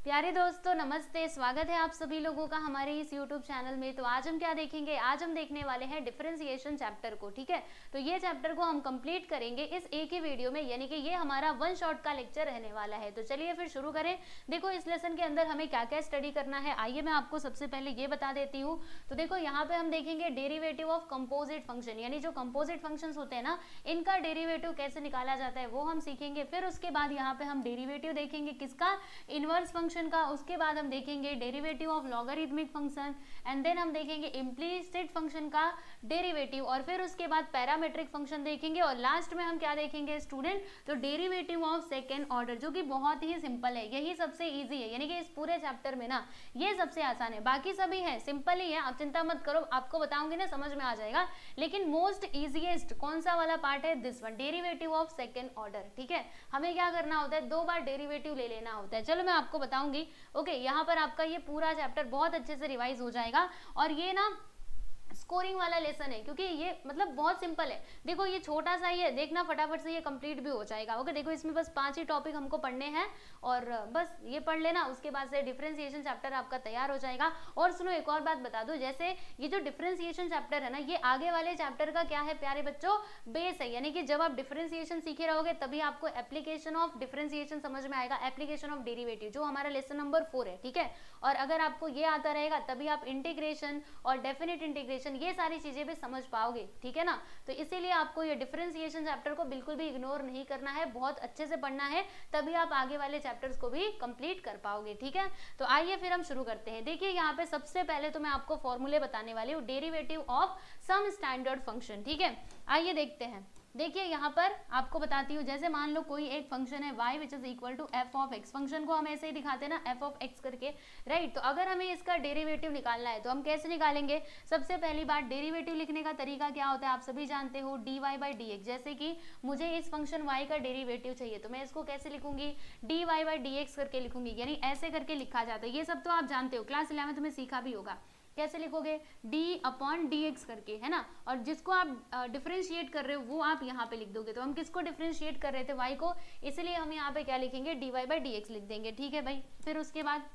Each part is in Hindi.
प्यारे दोस्तों नमस्ते, स्वागत है आप सभी लोगों का हमारे इस YouTube चैनल में। तो आज हम क्या देखेंगे, आज हम देखने वाले हैं डिफरेंशिएशन चैप्टर को। ठीक है, तो ये चैप्टर को हम कंप्लीट करेंगे इस एक ही वीडियो में, यानी कि ये हमारा वन शॉट का लेक्चर रहने वाला है। तो चलिए फिर शुरू करें। देखो इस लेसन के अंदर हमें क्या क्या स्टडी करना है, आइए मैं आपको सबसे पहले ये बता देती हूँ। तो देखो यहाँ पे हम देखेंगे डेरिवेटिव ऑफ कंपोजिट फंक्शन, यानी जो कंपोजिट फंक्शंस होते हैं ना, इनका डेरिवेटिव कैसे निकाला जाता है वो हम सीखेंगे। फिर उसके बाद यहाँ पे हम डेरिवेटिव देखेंगे किसका, इनवर्स फंक्शन का। उसके बाद हम देखेंगे derivative of logarithmic function, and then हम देखेंगे इम्प्लिसिट फंक्शन का डेरिवेटिव, और फिर उसके बाद पैरामेट्रिक फंक्शन देखेंगे, और लास्ट में हम क्या देखेंगे स्टूडेंट, तो डेरिवेटिव ऑफ सेकेंड ऑर्डर, जो कि बहुत ही सिंपल है, यही सबसे इजी है, यानी कि इस पूरे चैप्टर में ना ये सबसे आसान है। बाकी सभी है सिंपल ही है, आप चिंता मत करो, आपको बताऊंगी ना समझ में आ जाएगा। लेकिन मोस्ट इजीएस्ट कौन सा वाला पार्ट है, this one, derivative of second order. ठीक है, हमें क्या करना होता है, 2 बार डेरिवेटिव ले लेना होता है। चलो मैं आपको बताऊंगी। ओके, यहाँ पर आपका ये पूरा चैप्टर बहुत अच्छे से रिवाइज हो जाएगा, और ये ना स्कोरिंग वाला लेसन है, क्योंकि ये मतलब बहुत सिंपल है। देखो ये छोटा सा ही है, देखना फटाफट से ये कंप्लीट भी हो जाएगा। ओके, देखो इसमें बस 5 ही टॉपिक हमको पढ़ने हैं, और बस ये पढ़ लेना, उसके बाद से डिफरेंशिएशन चैप्टर आपका तैयार हो जाएगा। और सुनो एक और बात बता दूं, जैसे ये जो डिफरेंशिएशन चैप्टर है ना, ये आगे वाले चैप्टर का क्या है प्यारे बच्चों, बेस है। यानी कि जब आप डिफरेंशिएशन सीखे रहोगे तभी आपको एप्लीकेशन ऑफ डिफरेंशिएशन समझ में आएगा, एप्लीकेशन ऑफ डेरिवेटिव, जो हमारा लेसन नंबर 4 है। ठीक है, और अगर आपको ये आता रहेगा तभी आप इंटीग्रेशन और डेफिनेट इंटीग्रेशन, ये सारी चीजें भी समझ पाओगे। ठीक है ना, तो इसीलिए आपको ये डिफरेंशिएशन चैप्टर को बिल्कुल भी इग्नोर नहीं करना है, बहुत अच्छे से पढ़ना है, तभी आप आगे वाले चैप्टर्स को भी कंप्लीट कर पाओगे। ठीक है, तो आइए फिर हम शुरू करते हैं। देखिए यहाँ पे सबसे पहले तो मैं आपको फॉर्मूले बताने वाली हूँ, derivative of some standard function. ठीक है, आइए देखते हैं। देखिए यहाँ पर आपको बताती हूँ, जैसे मान लो कोई एक फंक्शन है y which is equal to f of x, function को हम ऐसे ही दिखाते हैं ना, एफ ऑफ एक्स करके, राइट। तो अगर हमें इसका डेरिवेटिव निकालना है तो हम कैसे निकालेंगे, सबसे पहली बात डेरिवेटिव लिखने का तरीका क्या होता है आप सभी जानते हो, dy बाई डी एक्स। जैसे कि मुझे इस फंक्शन y का डेरिवेटिव चाहिए तो मैं इसको कैसे लिखूंगी, dy बाई डी एक्स करके लिखूंगी, यानी ऐसे करके लिखा जाता है। ये सब तो आप जानते हो, क्लास 11 में सीखा भी होगा। कैसे लिखोगे, d अपॉन डी एक्स करके, है ना, और जिसको आप डिफरेंशिएट कर रहे हो वो आप यहाँ पे लिख दोगे। तो हम किसको डिफरेंशिएट कर रहे थे, y को, इसलिए हम यहाँ पे क्या लिखेंगे, dy बाई डी एक्स लिख देंगे। ठीक है भाई, फिर उसके बाद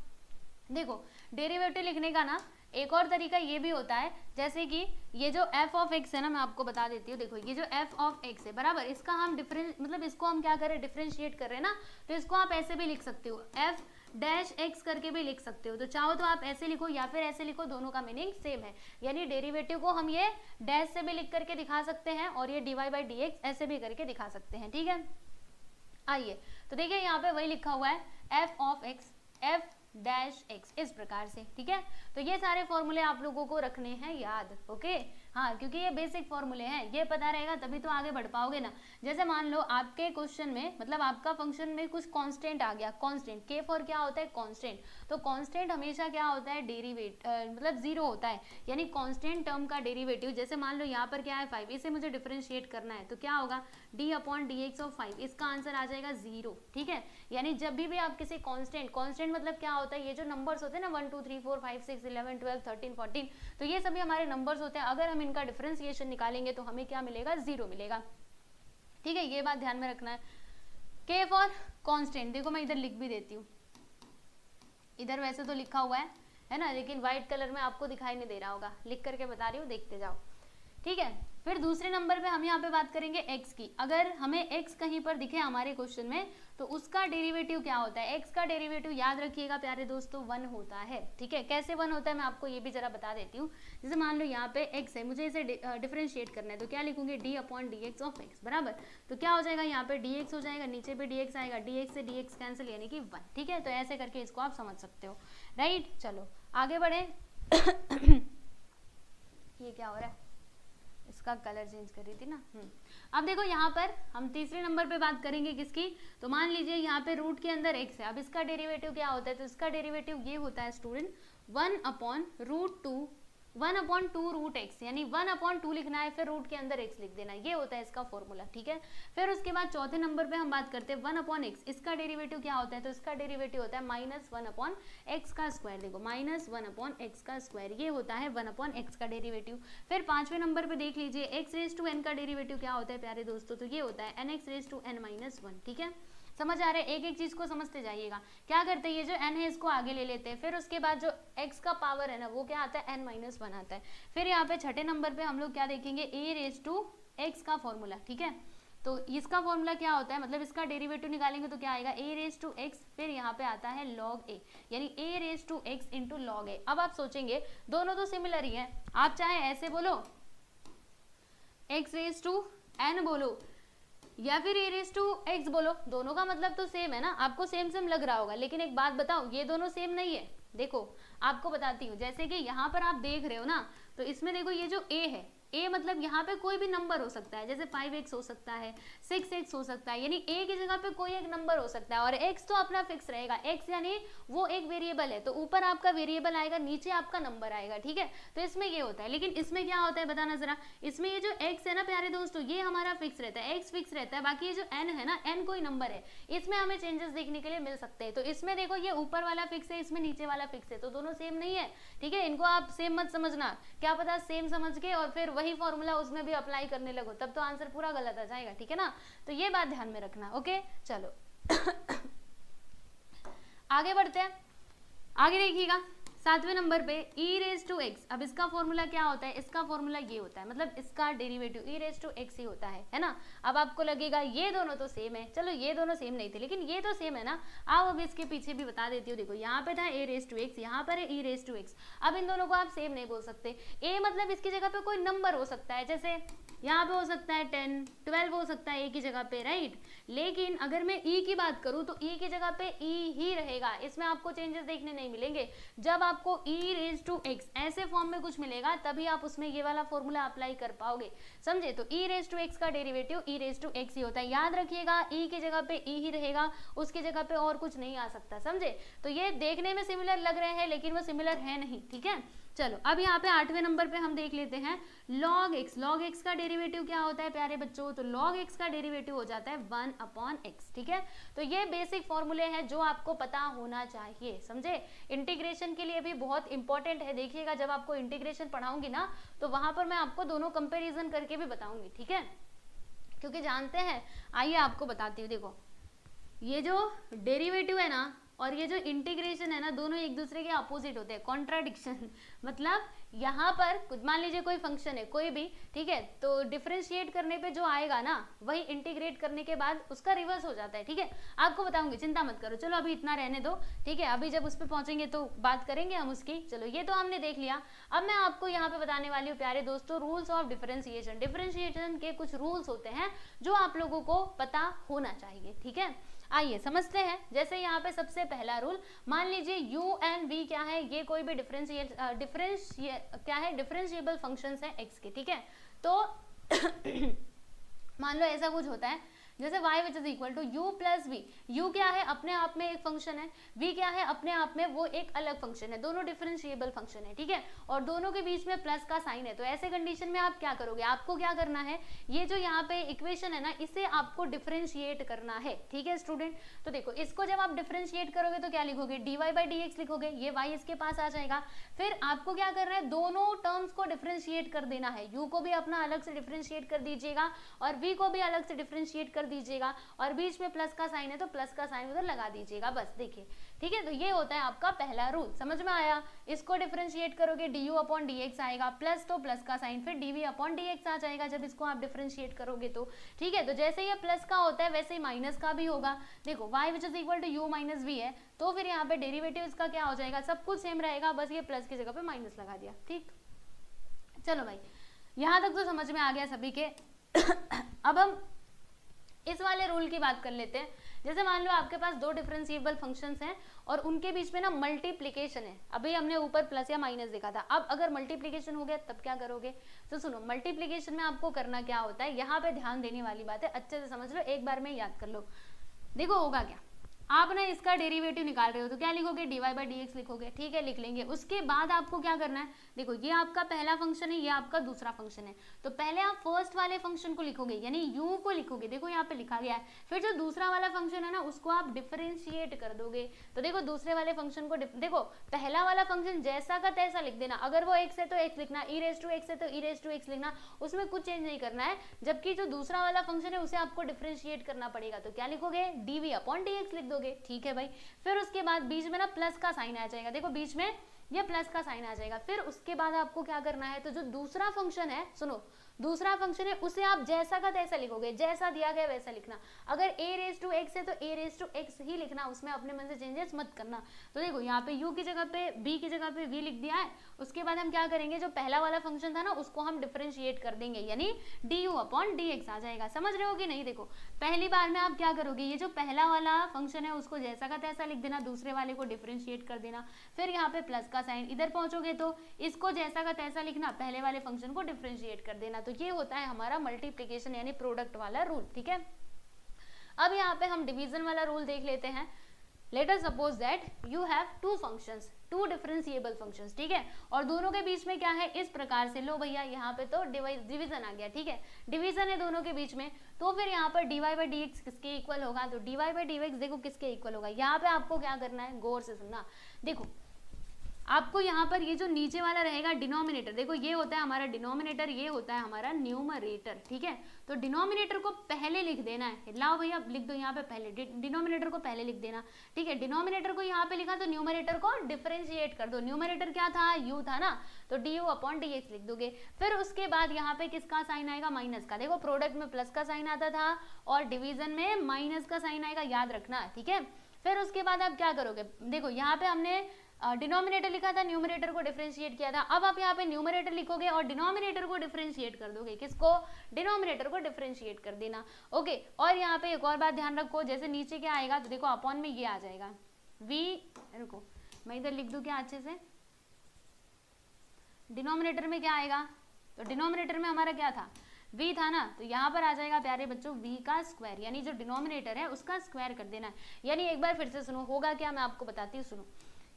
देखो डेरिवेटिव लिखने का ना एक और तरीका ये भी होता है, जैसे कि ये जो f ऑफ x है ना, मैं आपको बता देती हूँ। देखो ये जो f ऑफ x है बराबर, इसका हम मतलब इसको हम क्या करें, डिफरेंशिएट कर रहे हैं ना, तो इसको आप ऐसे भी लिख सकते हो, f डैश x करके भी लिख सकते हो। तो चाहो तो आप ऐसे लिखो या फिर ऐसे लिखो, दोनों का मीनिंग सेम है। यानी डेरिवेटिव को हम ये डैश से भी लिख करके दिखा सकते हैं, और ये dy बाई डी एक्स ऐसे भी करके दिखा सकते हैं। ठीक है, आइए तो देखिए यहाँ पे वही लिखा हुआ है, f of x, f dash x, इस प्रकार से। ठीक है, तो ये सारे फॉर्मूले आप लोगों को रखने हैं याद। ओके, हाँ, क्योंकि ये बेसिक फॉर्मूले हैं, ये पता रहेगा तभी तो आगे बढ़ पाओगे ना। जैसे मान लो आपके क्वेश्चन में, मतलब आपका फंक्शन में कुछ कांस्टेंट आ गया, कांस्टेंट के फॉर क्या होता है, कांस्टेंट। तो कांस्टेंट हमेशा क्या होता है, मतलब 0 होता है, यानी कांस्टेंट टर्म का डेरिवेटिव। जैसे मान लो यहाँ पर क्या है 5, इसे मुझे डिफरेंशिएट करना है, तो क्या होगा, d upon d x of 5, इसका आंसर आ जाएगा 0। ठीक है, यानी जब भी आप किसी कांस्टेंट मतलब क्या होता है, ये जो नंबर्स होते हैं ना 1 2 3 4 5 6 11 12 13 14, तो ये सभी हमारे नंबर्स होते हैं। अगर हम इनका डिफरेंशिएशन निकालेंगे तो हमें क्या मिलेगा, 0 मिलेगा। ठीक है, ये बात ध्यान में रखना है। के फॉर कांस्टेंट, देखो मैं इधर लिख भी देती हूँ, इधर वैसे तो लिखा हुआ है ना, लेकिन व्हाइट कलर में आपको दिखाई नहीं दे रहा होगा, लिख करके बता रही हूँ, देखते जाओ। ठीक है, फिर दूसरे नंबर पे हम यहाँ पे बात करेंगे x की। अगर हमें x कहीं पर दिखे हमारे क्वेश्चन में तो उसका डेरिवेटिव क्या होता है, x का डेरिवेटिव याद रखिएगा प्यारे दोस्तों 1 होता है। ठीक है, कैसे 1 होता है मैं आपको ये भी जरा बता देती हूँ। जैसे मान लो यहाँ पे x है, मुझे इसे डिफरेंशिएट करना है, तो क्या लिखूंगी, d upon d x of x बराबर, तो क्या हो जाएगा, यहाँ पे dx हो जाएगा, नीचे पे dx आएगा, dx से dx कैंसिल, यानी कि 1। ठीक है, तो ऐसे करके इसको आप समझ सकते हो, राइट। चलो आगे बढ़े। ये क्या हो रहा है, इसका कलर चेंज कर रही थी ना। अब देखो यहाँ पर हम तीसरे नंबर पे बात करेंगे किसकी, तो मान लीजिए यहाँ पे रूट के अंदर x है। अब इसका डेरिवेटिव क्या होता है, तो इसका डेरिवेटिव ये होता है student 1 upon two root x, यानी 1/2 लिखना है, फिर रूट के अंदर x लिख देना, ये होता है इसका फॉर्मूला। ठीक है, फिर उसके बाद चौथे नंबर पे हम बात करते हैं 1/x, इसका डेरिवेटिव क्या होता है, तो इसका डेरिवेटिव होता है -1/x का स्क्वायर। देखो -1/x का स्क्वायर, ये होता है 1/x का डेरिवेटिव। फिर पांचवें नंबर पे देख लीजिए x रेज़ टू n का डेरिवेटिव क्या होता है प्यारे दोस्तों, तो ये होता है nx रेज़ टू n-1। ठीक है, समझ आ रहा है? एक एक चीज को समझते जाइएगा। क्या करते हैं, ये जो n है इसको आगे ले लेते हैं, फिर उसके बाद जो x का पावर है ना वो क्या आता है, n-1 आता है। फिर यहाँ पे छठे नंबर पे हम लोग क्या देखेंगे, a रेज टू x का फॉर्मूला, ठीक है। तो इसका फॉर्मूला क्या होता है, मतलब इसका डेरिवेटिव निकालेंगे तो क्या आएगा, a रेज टू x, फिर यहाँ पे आता है log a, यानी a raise to x into log a। अब आप सोचेंगे दोनों तो सिमिलर ही है, आप चाहे ऐसे बोलो x रेज टू n बोलो या फिर a रेज टू x बोलो, दोनों का मतलब तो सेम है ना, आपको सेम सेम लग रहा होगा। लेकिन एक बात बताओ, ये दोनों सेम नहीं है। देखो आपको बताती हूँ, जैसे कि यहाँ पर आप देख रहे हो ना, तो इसमें देखो ये जो a है, a मतलब यहाँ पे कोई भी नंबर हो सकता है, जैसे 5x हो सकता है, 6x हो सकता है, यानी a की जगह पे कोई एक नंबर हो सकता है, और x तो अपना फिक्स रहेगा। x यानी वो एक वेरिएबल है, तो ऊपर आपका वेरिएबल आएगा, नीचे आपका नंबर आएगा, ठीक है। तो इसमें ये होता है, लेकिन इसमें क्या होता है बताना जरा। इसमें ये जो x है ना प्यारे दोस्तों, ये हमारा फिक्स रहता है, x फिक्स रहता है, बाकी ये जो n है ना, n कोई नंबर है, इसमें हमें चेंजेस देखने के लिए मिल सकते हैं। तो इसमें देखो ये ऊपर वाला फिक्स है, इसमें नीचे वाला फिक्स है, तो दोनों सेम नहीं है, ठीक है। इनको आप सेम मत समझना, क्या पता सेम समझ के और फिर वही फॉर्मूला उसमें भी अप्लाई करने लगो, तब तो आंसर पूरा गलत आ जाएगा, ठीक है ना। तो ये बात ध्यान में रखना, ओके। चलो आगे बढ़ते हैं, आगे देखिएगा 7वें नंबर पे e रेज टू x। अब इसका फॉर्मूला क्या होता है, इसका फॉर्मूला ये होता है, मतलब इसका derivative e raise to x ही होता है ना। अब आपको लगेगा ये दोनों तो सेम है, चलो ये दोनों सेम नहीं थे लेकिन ये तो सेम है ना। आओ अब इसके पीछे भी बता देती हूँ। देखो यहाँ पे था a रेज टू x, यहाँ पर है e रेज टू x। अब इन दोनों को आप सेम नहीं बोल सकते। a मतलब इसकी जगह पे कोई नंबर हो सकता है, जैसे यहाँ पे हो सकता है 10, 12 हो सकता है a की जगह पे, राइट। लेकिन अगर मैं e की बात करूँ तो e की जगह पे e ही रहेगा, इसमें आपको चेंजेस देखने नहीं मिलेंगे। जब आपको e रेज टू x ऐसे फॉर्म में कुछ मिलेगा तभी आप उसमें ये वाला फॉर्मूला अप्लाई कर पाओगे, समझे। तो e रेज टू x का derivative e raise to x ही होता है, याद रखिएगा। e की जगह पे e ही रहेगा, उसकी जगह पे और कुछ नहीं आ सकता, समझे। तो ये देखने में सिमिलर लग रहे हैं लेकिन वो सिमिलर है नहीं, ठीक है। चलो अब यहाँ पे 8वें नंबर पे हम देख लेते हैं log x। log x का डेरिवेटिव क्या होता है प्यारे बच्चों, तो log x का डेरिवेटिव हो जाता है 1/x, ठीक है। तो ये बेसिक फॉर्मूले हैं जो आपको पता होना चाहिए, समझे। इंटीग्रेशन के लिए भी बहुत इंपॉर्टेंट है, देखिएगा जब आपको इंटीग्रेशन पढ़ाऊंगी ना तो वहां पर मैं आपको दोनों कंपेरिजन करके भी बताऊंगी, ठीक है। क्योंकि जानते हैं, आइए आपको बताती हूँ। देखो ये जो डेरिवेटिव है ना और ये जो इंटीग्रेशन है ना, दोनों एक दूसरे के अपोजिट होते हैं, कॉन्ट्राडिक्शन। मतलब यहाँ पर कुछ मान लीजिए कोई फंक्शन है कोई भी, ठीक है, तो डिफरेंशिएट करने पे जो आएगा ना वही इंटीग्रेट करने के बाद उसका रिवर्स हो जाता है, ठीक है। आपको बताऊंगी, चिंता मत करो। चलो अभी इतना रहने दो, ठीक है। अभी जब उस पर पहुंचेंगे तो बात करेंगे हम उसकी। चलो ये तो हमने देख लिया। अब मैं आपको यहाँ पे बताने वाली हूँ प्यारे दोस्तों रूल्स ऑफ डिफरेंशिएशन। डिफरेंशिएशन के कुछ रूल्स होते हैं जो आप लोगों को पता होना चाहिए, ठीक है। आइए समझते हैं। जैसे यहाँ पे सबसे पहला रूल, मान लीजिए u एंड v क्या है, ये कोई भी डिफरेंशिएबल फंक्शंस है x के, ठीक है। तो मान लो ऐसा कुछ होता है जैसे y which is equal to u plus v। u क्या है, अपने आप में एक फंक्शन है, v क्या है, अपने आप में वो एक अलग फंक्शन है, दोनों डिफरेंशिएबल फंक्शन है, ठीक है। और दोनों के बीच में प्लस का साइन है। तो ऐसे कंडीशन में आप क्या करोगे, आपको क्या करना है, ये जो यहाँ पे इक्वेशन है ना इसे आपको डिफरेंशिएट करना है, ठीक है स्टूडेंट। तो देखो इसको जब आप डिफरेंशिएट करोगे तो क्या लिखोगे, dy बाई dx लिखोगे, ये y इसके पास आ जाएगा। फिर आपको क्या करना है, दोनों टर्म्स को डिफरेंशिएट कर देना है। u को भी अपना अलग से डिफरेंशिएट कर दीजिएगा और v को भी अलग से डिफरेंशिएट कर दीजिएगा, और बीच में प्लस का साइन है तो प्लस का साइन उधर लगा दीजिएगा, बस। देखिए ठीक है, तो ये होता है आपका पहला रूल, समझ में आया। इसको डिफरेंशिएट करोगे du अपॉन dx आएगा, प्लस तो प्लस का साइन, फिर dv अपॉन dx आ जाएगा जब इसको आप डिफरेंशिएट करोगे तो, ठीक है। तो जैसे ये प्लस का होता है वैसे ही माइनस का भी होगा। देखो y which is equal to u minus v है, तो फिर यहाँ पे डेरिवेटिव इसका क्या हो जाएगा, सब कुछ सेम रहेगा, बस ये प्लस की जगह पे माइनस लगा दिया, ठीक। चलो भाई यहाँ तक तो समझ में आ गया सभी के। अब हम इस वाले रूल की बात कर लेते हैं। जैसे मान लो आपके पास दो डिफरेंशिएबल फंक्शंस हैं और उनके बीच में ना मल्टीप्लिकेशन है। अभी हमने ऊपर प्लस या माइनस देखा था, अब अगर मल्टीप्लिकेशन हो गया तब क्या करोगे। तो सुनो, मल्टीप्लिकेशन में आपको करना क्या होता है, यहाँ पे ध्यान देने वाली बात है, अच्छे से समझ लो, एक बार में याद कर लो। देखो होगा क्या, आप ना इसका डेरिवेटिव निकाल रहे हो तो क्या लिखोगे, dy/dx लिखोगे, ठीक है, लिख लेंगे। उसके बाद आपको क्या करना है, देखो ये आपका पहला फंक्शन है, ये आपका दूसरा फंक्शन है, तो पहले आप फर्स्ट वाले फंक्शन को लिखोगे यानी u को लिखोगे, देखो यहाँ पे लिखा गया है। फिर जो दूसरा वाला फंक्शन है ना उसको आप डिफरेंशिएट कर दोगे। तो देखो दूसरे वाले फंक्शन को देखो पहला वाला फंक्शन जैसा का तैसा लिख देना, अगर वो x है तो x लिखना, e⁻x है तो e⁻x लिखना, उसमें कुछ चेंज नहीं करना है। जबकि जो दूसरा वाला फंक्शन है उसे आपको डिफरेंशिएट करना पड़ेगा, तो क्या लिखोगे, dv/dx लिख दोगे, ठीक है भाई। फिर उसके बाद बीच में ना प्लस का साइन आ जाएगा, देखो बीच में ये प्लस का साइन आ जाएगा। फिर उसके बाद आपको क्या करना है, तो जो दूसरा फंक्शन है, सुनो, दूसरा फंक्शन है उसे आप जैसा का तैसा लिखोगे, जैसा दिया गया वैसा लिखना। अगर a⁻x है तो a⁻x ही लिखना, उसमें अपने मन से चेंजेस मत करना। तो देखो यहाँ पे u की जगह पे b की जगह पे v लिख दिया है। उसके बाद हम क्या करेंगे, जो पहला वाला फंक्शन था ना उसको हम डिफरेंशिएट कर देंगे, यानी du/dx आ जाएगा। समझ रहे हो कि नहीं, देखो पहली बार में आप क्या करोगे, ये जो पहला वाला फंक्शन है उसको जैसा का तैसा लिख देना, दूसरे वाले को डिफरेंशिएट कर देना। फिर यहाँ पे प्लस का साइन, इधर पहुंचोगे तो इसको जैसा का तैसा लिखना, पहले वाले फंक्शन को डिफरेंशिएट कर देना। तो ये होता है हमारा मल्टीप्लिकेशन यानी प्रोडक्ट वाला रूल, ठीक है। अब यहाँ पे हम डिवीजन वाला रूल देख लेते हैं। Let us suppose that you have two functions, two differentiable functions, ठीक है, और दोनों के बीच में क्या है, इस प्रकार से लो भैया, यहाँ पे तो डिवीजन आ गया, ठीक है, डिवीजन है दोनों के बीच में। तो फिर यहाँ पर dy/dx किसके इक्वल होगा, तो dy/dx देखो किसके इक्वल होगा। यहाँ पे आपको क्या करना है, गौर से सुनना, देखो आपको यहाँ पर ये जो नीचे वाला रहेगा डिनोमिनेटर, देखो ये होता है हमारा डिनोमिनेटर, ये होता है हमारा न्यूमरेटर, ठीक है। तो डिनोमिनेटर को पहले लिख देना है, लाओ भैया लिख दो यहाँ पे पहले, डिनोमिनेटर को पहले लिख देना, ठीक है। डिनोमिनेटर को यहाँ पे लिखा तो न्यूमरेटर को डिफरेंशिएट कर दो। न्यूमरेटर क्या था, u था ना, तो du/dx लिख दोगे। फिर उसके बाद यहाँ पे किसका साइन आएगा, माइनस का। देखो प्रोडक्ट में प्लस का साइन आता था और डिवीजन में माइनस का साइन आएगा, याद रखना, ठीक है। फिर उसके बाद आप क्या करोगे, देखो यहाँ पे हमने डिनोमिनेटर लिखा था, न्यूमरेटर को डिफरेंशिएट किया था। अब आप यहाँ पे न्यूमरेटर लिखोगे और डिनोमिनेटर को डिफरेंशिएट कर दोगे, किसको, डिनोमिनेटर को डिफरेंशिएट कर देना, ओके। और यहाँ पे एक और बात ध्यान रखो, जैसे नीचे क्या आएगा, तो देखो अपॉन में ये आ जाएगा v, रुको मैं इधर लिख दूं क्या अच्छे से, डिनोमिनेटर में क्या आएगा, तो डिनोमिनेटर में हमारा क्या था, v था ना, तो यहाँ पर आ जाएगा प्यारे बच्चों v का स्क्वायर, यानी जो डिनोमिनेटर है उसका स्क्वायर कर देना। यानी एक बार फिर से सुनो, होगा क्या, मैं आपको बताती हूँ, सुनो।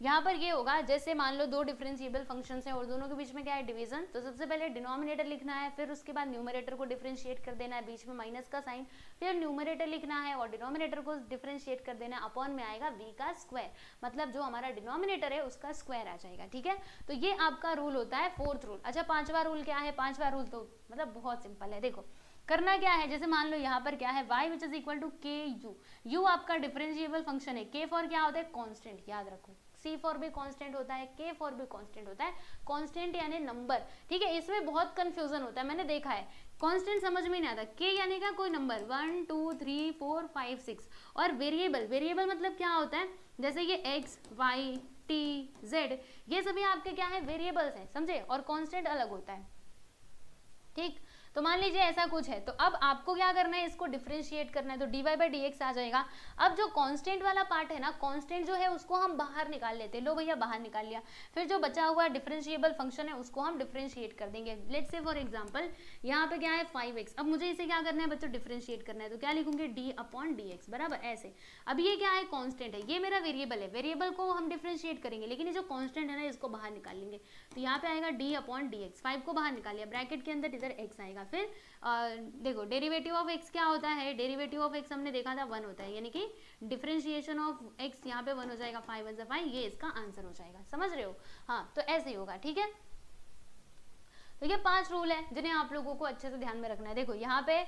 यहाँ पर ये होगा, जैसे मान लो दो डिफरेंशिएबल फंक्शंस हैं और दोनों के बीच में क्या है, डिवीजन। तो सबसे पहले डिनोमिनेटर लिखना है, फिर उसके बाद न्यूमरेटर को डिफरेंशिएट कर देना है, बीच में माइनस का साइन, फिर न्यूमरेटर लिखना है और डिनोमिनेटर को डिफरेंशिएट कर देना है, अपॉन में आएगा v का स्क्वायर, मतलब जो हमारा डिनोमिनेटर है उसका स्क्वायर आ जाएगा, ठीक है। तो ये आपका रूल होता है, फोर्थ रूल। अच्छा पांचवा रूल क्या है, पांचवा रूल तो मतलब बहुत सिंपल है, देखो करना क्या है, जैसे मान लो यहाँ पर क्या है, y which is equal to ku, u आपका डिफरेंशिएबल फंक्शन है, k फॉर क्या होता है, कांस्टेंट, याद रखो, c फॉर भी कांस्टेंट होता है, k फॉर भी कांस्टेंट होता है, कांस्टेंट यानी नंबर, ठीक है। इसमें बहुत कंफ्यूजन होता है, मैंने देखा है, कांस्टेंट समझ में नहीं आता, k यानी क्या, कोई नंबर 1 2 3 4 5 6, और वेरिएबल, वेरिएबल मतलब क्या होता है, जैसे ये x y t z, ये सभी आपके क्या है, वेरिएबल्स हैं, समझे, और कांस्टेंट अलग होता है, ठीक। तो मान लीजिए ऐसा कुछ है, तो अब आपको क्या करना है, इसको डिफरेंशिएट करना है, तो dy/dx आ जाएगा। अब जो कांस्टेंट वाला पार्ट है ना, कांस्टेंट जो है उसको हम बाहर निकाल लेते हैं, लो भैया बाहर निकाल लिया। फिर जो बचा हुआ डिफरेंशिएबल फंक्शन है उसको हम डिफरेंशिएट कर देंगे। लेट्स से फॉर एग्जांपल यहाँ पे क्या है 5x, अब मुझे इसे क्या करना है बच्चों, डिफरेंशिएट करना है, तो क्या लिखूंगी, d/dx, बराबर ऐसे। अब ये क्या है, कांस्टेंट है, ये मेरा वेरिएबल है, वेरिएबल को हम डिफरेंशिएट करेंगे, लेकिन ये जो कांस्टेंट है ना इसको बाहर निकाल लेंगे, तो यहाँ पे आएगा d/dx, 5 को बाहर निकाल लिया, ब्रैकेट के अंदर इधर x आएगा। फिर देखो डेरिवेटिव ऑफ x क्या होता है, डेरिवेटिव ऑफ x हमने देखा था 1 होता है, यानी कि डिफरेंशिएशन ऑफ x यहाँ पे 1 हो जाएगा, 5 1 5, ये इसका आंसर हो जाएगा, समझ रहे हो, हाँ। तो ऐसे ही होगा, ठीक है। तो ये 5 रूल है जिन्हें आप लोगों को अच्छे से ध्यान में रखना है। देखो यहाँ पे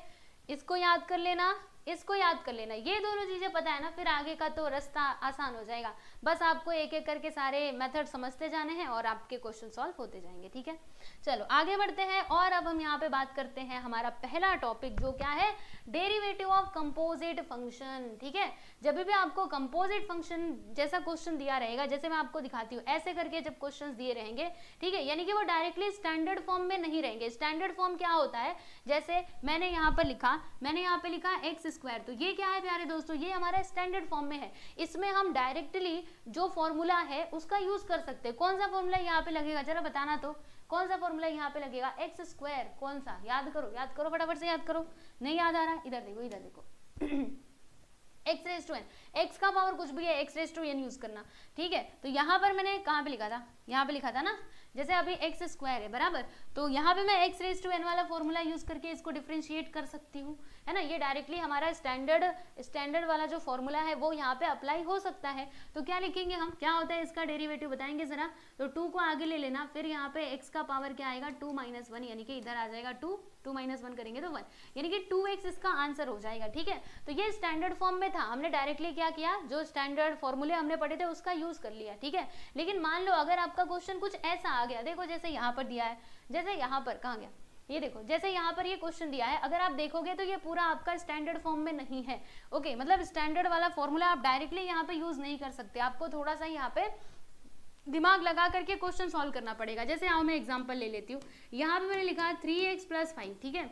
इसको याद कर लेना, इसको याद कर लेना, ये दोनों चीजें पता है ना, फिर आगे का तो रास्ता आसान हो जाएगा। बस आपको एक एक करके सारे मेथड समझते जाने हैं और आपके क्वेश्चन सॉल्व होते जाएंगे, ठीक है। चलो आगे बढ़ते हैं, और अब हम यहाँ पे बात करते हैं हमारा पहला टॉपिक, जो क्या है, डेरिवेटिव ऑफ कंपोजिट फंक्शन, ठीक है। जब भी आपको कंपोजिट फंक्शन जैसा क्वेश्चन दिया रहेगा, जैसे मैं आपको दिखाती हूँ, ऐसे करके जब क्वेश्चन दिए रहेंगे, ठीक है, यानी कि वो डायरेक्टली स्टैंडर्ड फॉर्म में नहीं रहेंगे। स्टैंडर्ड फॉर्म क्या होता है, जैसे मैंने यहाँ पर लिखा, मैंने यहाँ पे लिखा x स्क्वायर, तो ये क्या है प्यारे दोस्तों, ये हमारा स्टैंडर्ड फॉर्म में है। इसमें हम डायरेक्टली जो फॉर्मूला है उसका यूज कर सकते हैं। कौन सा फॉर्मूला यहाँ पे लगेगा, जरा बताना तो, कौन सा फॉर्मूला यहाँ पे लगेगा, एक्स स्क्वायर, कौन सा, याद करो फटाफट से याद करो, नहीं याद आ रहा, इधर देखो, इधर देखो x raised to n, x का पावर कुछ भी है, x raise to n use करना, ठीक है। तो यहाँ पर मैंने कहाँ पे लिखा था, यहाँ पे लिखा था ना, जैसे अभी एक्स स्क्वायर है बराबर, तो यहाँ पे मैं एक्स रेज टू एन वाला फॉर्मूला यूज करके इसको डिफरेंशिएट कर सकती हूँ, है ना। ये डायरेक्टली हमारा स्टैंडर्ड वाला जो फॉर्मूला है वो यहाँ पे अप्लाई हो सकता है। तो क्या लिखेंगे हम, क्या होता है इसका डेरिवेटिव बताएंगे जरा। तो 2 को आगे ले लेना, फिर यहाँ पे x का पावर क्या आएगा 2 - 1, यानी कि इधर आ जाएगा 2 - 1 करेंगे तो 1, यानी कि 2x इसका आंसर हो जाएगा, ठीक है। तो ये स्टैंडर्ड फॉर्म में था, हमने डायरेक्टली क्या किया, जो स्टैंडर्ड फॉर्मूले हमने पढ़े थे उसका यूज कर लिया, ठीक है। लेकिन मान लो अगर आपका क्वेश्चन कुछ ऐसा आ गया, देखो जैसे यहाँ पर दिया है, जैसे यहाँ पर कहाँ गया, ये देखो जैसे यहाँ पर ये क्वेश्चन दिया है, अगर आप देखोगे तो ये पूरा आपका स्टैंडर्ड फॉर्म में नहीं है, ओके। मतलब स्टैंडर्ड वाला फॉर्मूला आप डायरेक्टली यहाँ पे यूज नहीं कर सकते, आपको थोड़ा सा यहाँ पे दिमाग लगा करके क्वेश्चन सॉल्व करना पड़ेगा। जैसे आओ मैं एग्जांपल ले लेती हूँ, यहाँ पे मैंने लिखा 3x + 5, ठीक है,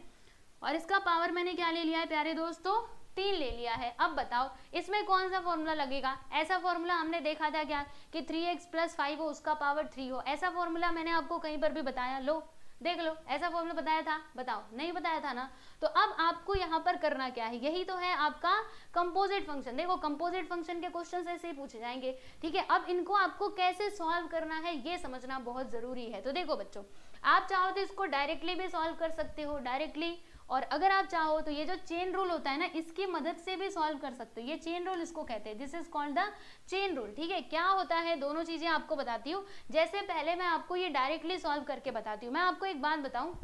और इसका पावर मैंने क्या ले लिया है प्यारे दोस्तों, 3 ले लिया है। अब बताओ इसमें कौन सा फॉर्मूला लगेगा। ऐसा फॉर्मूला हमने देखा था क्या कि 3x + 5 हो, उसका पावर 3 हो, ऐसा फॉर्मूला मैंने आपको कहीं पर भी बताया, लो देख लो, ऐसा फॉर्मूला बताया था, बताओ नहीं बताया था ना। तो अब आपको यहाँ पर करना क्या है, यही तो है आपका कंपोजिट फंक्शन। देखो कंपोजिट फंक्शन के क्वेश्चन ऐसे ही पूछे जाएंगे, ठीक है। अब इनको आपको कैसे सॉल्व करना है ये समझना बहुत जरूरी है। तो देखो बच्चों, आप चाहो तो इसको डायरेक्टली भी सॉल्व कर सकते हो, डायरेक्टली, और अगर आप चाहो तो ये जो चेन रूल होता है ना, इसकी मदद से भी सॉल्व कर सकते हो। ये चेन रूल इसको कहते हैं, this is called the chain rule, ठीक है। क्या होता है, दोनों चीजें आपको बताती हूँ। जैसे पहले मैं आपको ये डायरेक्टली सॉल्व करके बताती हूँ। मैं आपको एक बात बताऊं,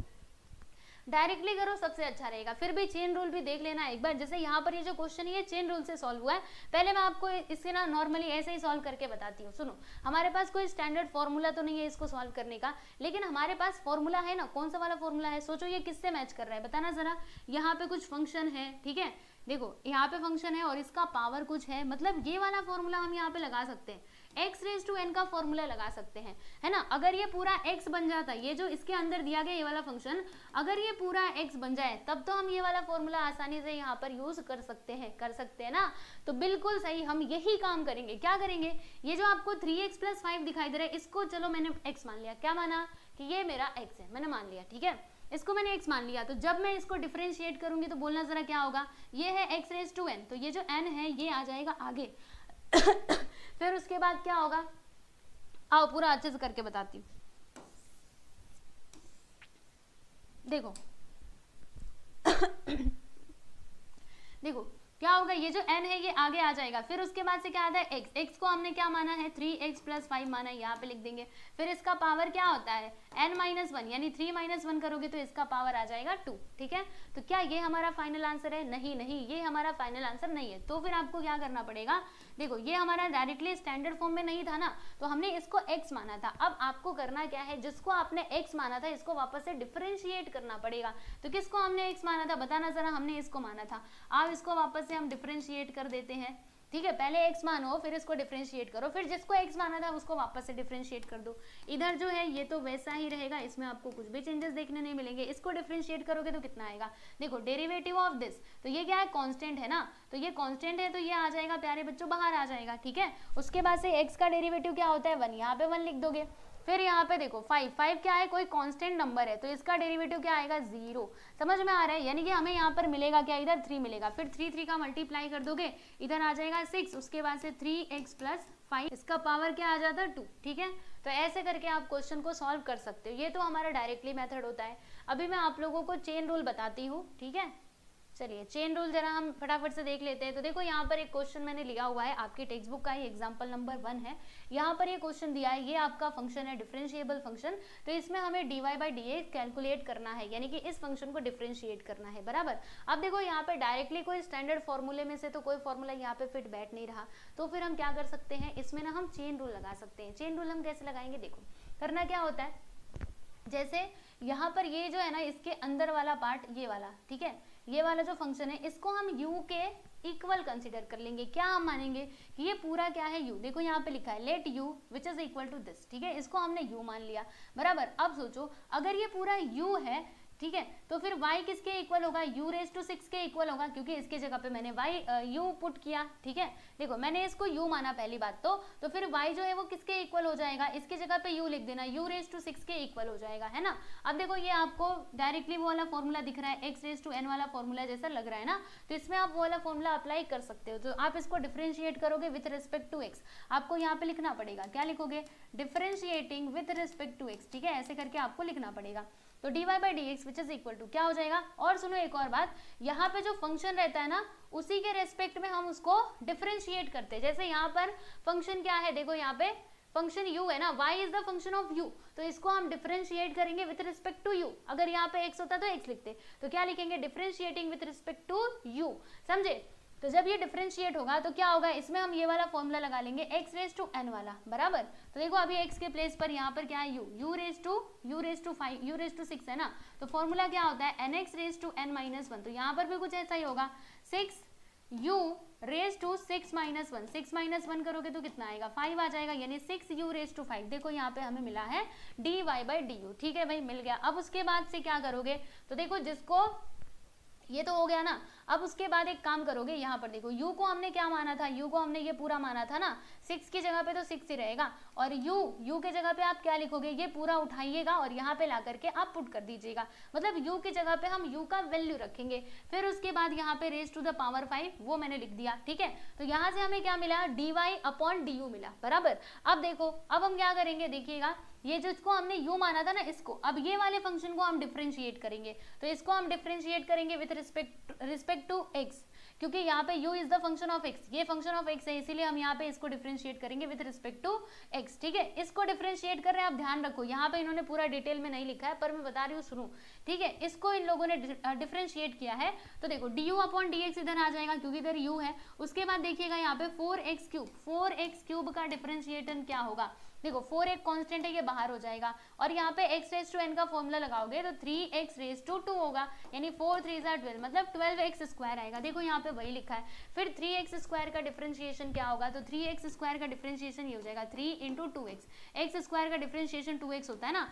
डायरेक्टली करो सबसे अच्छा रहेगा, फिर भी चेन रूल भी देख लेना एक बार। जैसे यहाँ पर ये जो क्वेश्चन है ये चेन रूल से सॉल्व हुआ है, पहले मैं आपको इससे ना नॉर्मली ऐसे ही सॉल्व करके बताती हूँ। सुनो, हमारे पास कोई स्टैंडर्ड फॉर्मूला तो नहीं है इसको सॉल्व करने का, लेकिन हमारे पास फॉर्मूला है ना। कौन सा वाला फॉर्मूला है, सोचो ये किससे मैच कर रहा है, बताना जरा। यहाँ पे कुछ फंक्शन है, ठीक है, देखो यहाँ पे फंक्शन है और इसका पावर कुछ है, मतलब ये वाला फॉर्मूला हम यहाँ पे लगा सकते हैं, x रेज टू n का फॉर्मूला लगा सकते हैं, है ना। अगर ये पूरा x बन जाता, ये जो इसके अंदर दिया गया ये वाला फंक्शन, अगर ये पूरा x बन जाए तब तो हम ये वाला फॉर्मूला आसानी से यहाँ पर यूज कर सकते हैं ना। तो बिल्कुल सही, हम यही काम करेंगे। क्या करेंगे, ये जो आपको 3x + 5 दिखाई दे रहा है, इसको चलो मैंने x मान लिया, क्या माना कि ये मेरा x है, मैंने मान लिया, ठीक है, इसको मैंने x मान लिया। तो जब मैं इसको डिफरेंशिएट करूंगी तो बोलना जरा क्या होगा, ये है x रेज टू n, तो ये जो n है ये आ जाएगा आगे फिर उसके बाद क्या होगा, आओ पूरा अच्छे से करके बताती हूँ। देखो देखो क्या होगा, ये जो n है ये आगे आ जाएगा, फिर उसके बाद से क्या आता है x को हमने क्या माना है 3x + 5 माना है, यहाँ पे लिख देंगे। फिर इसका पावर क्या होता है n - 1, यानी 3 - 1 करोगे तो इसका पावर आ जाएगा 2, ठीक है। तो क्या ये हमारा फाइनल आंसर है, नहीं नहीं, ये हमारा फाइनल आंसर नहीं है। तो फिर आपको क्या करना पड़ेगा, देखो ये हमारा डायरेक्टली स्टैंडर्ड फॉर्म में नहीं था ना, तो हमने इसको x माना था। अब आपको करना क्या है, जिसको आपने x माना था इसको वापस से डिफरेंशिएट करना पड़ेगा। तो किसको हमने x माना था, बताना जरा। हमने इसको माना था, अब इसको वापस से हम डिफरेंशिएट कर देते हैं, ठीक है। पहले x मानो, फिर इसको डिफरेंशिएट करो, फिर जिसको x माना था उसको वापस से डिफरेंशिएट कर दो। इधर जो है ये तो वैसा ही रहेगा, इसमें आपको कुछ भी चेंजेस देखने नहीं मिलेंगे। इसको डिफरेंशिएट करोगे तो कितना आएगा, देखो डेरिवेटिव ऑफ दिस, तो ये क्या है, कांस्टेंट है ना, तो ये कांस्टेंट है तो ये आ जाएगा प्यारे बच्चों, बाहर आ जाएगा, ठीक है। उसके बाद से x का डेरिवेटिव क्या होता है 1, यहाँ पे 1 लिख दोगे। फिर यहाँ पे देखो 5 क्या है, कोई कांस्टेंट नंबर है, तो इसका डेरिवेटिव क्या आएगा 0, समझ में आ रहा है। यानी कि हमें यहाँ पर मिलेगा क्या, इधर 3 मिलेगा, फिर 3 का मल्टीप्लाई कर दोगे, इधर आ जाएगा 6, उसके बाद से 3x + 5, इसका पावर क्या आ जाता है 2, ठीक है। तो ऐसे करके आप क्वेश्चन को सॉल्व कर सकते हो। ये तो हमारा डायरेक्टली मेथड होता है। अभी मैं आप लोगों को चेन रूल बताती हूँ, ठीक है। चलिए चेन रूल जरा हम फटाफट से देख लेते हैं। तो देखो यहाँ पर एक क्वेश्चन मैंने लिया हुआ है, आपकी टेक्स्ट बुक का ही एग्जांपल नंबर 1 है। यहाँ पर ये क्वेश्चन दिया है, ये आपका फंक्शन है डिफरेंशिएबल फंक्शन, तो इसमें हमें dy/dx कैलकुलेट करना है, यानी कि इस फंक्शन को डिफरेंशिएट करना है, बराबर। अब देखो यहाँ पे डायरेक्टली कोई स्टैंडर्ड फॉर्मूले में से तो कोई फॉर्मूला यहाँ पे फिट बैठ नहीं रहा, तो फिर हम क्या कर सकते हैं, इसमें ना हम चेन रूल लगा सकते हैं। चेन रूल हम कैसे लगाएंगे, देखो करना क्या होता है, जैसे यहाँ पर ये जो है ना इसके अंदर वाला पार्ट, ये वाला, ठीक है, ये वाला जो फंक्शन है इसको हम u के इक्वल कंसीडर कर लेंगे। क्या हम मानेंगे कि ये पूरा क्या है u, देखो यहाँ पे लिखा है let u which is equal to this, ठीक है, इसको हमने u मान लिया, बराबर। अब सोचो अगर ये पूरा u है ठीक है। तो फिर y किसके इक्वल होगा, u रेज टू 6 के इक्वल होगा, क्योंकि इसके जगह पे मैंने u पुट किया, ठीक है। देखो मैंने इसको u माना पहली बात, तो फिर y जो है वो किसके इक्वल हो जाएगा, इसके जगह पे u लिख देना, u रेज टू 6 के इक्वल हो जाएगा, है ना। अब देखो ये आपको डायरेक्टली वो वाला फॉर्मूला दिख रहा है, x रेज टू n वाला फॉर्मूला जैसा लग रहा है ना, तो इसमें आप वो वाला फॉर्मूला अप्लाई कर सकते हो। तो आप इसको डिफरेंशिएट करोगे विथ रिस्पेक्ट टू x, आपको यहाँ पे लिखना पड़ेगा, क्या लिखोगे, differentiating with respect to x, ठीक है, ऐसे करके आपको लिखना पड़ेगा। तो dy by d x which is equal to क्या हो जाएगा। और सुनो एक और बात, यहाँ पे जो फंक्शन रहता है ना, उसी के रेस्पेक्ट में हम उसको डिफरेंशिएट करते हैं। जैसे यहाँ पर फंक्शन क्या है, देखो यहाँ पे फंक्शन u है ना, y is the function of u, तो इसको हम डिफरेंशिएट करेंगे विथ रिस्पेक्ट टू u। अगर यहाँ पे x होता तो x लिखते, तो क्या लिखेंगे, differentiating with respect to u, समझे। तो जब ये डिफरेंशिएट होगा तो क्या होगा, इसमें हम ये वाला फॉर्मूला लगा लेंगे, x रेज टू n वाला, बराबर। तो देखो अभी x के प्लेस पर यहाँ पर क्या है, u raise to 5, u raise to 6 है ना, तो फॉर्मूला क्या होता है, nx raise to n minus 1, तो यहाँ पर भी कुछ ऐसा ही होगा, 6u raise to 6 minus 1, 6 minus 1 करोगे तो कितना आएगा, 5 आ जाएगा, यानी 6u रेज टू 5। देखो यहाँ पे हमें मिला है dy बाई डी यू, ठीक है भाई, मिल गया। अब उसके बाद से क्या करोगे, तो देखो जिसको ये तो हो गया ना, अब उसके बाद एक काम करोगे, यहाँ पर देखो u को हमने क्या माना था, u को हमने ये पूरा माना था ना, 6 की जगह पे तो 6 ही रहेगा, और u के जगह पे आप क्या लिखोगे, ये पूरा उठाइएगा और यहाँ पे ला करके आप पुट कर दीजिएगा, मतलब u की जगह पे हम u का वैल्यू रखेंगे। फिर उसके बाद यहाँ पे रेज टू द पावर 5 वो मैंने लिख दिया, ठीक है। तो यहाँ से हमें क्या मिला, dy अपॉन डी यू मिला, बराबर। अब देखो अब हम क्या करेंगे, देखिएगा ये जिसको हमने u माना था ना, इसको अब ये वाले फंक्शन को हम डिफरेंशिएट करेंगे, तो इसको हम डिफरेंशिएट करेंगे विथ रिस्पेक्ट टू x, क्योंकि यहाँ पे u is the function of x, ये फंक्शन ऑफ x है, इसीलिए हम यहाँ पे इसको डिफरेंशिएट करेंगे विथ रिस्पेक्ट टू x, ठीक है। इसको डिफरेंशिएट कर रहे हैं, आप ध्यान रखो यहाँ पे इन्होंने पूरा डिटेल में नहीं लिखा है, पर मैं बता रही हूँ, सुनो, ठीक है। इसको इन लोगों ने डिफरेंशिएट किया है, तो देखो du अपॉन डी एक्स इधर आ जाएगा, क्योंकि इधर u है। उसके बाद देखिएगा यहाँ पे 4x क्यूब का डिफरेंशिएशन क्या होगा, देखो 4 एक कांस्टेंट है, ये बाहर हो जाएगा, और यहाँ पे x रेज टू n का फॉर्मूला लगाओगे तो 3x रेज टू 2 होगा, यानी 4 3 12, मतलब 12x स्क्वायर आएगा। देखो यहाँ पे वही लिखा है। फिर 3x स्क्वायर का डिफरेंशिएशन क्या होगा, तो 3x स्क्वायर का डिफरेंशिएशन ये हो जाएगा 3 इंटू 2x, x स्क्वायर का डिफरेंशिएशन 2x होता है ना,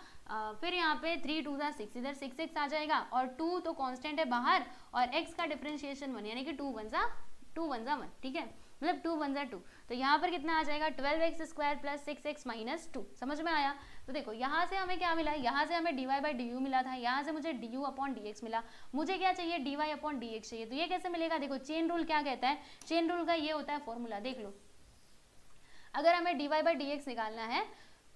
फिर यहाँ पे 3 2 6, इधर 6x आ जाएगा, और 2 तो कांस्टेंट है बाहर, और x का डिफरेंशिएशन 1, यानी कि 2 1 जा 1, ठीक है, मतलब 2 1 जा 2, तो यहाँ पर कितना आ जाएगा, 12x square plus 6x minus 2, समझ में आया। तो देखो यहाँ से हमें क्या मिला, यहाँ से हमें dy बाई डी यू मिला था, यहाँ से मुझे du अपॉन डी एक्स मिला, मुझे क्या चाहिए, dy अपॉन डी एक्स चाहिए। तो ये कैसे मिलेगा, देखो चेन रूल क्या कहता है, चेन रूल का ये होता है फॉर्मूला, देख लो। अगर हमें dy बाई डी एक्स निकालना है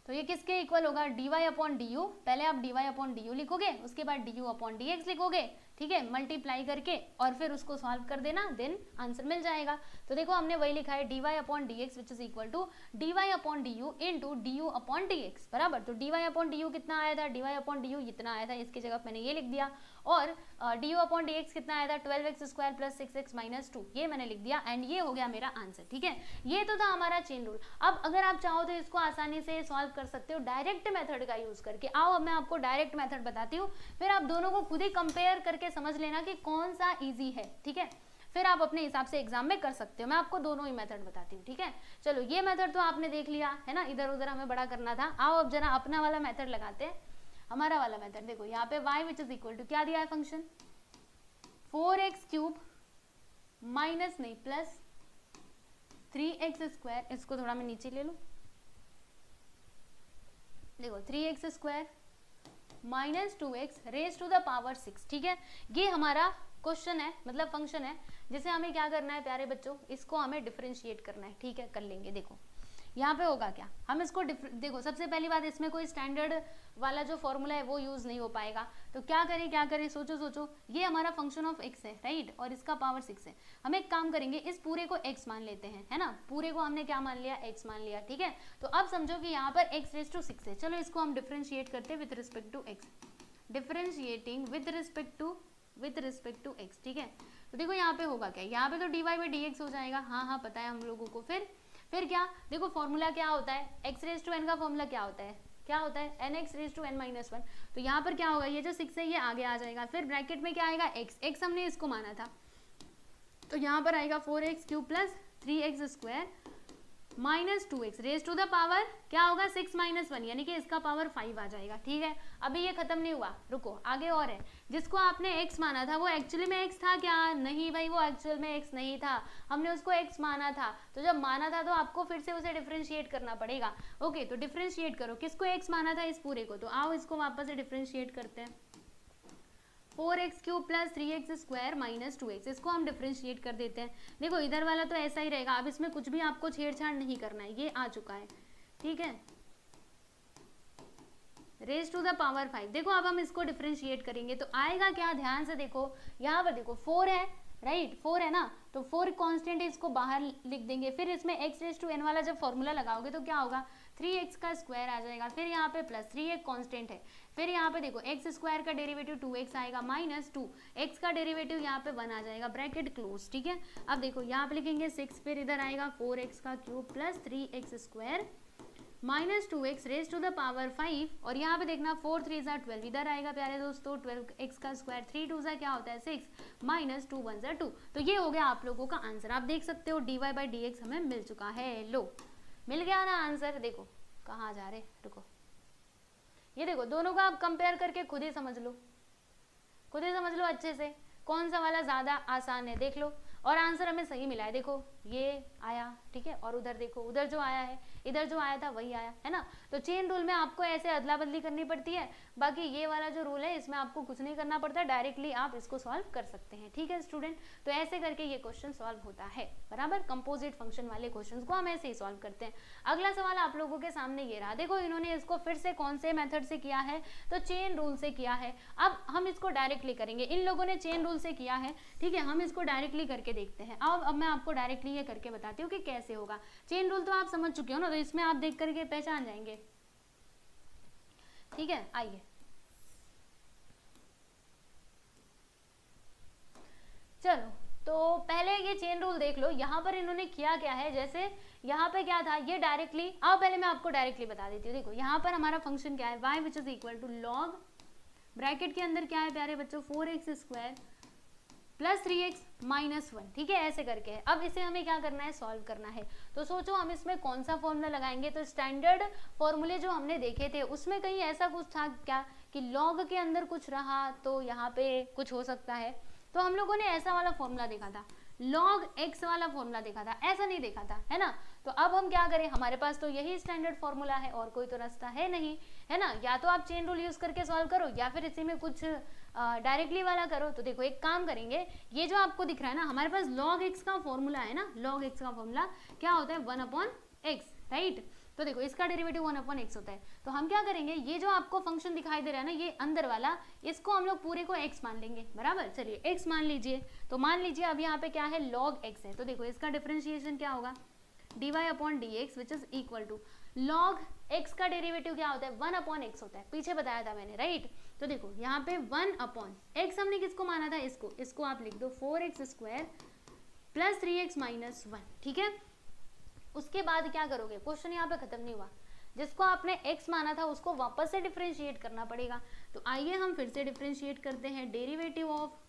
तो ये किसके इक्वल होगा, dy अपॉन डी यू, पहले आप dy अपॉन डी यू लिखोगे, उसके बाद du अपॉन डी एक्स लिखोगे, ठीक है, मल्टीप्लाई करके, और फिर उसको सॉल्व कर देना, देन आंसर मिल जाएगा। तो देखो हमने वही लिखा है, dy upon d x which is equal to dy upon d u into d u upon d x, बराबर। तो dy अपॉन डी यू कितना आया था, dy अपॉन डी यू इतना आया था, इसकी जगह मैंने ये लिख दिया, और D u upon d x कितना आया था, 12x square plus 6x minus 2, ये मैंने लिख दिया, एंड ये हो गया मेरा आंसर, ठीक है। ये तो था हमारा चेन रूल। अब अगर आप चाहो तो इसको आसानी से सॉल्व कर सकते हो डायरेक्ट मेथड का यूज करके। आओ अब मैं आपको डायरेक्ट मेथड बताती हूँ, फिर आप दोनों को खुद ही कंपेयर करके समझ लेना कि कौन सा इजी है, ठीक है, फिर आप अपने हिसाब से एग्जाम में कर सकते हो। मैं आपको दोनों ही मेथड बताती हूँ, ठीक है। चलो ये मेथड तो आपने देख लिया है ना, इधर उधर हमें बड़ा करना था। आओ अब जरा अपना वाला मेथड लगाते हैं, हमारा वाला मेथड। देखो यहाँ पे y which is equal to क्या दिया है फंक्शन, 4x क्यूब माइनस नहीं प्लस 3x स्क्वायर, इसको थोड़ा मैं नीचे ले लूं, देखो 3x square minus 2x raise to the power 6, ठीक है। ये हमारा क्वेश्चन है, मतलब फंक्शन है, जिसे हमें क्या करना है प्यारे बच्चों, इसको हमें डिफरेंशिएट करना है, ठीक है, कर लेंगे। देखो यहाँ पे होगा क्या, हम इसको देखो सबसे पहली बात, इसमें कोई स्टैंडर्ड वाला जो फॉर्मूला है वो यूज नहीं हो पाएगा, तो क्या करें सोचो, ये हमारा फंक्शन ऑफ x है, राइट, और इसका पावर 6 है। हम एक काम करेंगे, इस पूरे को x मान लेते हैं, है ना, पूरे को हमने क्या मान लिया, x मान लिया, ठीक है। तो अब समझो कि यहाँ पर x रेज टू 6 है, चलो इसको हम डिफरेंशिएट करते हैं with respect to x, differentiating with respect to x, ठीक है। तो देखो यहाँ पे होगा क्या, यहाँ पे तो dy बाई डी एक्स हो जाएगा, हाँ पता है हम लोगों को। फिर क्या, देखो फॉर्मूला क्या होता है, x रेज टू n का फॉर्मूला क्या होता है, nx raise to n minus 1। तो यहाँ पर क्या होगा, ये जो 6 है ये आगे आ जाएगा, फिर ब्रैकेट में क्या आएगा, x हमने इसको माना था, तो यहाँ पर आएगा 4x cube plus 3x square minus 2x raise to the power क्या होगा 6 माइनस 1 यानी कि इसका पावर 5 आ जाएगा। ठीक है, अभी ये खत्म नहीं हुआ, रुको आगे और है। जिसको आपने x माना था वो एक्चुअली में x था क्या? नहीं भाई, वो एक्चुअल में x नहीं था, हमने उसको x माना था। तो जब माना था तो आपको फिर से उसे डिफरेंशिएट करना पड़ेगा। ओके, तो डिफरेंशिएट करो, किसको x माना था? इस पूरे को। तो आओ इसको वापस से डिफरेंशिएट करते हैं। 4x cube plus 3x square minus 2x, इसको हम डिफरेंशिएट कर देते हैं। देखो इधर वाला तो ऐसा ही रहेगा, अब इसमें कुछ भी आपको छेड़छाड़ नहीं करना है, ये आ चुका है। ठीक है, रेज टू द पावर 5। देखो अब हम इसको डिफरेंशिएट करेंगे तो आएगा क्या, ध्यान से देखो, यहाँ पर देखो 4 है, राइट 4 है ना, तो 4 कांस्टेंट है, इसको बाहर लिख देंगे। फिर इसमें x रेज टू n वाला जब फॉर्मूला लगाओगे तो क्या होगा, 3x का स्क्वायर आ जाएगा। फिर यहाँ पे प्लस 3 एक कांस्टेंट है, फिर यहाँ पे देखो x स्क्वायर का डेरिवेटिव 2x आएगा माइनस 2, x का डेरिवेटिव यहाँ पे 1 आ जाएगा, ब्रैकेट क्लोज। ठीक है, अब देखो यहाँ पे लिखेंगे 6, फिर इधर आएगा 4x का cube plus 3x square minus 2x raise to the power 5, और यहाँ पे देखना 4 3 12, इधर आएगा प्यारे दोस्तों 12x का स्क्वायर, 3 2 क्या होता है 6 माइनस 2 1 2। तो ये हो गया आप लोगों का आंसर। आप देख सकते हो dy बाई डी एक्स हमें मिल चुका है। लो मिल गया ना आंसर। देखो कहाँ जा रहे, रुको, ये देखो दोनों का आप कंपेयर करके खुद ही समझ लो, खुद ही समझ लो अच्छे से कौन सा वाला ज्यादा आसान है, देख लो। और आंसर हमें सही मिला है, देखो ये आया, ठीक है, और उधर देखो, उधर जो आया है, इधर जो आया था वही आया है ना। तो चेन रूल में आपको ऐसे अदला बदली करनी पड़ती है, बाकी ये वाला जो रूल है इसमें आपको कुछ नहीं करना पड़ता, डायरेक्टली आप इसको सॉल्व कर सकते हैं। ठीक है स्टूडेंट, तो ऐसे करके ये क्वेश्चन सॉल्व होता है, बराबर। कंपोजिट फंक्शन वाले क्वेश्चन को हम ऐसे ही सॉल्व करते हैं। अगला सवाल आप लोगों के सामने ये रहा, देखो इन्होंने इसको फिर से कौन से मेथड से किया है, तो चेन रूल से किया है। अब हम इसको डायरेक्टली करेंगे, इन लोगों ने चेन रूल से किया है, ठीक है, हम इसको डायरेक्टली करके देखते हैं। अब मैं आपको डायरेक्टली ये करके बताती हूँ कि कैसे होगा। चेन रूल तो आप समझ चुके हो ना, तो इसमें आप देख करके पहचान जाएंगे। ठीक है, आइए चलो, तो पहले ये चेन रूल देख लो। यहाँ पर इन्होंने किया क्या है, जैसे यहाँ पे क्या था, ये डायरेक्टली, अब पहले मैं आपको डायरेक्टली बता देती हूँ। देखो यहाँ पर हमारा फंक्शन क्या है, y which is equal to log, bracket के अंदर क्या है प्यारे बच्चों, 4x square plus 3x minus 1। ठीक है, ऐसे करके है। अब इसे हमें क्या करना है, सॉल्व करना है। तो सोचो हम इसमें कौन सा फॉर्मूला लगाएंगे, तो स्टैंडर्ड फॉर्मूले जो हमने देखे थे उसमें कहीं ऐसा कुछ था क्या कि लॉग के अंदर कुछ रहा तो यहाँ पे कुछ हो सकता है। तो हम लोगों ने ऐसा वाला फॉर्मूला देखा था, log x वाला फॉर्मूला देखा था, ऐसा नहीं देखा था, है ना। तो अब हम क्या करें, हमारे पास तो यही स्टैंडर्ड फॉर्मूला है और कोई तो रास्ता है नहीं, है ना। या तो आप चेन रूल यूज करके सॉल्व करो या फिर इसी में कुछ डायरेक्टली वाला करो। तो देखो एक काम करेंगे, ये जो आपको दिख रहा है ना, हमारे पास log x का फॉर्मूला है ना, log x का फॉर्मूला क्या होता है, 1/x, राइट। तो देखो इसका डेरिवेटिव 1/x होता है। तो हम क्या करेंगे, ये जो आपको फंक्शन दिखाई दे रहा है ना, ये अंदर वाला, इसको हम लोग पूरे को x मान लेंगे, बराबर। चलिए x मान लीजिए, तो मान लीजिए अब यहाँ पे क्या है, log x है। तो देखो इसका डिफरेंशिएशन क्या होगा, dy/dx which is equal to log x का डेरिवेटिव क्या होता है, 1/x होता है, पीछे बताया था मैंने, राइट। तो देखो यहाँ पे 1/x हमने किसको माना था, इसको आप लिख दो 4x square plus 3x minus 1। ठीक है, उसके बाद क्या करोगे, क्वेश्चन यहाँ पे खत्म नहीं हुआ, जिसको आपने x माना था उसको वापस से डिफरेंशिएट करना पड़ेगा। तो आइए हम फिर से डिफरेंशिएट करते हैं, derivative of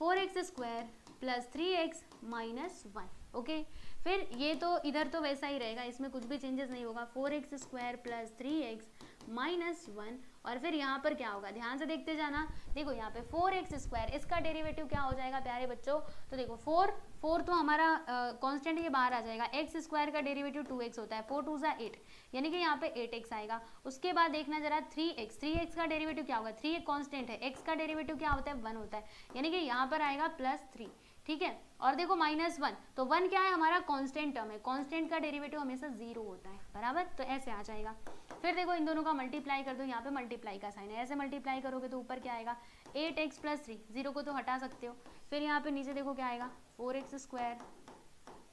4x square plus 3x minus 1। Okay, फिर ये तो इधर तो वैसा ही रहेगा, इसमें कुछ भी चेंजेस नहीं होगा, 4x square plus 3x minus 1। और फिर यहाँ पर क्या होगा, ध्यान से देखते जाना। देखो यहाँ पे 4x स्क्वायर, इसका डेरिवेटिव क्या हो जाएगा प्यारे बच्चों, तो देखो 4 तो हमारा कांस्टेंट ये बाहर आ जाएगा, x स्क्वायर का डेरिवेटिव 2x होता है, 4 2 8, यानी कि यहाँ पे 8x आएगा। उसके बाद देखना जरा 3x का डेरिवेटिव क्या होगा, 3 एक कांस्टेंट है, x का डेरिवेटिव क्या होता है, 1 होता है, यानी कि यहाँ पर आएगा +3। ठीक है, और देखो -1, तो 1 क्या है, हमारा कांस्टेंट टर्म है, कांस्टेंट का डेरिवेटिव हमेशा 0 होता है, बराबर। तो ऐसे आ जाएगा। फिर देखो इन दोनों का मल्टीप्लाई कर दो, यहाँ पे मल्टीप्लाई का साइन है, ऐसे मल्टीप्लाई करोगे तो ऊपर क्या आएगा, 8x + 3, 0 को तो हटा सकते हो। फिर यहाँ पे नीचे देखो क्या आएगा, 4x square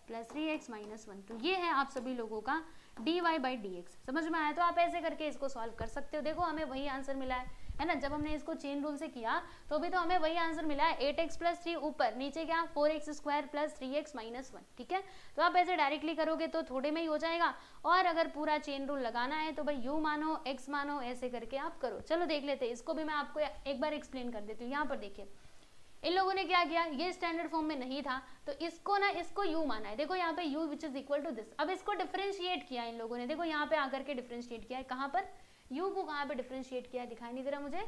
plus 3x minus 1। तो ये है आप सभी लोगों का dy/dx। समझ में आया, तो आप ऐसे करके इसको सॉल्व कर सकते हो। देखो हमें वही आंसर मिला है ना, जब हमने इसको चेन रूल से किया तो भी तो हमें वही आंसर मिला है, 8x + 3 ऊपर, नीचे क्या 4x square plus 3x minus 1। ठीक है, तो आप ऐसे डायरेक्टली करोगे तो थोड़े में ही हो जाएगा, और अगर पूरा चेन रूल लगाना है तो भाई u मानो x मानो, ऐसे करके आप करो। चलो देख लेते हैं, इसको भी मैं आपको एक बार एक्सप्लेन कर देती हूँ। यहाँ पर देखिए, इन लोगों ने क्या किया, ये स्टैंडर्ड फॉर्म में नहीं था तो इसको ना, इसको u माना है, देखो यहाँ पे u which is equal to this. अब इसको डिफरेंशिएट किया इन लोगों ने, देखो यहाँ पे आकर के डिफरेंशिएट किया है, कहाँ पर, u को कहाँ पे डिफरेंशिएट किया है, दिखाई नहीं दे रहा मुझे,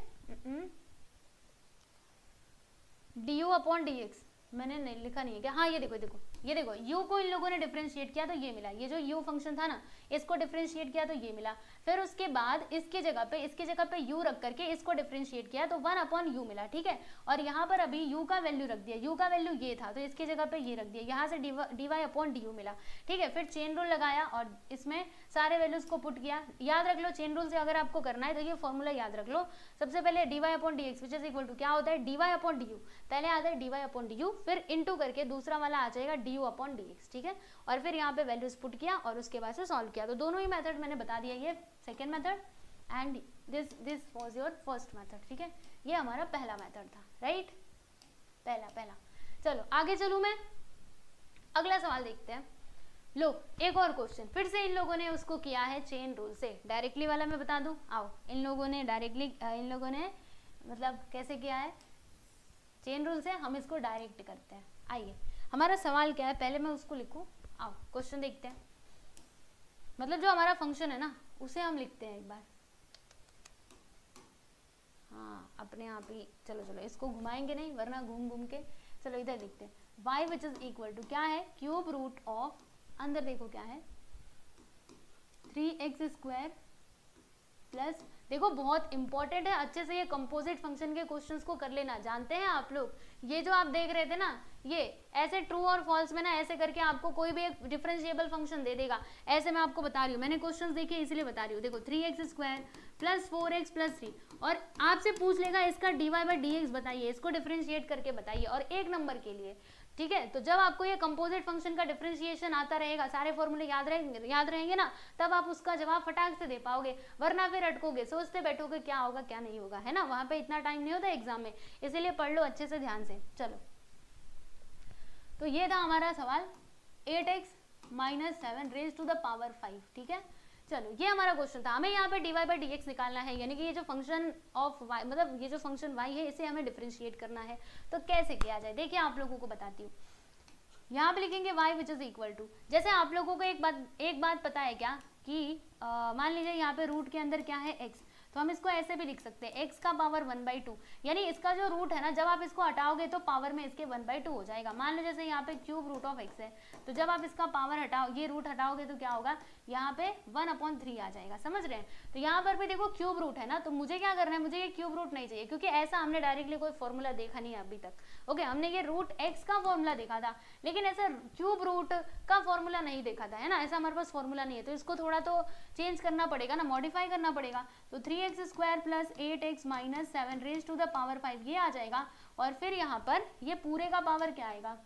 du अपॉन dx, मैंने नहीं लिखा नहीं है क्या, हाँ ये देखो देखो ये देखो, u को इन लोगों ने डिफरेंशिएट किया तो ये मिला, ये जो u फंक्शन था ना इसको डिफरेंशिएट किया तो ये मिला। फिर उसके बाद इसके जगह पे u रख करके इसको डिफरेंशिएट किया तो 1 अपॉन u मिला, ठीक है। और यहाँ पर अभी u का वैल्यू रख दिया, u का वैल्यू ये था तो इसके जगह पे ये रख दिया, यहाँ से dy अपॉन du मिला, ठीक है। फिर चेन रूल लगाया और इसमें सारे वैल्यूज को पुट किया। याद रख लो चेन रूल से अगर आपको करना है तो ये फॉर्मूला याद रख लो। सबसे पहले dy upon dx which is equal to क्या होता है, dy अपॉन du, पहले आता है dy अपॉन du, फिर इंटू करके दूसरा वाला आ जाएगा du अपॉन dx, ठीक है। और फिर यहाँ पे वैल्यूज पुट किया और उसके बाद से सॉल्व किया। तो दोनों ही मेथड मैंने बता दिया, ये second method and this was your first method, ठीक है। ये हमारा पहला मेथड था, राइट, पहला। चलो आगे चलूं मैं, अगला सवाल देखते हैं। लो एक और क्वेश्चन, फिर से इन लोगों ने उसको किया है चेन रूल से, डायरेक्टली वाला मैं बता दूं, आओ इन लोगों ने मतलब कैसे किया है, चेन रूल से, हम इसको डायरेक्ट करते हैं। आइए हमारा सवाल क्या है, पहले मैं उसको लिखूं, आओ क्वेश्चन देखते हैं। मतलब जो हमारा फंक्शन है ना उसे हम लिखते हैं एक बार, हाँ अपने आप ही, चलो इसको घुमाएंगे नहीं वरना घूम के, चलो इधर लिखते हैं, y which is equal to क्या है, क्यूब रूट ऑफ, अंदर देखो क्या है, 3x स्क्वायर प्लस, देखो बहुत इंपॉर्टेंट है, अच्छे से ये कंपोजिट फंक्शन के क्वेश्चंस को कर लेना। जानते हैं आप लोग, ये जो आप देख रहे थे ना, ये ऐसे ट्रू और फॉल्स में ना ऐसे करके आपको कोई भी एक डिफरेंशिएबल फंक्शन दे देगा, ऐसे मैं आपको बता रही हूँ, मैंने क्वेश्चंस देखे इसलिए बता रही हूँ। देखो 3x square plus 4x plus 3, और आपसे पूछ लेगा इसका dy बाई dx बताइए, इसको डिफरेंशिएट करके बताइए, और 1 नंबर के लिए, ठीक है। तो जब आपको ये कंपोजिट फंक्शन का डिफरेंशिएशन आता रहेगा, सारे फॉर्मूले याद रहेंगे ना, तब आप उसका जवाब फटाक से दे पाओगे, वरना फिर अटकोगे, सोचते बैठोगे क्या होगा क्या नहीं होगा, है ना, वहां पे इतना टाइम नहीं होता एग्जाम में, इसीलिए पढ़ लो अच्छे से ध्यान से। चलो तो ये था हमारा सवाल, 8x minus 7 raise to the power 5, ठीक है। चलो ये हमारा क्वेश्चन था, हमें यहाँ पे dy बाई dx निकालना है, यानी कि ये जो फंक्शन ऑफ y, मतलब ये जो फंक्शन y है इसे हमें डिफरेंशिएट करना है। तो कैसे किया जाए, देखिए आप लोगों को बताती हूँ। यहाँ पे लिखेंगे y which is equal to, जैसे आप लोगों को एक बात पता है क्या कि मान लीजिए यहाँ पे रूट के अंदर क्या है x, तो हम इसको ऐसे भी लिख सकते हैं, x का पावर 1/2, यानी इसका जो रूट है ना, जब आप इसको हटाओगे तो पावर में इसके 1/2 हो जाएगा। मान लो जैसे यहाँ पे क्यूब रूट ऑफ x है, तो जब आप इसका पावर हटाओ, ये रूट हटाओगे तो क्या होगा, यहाँ पे 1/3 आ जाएगा, समझ रहे हैं। तो यहाँ पर भी देखो क्यूब रूट है ना, तो मुझे क्या करना है, मुझे ये क्यूब रूट नहीं चाहिए, क्योंकि ऐसा हमने डायरेक्टली कोई फॉर्मूला देखा नहीं है अभी तक। ओके, हमने ये रूट x का फॉर्मूला देखा था, लेकिन ऐसा क्यूब रूट का फॉर्मूला नहीं देखा था, है ना, ऐसा हमारे पास फॉर्मूला नहीं है, तो इसको थोड़ा तो चेंज करना पड़ेगा ना, मॉडिफाई करना पड़ेगा। तो 3x square plus 8x minus 7 raise to the power 5 ये आ जाएगा, और फिर यहाँ पर ये पूरे का पावर क्या आएगा,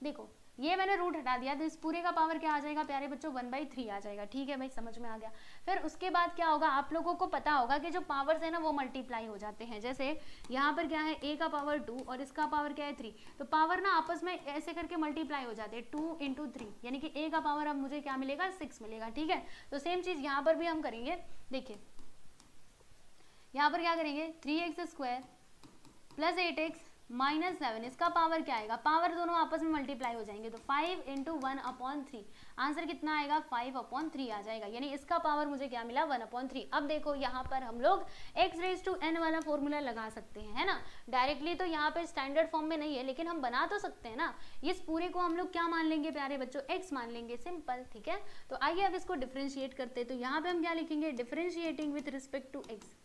देखो ये मैंने रूट हटा दिया, तो इस पूरे का पावर क्या आ जाएगा प्यारे बच्चों, 1/3 आ जाएगा, ठीक है भाई, समझ में आ गया। फिर उसके बाद क्या होगा, आप लोगों को पता होगा कि जो पावर्स है ना वो मल्टीप्लाई हो जाते हैं, जैसे यहाँ पर क्या है, a का पावर 2 और इसका पावर क्या है 3, तो पावर ना आपस में ऐसे करके मल्टीप्लाई हो जाते हैं, 2 × 3, यानी कि a का पावर अब मुझे क्या मिलेगा, 6 मिलेगा, ठीक है। तो सेम चीज यहाँ पर भी हम करेंगे, देखिए यहाँ पर क्या करेंगे, 3x square plus 8x minus 7, इसका पावर क्या आएगा, पावर दोनों आपस में मल्टीप्लाई हो जाएंगे, तो 5 × 1/3, आंसर कितना आएगा, 5/3 आ जाएगा, यानी इसका पावर मुझे क्या मिला, 1/3। अब देखो यहाँ पर हम लोग x रेज टू n वाला फॉर्मूला लगा सकते हैं, है ना, डायरेक्टली तो यहाँ पे स्टैंडर्ड फॉर्म में नहीं है, लेकिन हम बना तो सकते हैं ना। इस पूरे को हम लोग क्या मान लेंगे प्यारे बच्चों, x मान लेंगे, सिंपल, ठीक है। तो आइए अब इसको डिफरेंशिएट करते हैं, तो यहाँ पे हम क्या लिखेंगे, differentiating with respect to x,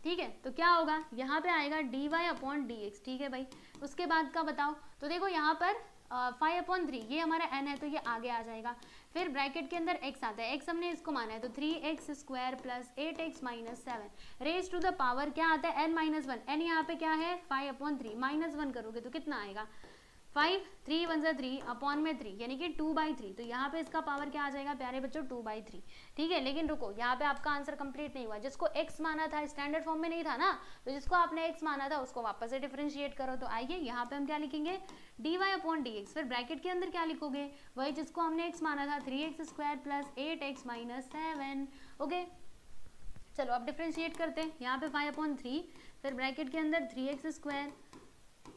ठीक है। तो क्या होगा, यहाँ पे आएगा dy/dx, ठीक है भाई। उसके बाद का बताओ, तो देखो यहाँ पर 5/3 ये हमारा n है, तो ये आगे आ जाएगा। फिर ब्रैकेट के अंदर x आता है, x हमने इसको माना है, तो 3x square plus 8x minus 7 raise to the power क्या आता है, n-1, n यहाँ पे क्या है 5/3, -1 करोगे तो कितना आएगा, 5, 3 1 3 अपॉन में 3, यानी कि 2/3। तो यहाँ पे इसका पावर क्या आ जाएगा प्यारे बच्चों, 2/3, ठीक है। लेकिन रुको, यहाँ पे आपका आंसर कंप्लीट नहीं हुआ, जिसको x माना था स्टैंडर्ड फॉर्म में नहीं था ना, तो जिसको आपने x माना था उसको वापस से डिफरेंशिएट करो। तो आइए यहाँ पे हम क्या लिखेंगे, dy/dx, फिर ब्रैकेट के अंदर क्या लिखोगे, वही जिसको हमने x माना था, 3x square plus 8x minus 7, okay. चलो अब डिफ्रेंशिएट करते हैं। यहाँ पे 5/3, फिर ब्रैकेट के अंदर 3x²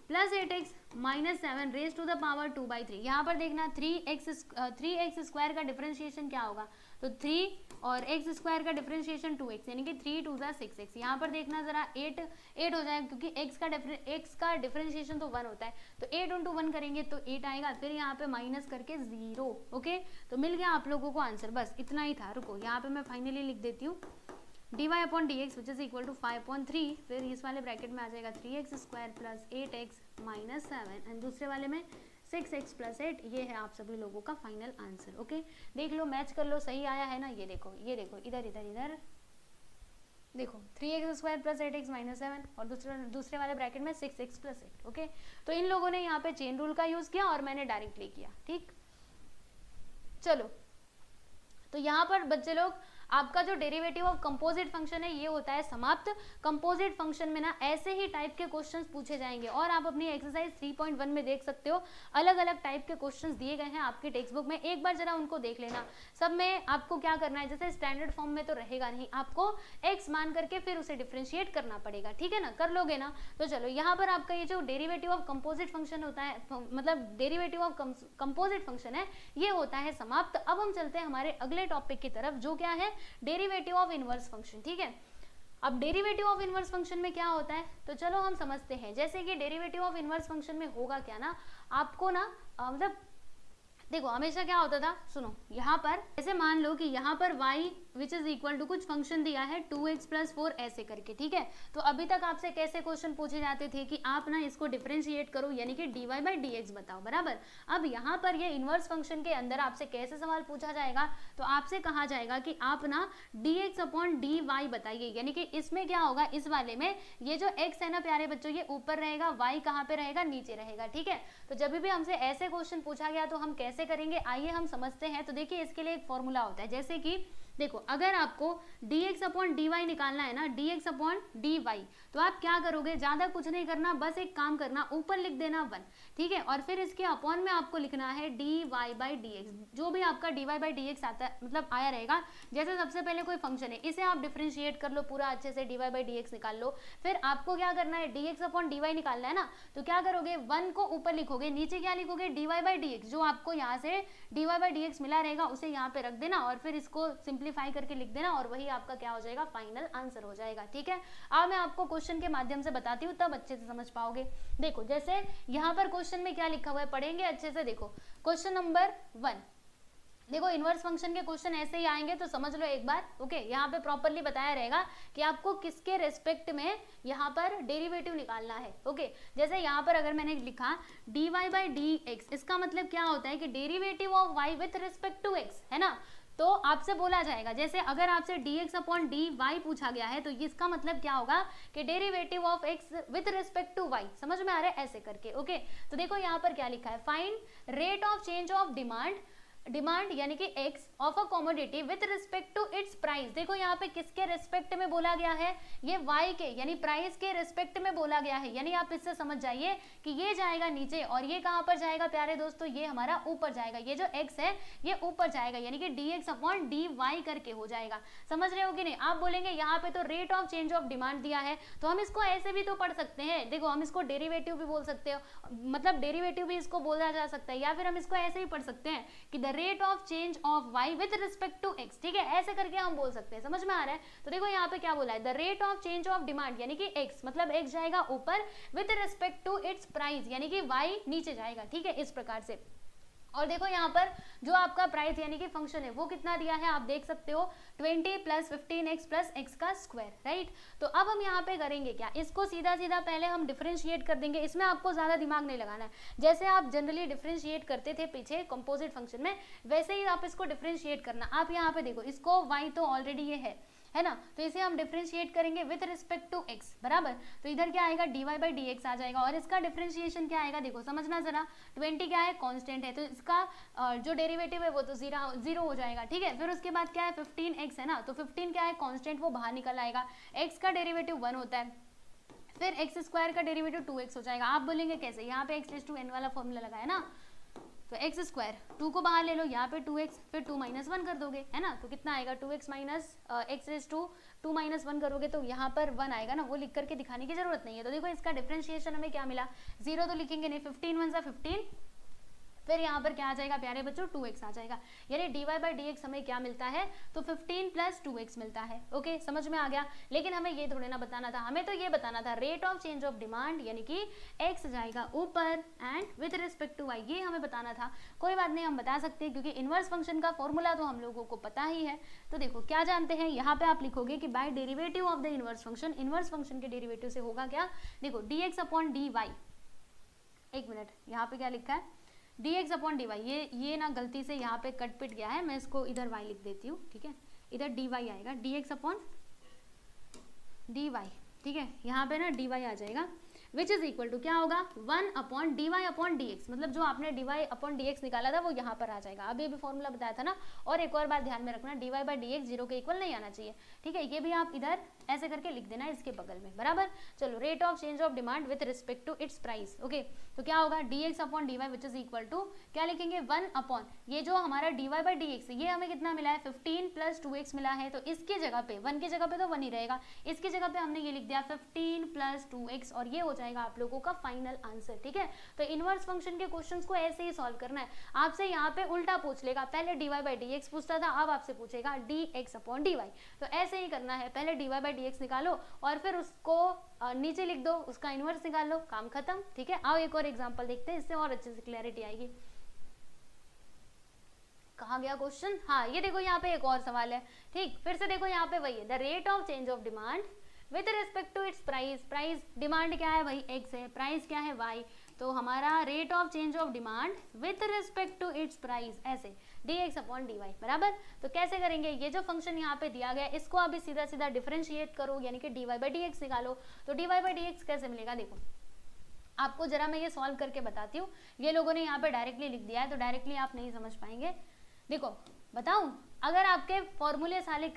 plus 8x minus 7 raise to the power 2/3। यहाँ पर देखना 3x² का डिफरेंशिएशन क्या होगा, तो 3 और x² का डिफरेंशिएशन 2x, यानी कि 3 2 6x। यहाँ पर देखना जरा 8 हो जाएगा, क्योंकि x का डिफरेंशिएशन तो 1 होता है, तो 8 × 1 करेंगे तो 8 आएगा, फिर यहाँ पे माइनस करके 0। ओके, तो मिल गया आप लोगों को आंसर, बस इतना ही था। रुको यहाँ पे मैं फाइनली लिख देती हूँ dy/dx which is equal to 5/3, फिर इस वाले ब्रैकेट में आ जाएगा 3x² plus 8x minus 7 and दूसरे वाले में 6x प्लस 8। ये है आप सभी लोगों का फाइनल आंसर। ओके, देख लो, मैच कर लो, सही आया है ना। ये देखो इधर देखो 3x² प्लस 8x माइनस 7 और दूसरे वाले ब्रैकेट में 6x प्लस 8। ओके, तो इन लोगों ने यहाँ पे चेन रूल का यूज किया और मैंने डायरेक्टली किया। ठीक, चलो, तो यहाँ पर बच्चे लोग आपका जो डेरिवेटिव ऑफ कंपोजिट फंक्शन है ये होता है समाप्त। कंपोजिट फंक्शन में ना ऐसे ही टाइप के क्वेश्चंस पूछे जाएंगे और आप अपनी एक्सरसाइज 3.1 में देख सकते हो, अलग अलग टाइप के क्वेश्चंस दिए गए हैं आपकी टेक्स्ट बुक में। एक बार जरा उनको देख लेना। सब में आपको क्या करना है, जैसे स्टैंडर्ड फॉर्म में तो रहेगा नहीं, आपको x मान करके फिर उसे डिफ्रेंशिएट करना पड़ेगा। ठीक है ना, कर लोगे ना। तो चलो यहाँ पर आपका ये जो डेरिवेटिव ऑफ कंपोजिट फंक्शन होता है, मतलब डेरिवेटिव ऑफ कंपोजिट फंक्शन है, ये होता है समाप्त। अब हम चलते हैं हमारे अगले टॉपिक की तरफ, जो क्या है, डेरिवेटिव ऑफ इनवर्स फंक्शन। ठीक है, अब डेरिवेटिव ऑफ इनवर्स फंक्शन में क्या होता है, तो चलो हम समझते हैं। जैसे कि डेरिवेटिव ऑफ इनवर्स फंक्शन में होगा क्या ना, आपको ना मतलब देखो हमेशा क्या होता था, सुनो, यहाँ पर ऐसे मान लो कि यहाँ पर y which is equal to कुछ फंक्शन दिया है 2x + 4 ऐसे करके। ठीक है, तो अभी तक आपसे कैसे क्वेश्चन पूछे जाते थे कि आप ना इसको डिफरेंशिएट करो, यानी कि dy/dx बताओ, बराबर। अब यहाँ पर ये इनवर्स फंक्शन के अंदर आपसे कैसे सवाल पूछा जाएगा, तो आपसे कहा जाएगा कि आप ना dx/dy बताइए, यानी कि इसमें क्या होगा, इस वाले में ये जो x है ना प्यारे बच्चों, ये ऊपर रहेगा, y कहाँ पे रहेगा, नीचे रहेगा। ठीक है, तो जब भी हमसे ऐसे क्वेश्चन पूछा गया तो हम कैसे करेंगे, आइए हम समझते हैं। तो देखिए इसके लिए एक फॉर्मूला होता है, जैसे कि देखो अगर आपको dx/dy निकालना है ना, dx/dy, तो आप क्या करोगे, ज्यादा कुछ नहीं करना, बस एक काम करना, ऊपर लिख देना 1। ठीक है, और फिर इसके अपॉन में आपको लिखना है dy/dx, जो भी आपका dy/dx आता है, मतलब आया रहेगा। जैसे सबसे पहले कोई फंक्शन है, इसे आप डिफरेंशिएट कर लो पूरा अच्छे से, dy/dx निकाल लो। फिर आपको क्या करना है, dx/dy निकालना है ना, तो क्या करोगे, 1 को ऊपर लिखोगे, नीचे क्या लिखोगे, dy/dx, जो आपको यहाँ से dy/dx मिला रहेगा उसे यहाँ पे रख देना और फिर इसको सिंप्लीफाई करके लिख देना, और वही आपका क्या हो जाएगा, फाइनल आंसर हो जाएगा। ठीक है, अब मैं आपको क्वेश्चन के माध्यम से बताती हूँ, तब अच्छे से समझ पाओगे। देखो जैसे यहाँ पर क्वेश्चन में क्या लिखा हुआ है, पढ़ेंगे अच्छे से। देखो क्वेश्चन नंबर 1, देखो इनवर्स फंक्शन के क्वेश्चन ऐसे ही आएंगे, तो समझ लो एक बार। ओके, यहाँ पे प्रॉपरली बताया रहेगा कि आपको किसके रेस्पेक्ट में यहाँ पर डेरिवेटिव निकालना है। ओके, जैसे यहाँ पर अगर मैंने लिखा dy/dx, इसका मतलब क्या होता है कि derivative of y with respect to x, है ना। तो आपसे बोला जाएगा, जैसे अगर आपसे dx/dy पूछा गया है, तो इसका मतलब क्या होगा कि derivative of x with respect to y, समझ में आ रहा है, ऐसे करके। ओके, तो देखो यहाँ पर क्या लिखा है, find rate of change of demand यानी कि x of a commodity with respect to its price. देखो यहाँ पे किसके रिस्पेक्ट में बोला गया है, ये y के यानी प्राइस के रिस्पेक्ट में बोला गया है, यानी आप इससे समझ जाइए कि ये जाएगा नीचे और ये कहाँ पर जाएगा प्यारे दोस्तों, ये हमारा ऊपर जाएगा। ये जो x है ये ऊपर जाएगा, यानी कि dx/dy करके हो जाएगा। समझ रहे हो कि नहीं। आप बोलेंगे यहाँ पे तो rate of change of demand दिया है, तो हम इसको ऐसे भी तो पढ़ सकते हैं। देखो हम इसको डेरिवेटिव भी बोल सकते हो, मतलब डेरिवेटिव भी इसको बोला जा सकता है, या फिर हम इसको ऐसे ही पढ़ सकते हैं कि rate of change of y with respect to x। ठीक है, ऐसे करके हम बोल सकते हैं, समझ में आ रहा है। तो देखो यहाँ पे क्या बोला है, the rate of change of demand यानी कि x, मतलब x जाएगा ऊपर with respect to its price, यानी कि y नीचे जाएगा। ठीक है, इस प्रकार से। और देखो यहाँ पर जो आपका प्राइस यानी कि फंक्शन है वो कितना दिया है, आप देख सकते हो 20 + 15x + x का स्क्वायर, राइट। तो अब हम यहाँ पे करेंगे क्या, इसको सीधा सीधा पहले हम डिफरेंशिएट कर देंगे। इसमें आपको ज्यादा दिमाग नहीं लगाना है, जैसे आप जनरली डिफरेंशिएट करते थे पीछे कंपोजिट फंक्शन में, वैसे ही आप इसको डिफरेंशिएट करना। आप यहाँ पे देखो, इसको y तो ऑलरेडी ये है ना, तो इसे हम डिफरेंशिएट करेंगे विथ रिस्पेक्ट टू x, बराबर। तो इधर क्या आएगा, dy/dx आ जाएगा, और इसका डिफरेंशिएशन क्या आएगा, देखो समझना जरा, 20 क्या है, कांस्टेंट है, तो इसका जो डेरिवेटिव है वो तो जीरो हो जाएगा। ठीक है, फिर उसके बाद क्या है, 15x है ना, तो 15 क्या है, कांस्टेंट, वो बाहर निकल आएगा। x का डेरिवेटिव 1 होता है, फिर x² का डेरिवेटिव 2x हो जाएगा। आप बोलेंगे कैसे, यहाँ पे x⁴n वाला फॉर्मूला लगाया ना, तो एक्स स्क्वायर 2 को बाहर ले लो, यहाँ पे 2x, फिर 2 माइनस 1 कर दोगे, है ना, तो कितना आएगा 2x minus x raise to 2 minus 1 करोगे तो यहाँ पर 1 आएगा ना, वो लिख करके दिखाने की जरूरत नहीं है। तो देखो इसका डिफरेंशिएशन हमें क्या मिला, 0 तो लिखेंगे नहीं, 15 1 15, फिर यहाँ पर क्या आ जाएगा प्यारे बच्चों 2x आ जाएगा, यानी dy बाई dx हमें क्या मिलता है, तो 15 प्लस 2x मिलता है। ओके, समझ में आ गया। लेकिन हमें ये थोड़े ना बताना था, हमें तो ये बताना था rate of change of demand, यानी कि x जाएगा ऊपर and with respect to y, ये हमें बताना था। कोई बात नहीं, हम बता सकते हैं क्योंकि इनवर्स फंक्शन का फॉर्मूला तो हम लोगों को पता ही है। तो देखो क्या जानते हैं, यहाँ पे आप लिखोगे कि by derivative of the inverse function, inverse function के डेरिवेटिव से होगा क्या, देखो dx अपॉन dy, एक मिनट यहाँ पे क्या लिखा है dx अपॉन dy, ये ना गलती से यहाँ पे कट पिट गया है, मैं इसको इधर y लिख देती हूँ, ठीक है, इधर dy आएगा, dx अपॉन dy, ठीक है, यहाँ पे ना dy आ जाएगा, विच इज इक्वल टू क्या होगा 1 upon d y upon d x, मतलब जो आपने d y upon d x निकाला था वो यहाँ पर आ जाएगा। अब ये भी फॉर्मूला बताया था ना, और एक और बात ध्यान में रखना, d y by d x 0 के इक्वल नहीं आना चाहिए, ठीक है, ये भी आप इधर ऐसे करके लिख देना इसके बगल में, बराबर। चलो, rate of change of demand with respect to its price, okay, तो क्या होगा d x upon d y which is equal to क्या लिखेंगे 1 अपॉन ये जो हमारा d y by d x, ये हमें कितना मिला है 15 प्लस 2x मिला है, तो इसकी जगह पे 1 की जगह पे तो 1 ही रहेगा, इसकी जगह पे हमने ये लिख दिया 15 प्लस 2x, और ये हो जाएगा आप लोगों का फाइनल आंसर, ठीक है। तो इनवर्स फंक्शन के क्वेश्चंस को ऐसे ही सॉल्व करना है। आपसे यहाँ पे उल्टा पूछ लेगा, पहले d y by d x पूछता था, अब आपसे पूछेगा d x upon d y, तो ऐसे ही करना है, पहले d y by d x निकालो और फिर उसको नीचे लिख दो, उसका इनवर्स निकाल लो, काम खत्म, ठीक है। आओ एक और एग्जाम्पल देखते हैं, इससे और अच्छे से क्लैरिटी आएगी। कहाँ गया क्वेश्चन, हाँ ये देखो यहाँ पे एक और सवाल है, ठीक, फिर से देखो यहाँ पे वही है, the rate of change of demand with respect to its price, price demand क्या है भाई x है, प्राइस क्या है y, तो हमारा rate of change of demand with respect to its price ऐसे dx अपॉन dy, बराबर। तो कैसे करेंगे, ये जो फंक्शन यहाँ पे दिया गया है इसको अभी सीधा सीधा डिफरेंशिएट करो, यानी कि dy बाई dx निकालो। तो dy बाई dx कैसे मिलेगा, देखो आपको जरा मैं ये सॉल्व करके बताती हूँ, ये लोगों ने यहाँ पे डायरेक्टली लिख दिया है तो डायरेक्टली आप नहीं समझ पाएंगे। देखो बताऊं, अगर आपके फॉर्मूले सारे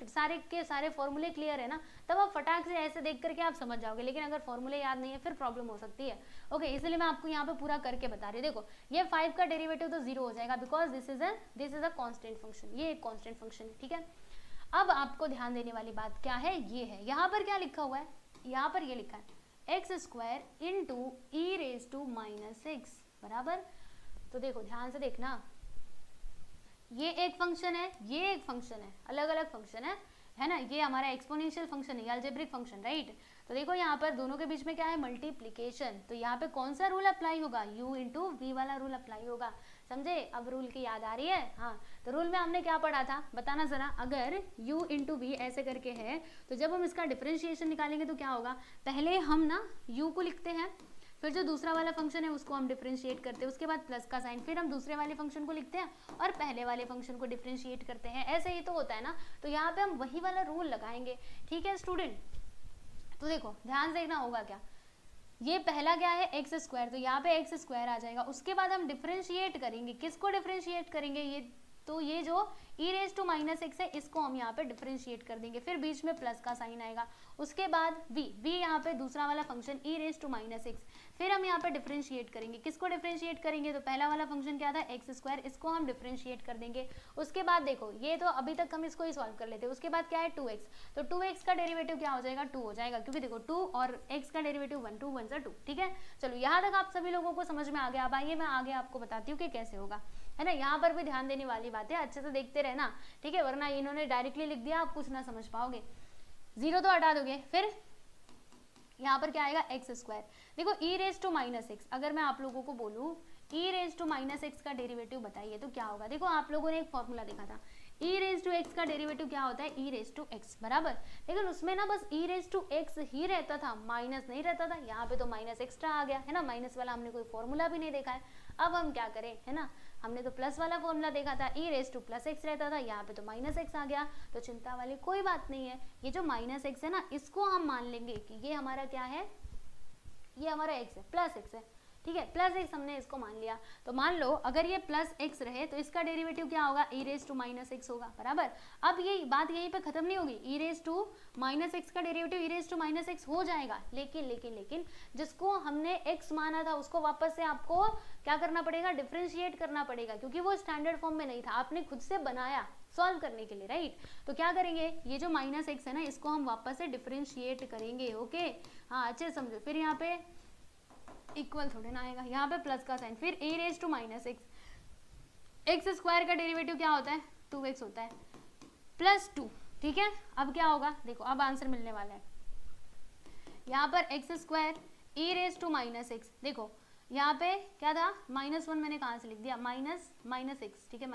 के सारे फॉर्मूले क्लियर है ना, तब आप फटाक से ऐसे देख करके आप समझ जाओगे, लेकिन अगर फॉर्मूले याद नहीं है फिर प्रॉब्लम हो सकती है। ओके, इसलिए मैं आपको यहाँ पे पूरा करके बता रही हूँ। देखो ये 5 का डेरिवेटिव तो 0 हो जाएगा, because this is a constant function, ये एक कांस्टेंट फंक्शन है, ठीक है। अब आपको ध्यान देने वाली बात क्या है, ये है यहाँ पर क्या लिखा हुआ है, यहाँ पर ये लिखा है x square into e raise to minus x, बराबर। तो देखो ध्यान से देखना, ये एक फंक्शन है, ये एक फंक्शन है, अलग अलग फंक्शन है ना, ये हमारा एक्सपोनेंशियल फंक्शन है, अलजेब्रिक फंक्शन, राइट। तो देखो यहाँ पर दोनों के बीच में क्या है, मल्टीप्लिकेशन, तो यहाँ पे कौन सा रूल अप्लाई होगा, u इंटू वी वाला रूल अप्लाई होगा, समझे। अब रूल की याद आ रही है, हाँ, तो रूल में हमने क्या पढ़ा था बताना जरा, अगर u इंटू वी ऐसे करके है तो जब हम इसका डिफरेंशिएशन निकालेंगे तो क्या होगा, पहले हम ना u को लिखते हैं, फिर जो दूसरा वाला फंक्शन है उसको हम डिफरेंशिएट करते हैं, उसके बाद प्लस का साइन, फिर हम दूसरे वाले फंक्शन को लिखते हैं और पहले वाले फंक्शन को डिफरेंशिएट करते हैं, ऐसे ही तो होता है ना। तो यहाँ पे हम वही वाला रूल लगाएंगे, ठीक है स्टूडेंट। तो देखो ध्यान से देखना होगा क्या, ये पहला क्या है एक्स स्क्वायर, तो यहाँ पे एक्स स्क्वायर आ जाएगा, उसके बाद हम डिफरेंशिएट करेंगे, किसको डिफरेंशिएट करेंगे, ये जो ई रेज टू माइनस एक्स है इसको हम यहाँ पे डिफरेंशिएट कर देंगे, फिर बीच में प्लस का साइन आएगा, उसके बाद v यहाँ पे दूसरा वाला function e raise to minus x, फिर हम यहाँ पे डिफरेंशिएट करेंगे, किसको डिफरेंशिएट करेंगे, तो पहला वाला फंक्शन क्या था एक्स स्क्वायर, इसको हम डिफरेंशिएट कर देंगे। उसके बाद देखो ये तो अभी तक हम इसको ही सॉल्व कर लेते हैं, उसके बाद क्या है 2x, तो 2x का डेरिवेटिव क्या हो जाएगा 2 हो जाएगा, क्योंकि देखो 2 और x का डेरिवेटिव 1 2 1 2, ठीक है। चलो यहाँ तक आप सभी लोगों को समझ में आ गया। अब आइए मैं आगे आपको बताती हूँ कि कैसे होगा, है ना। यहाँ पर भी ध्यान देने वाली बात है, अच्छे से देखते रहना, ठीक है, वरना इन्होंने डायरेक्टली लिख दिया आप कुछ ना समझ पाओगे। 0 तो हटा दोगे, फिर यहाँ पर क्या आएगा एक्स स्क्वायर, देखो ई रेज टू माइनस एक्स, अगर मैं आप लोगों को बोलूँ ई रेज टू माइनस एक्स का डेरिवेटिव बताइए तो क्या होगा। देखो आप लोगों ने एक फॉर्मूला देखा था, ई रेज टू एक्स का डेरिवेटिव क्या होता है, ई रेज टू एक्स, बराबर। लेकिन उसमें ना बस ई रेज टू एक्स ही रहता था, माइनस नहीं रहता था, यहाँ पे तो माइनस एक्स्ट्रा आ गया है ना, माइनस वाला हमने कोई फॉर्मूला भी नहीं देखा है। अब हम क्या करें, है ना, हमने तो प्लस वाला फॉर्मूला देखा था, ई रेज टू प्लस एक्स रहता था, यहाँ पे तो माइनस एक्स आ गया, तो चिंता वाली कोई बात नहीं है। ये जो माइनस एक्स है ना, इसको हम मान लेंगे कि ये हमारा क्या है, ये हमारा एक्स है, प्लस एक्स है, ठीक है, प्लस एक्स हमने इसको मान लिया। तो मान लो अगर ये प्लस एक्स रहे तो इसका डेरिवेटिव क्या होगा, ई रेज टू माइनस एक्स होगा, बराबर। अब ये बात यहीं पे खत्म नहीं होगी, e raise to minus x का derivative e raise to minus x हो जाएगा, लेकिन जिसको हमने एक्स माना था उसको वापस से आपको क्या करना पड़ेगा, डिफरेंशिएट करना पड़ेगा, क्योंकि वो स्टैंडर्ड फॉर्म में नहीं था, आपने खुद से बनाया सॉल्व करने के लिए, राइट। तो क्या करेंगे, ये जो माइनस एक्स है ना, इसको हम वापस से डिफरेंशिएट करेंगे, ओके। हाँ, अच्छे समझो। फिर यहाँ पे इक्वल थोड़े ना आएगा, यहाँ पे प्लस का साइन, फिर e raise to minus x, x square का डेरिवेटिव क्या होता है, 2x होता है, प्लस 2, ठीक है। अब क्या होगा, देखो अब आंसर मिलने वाला है, यहाँ पर x square e raise to minus x, देखो यहाँ पे क्या था, -1 मैंने कहाँ से लिख दिया, माइनस एक्स, ठीक है,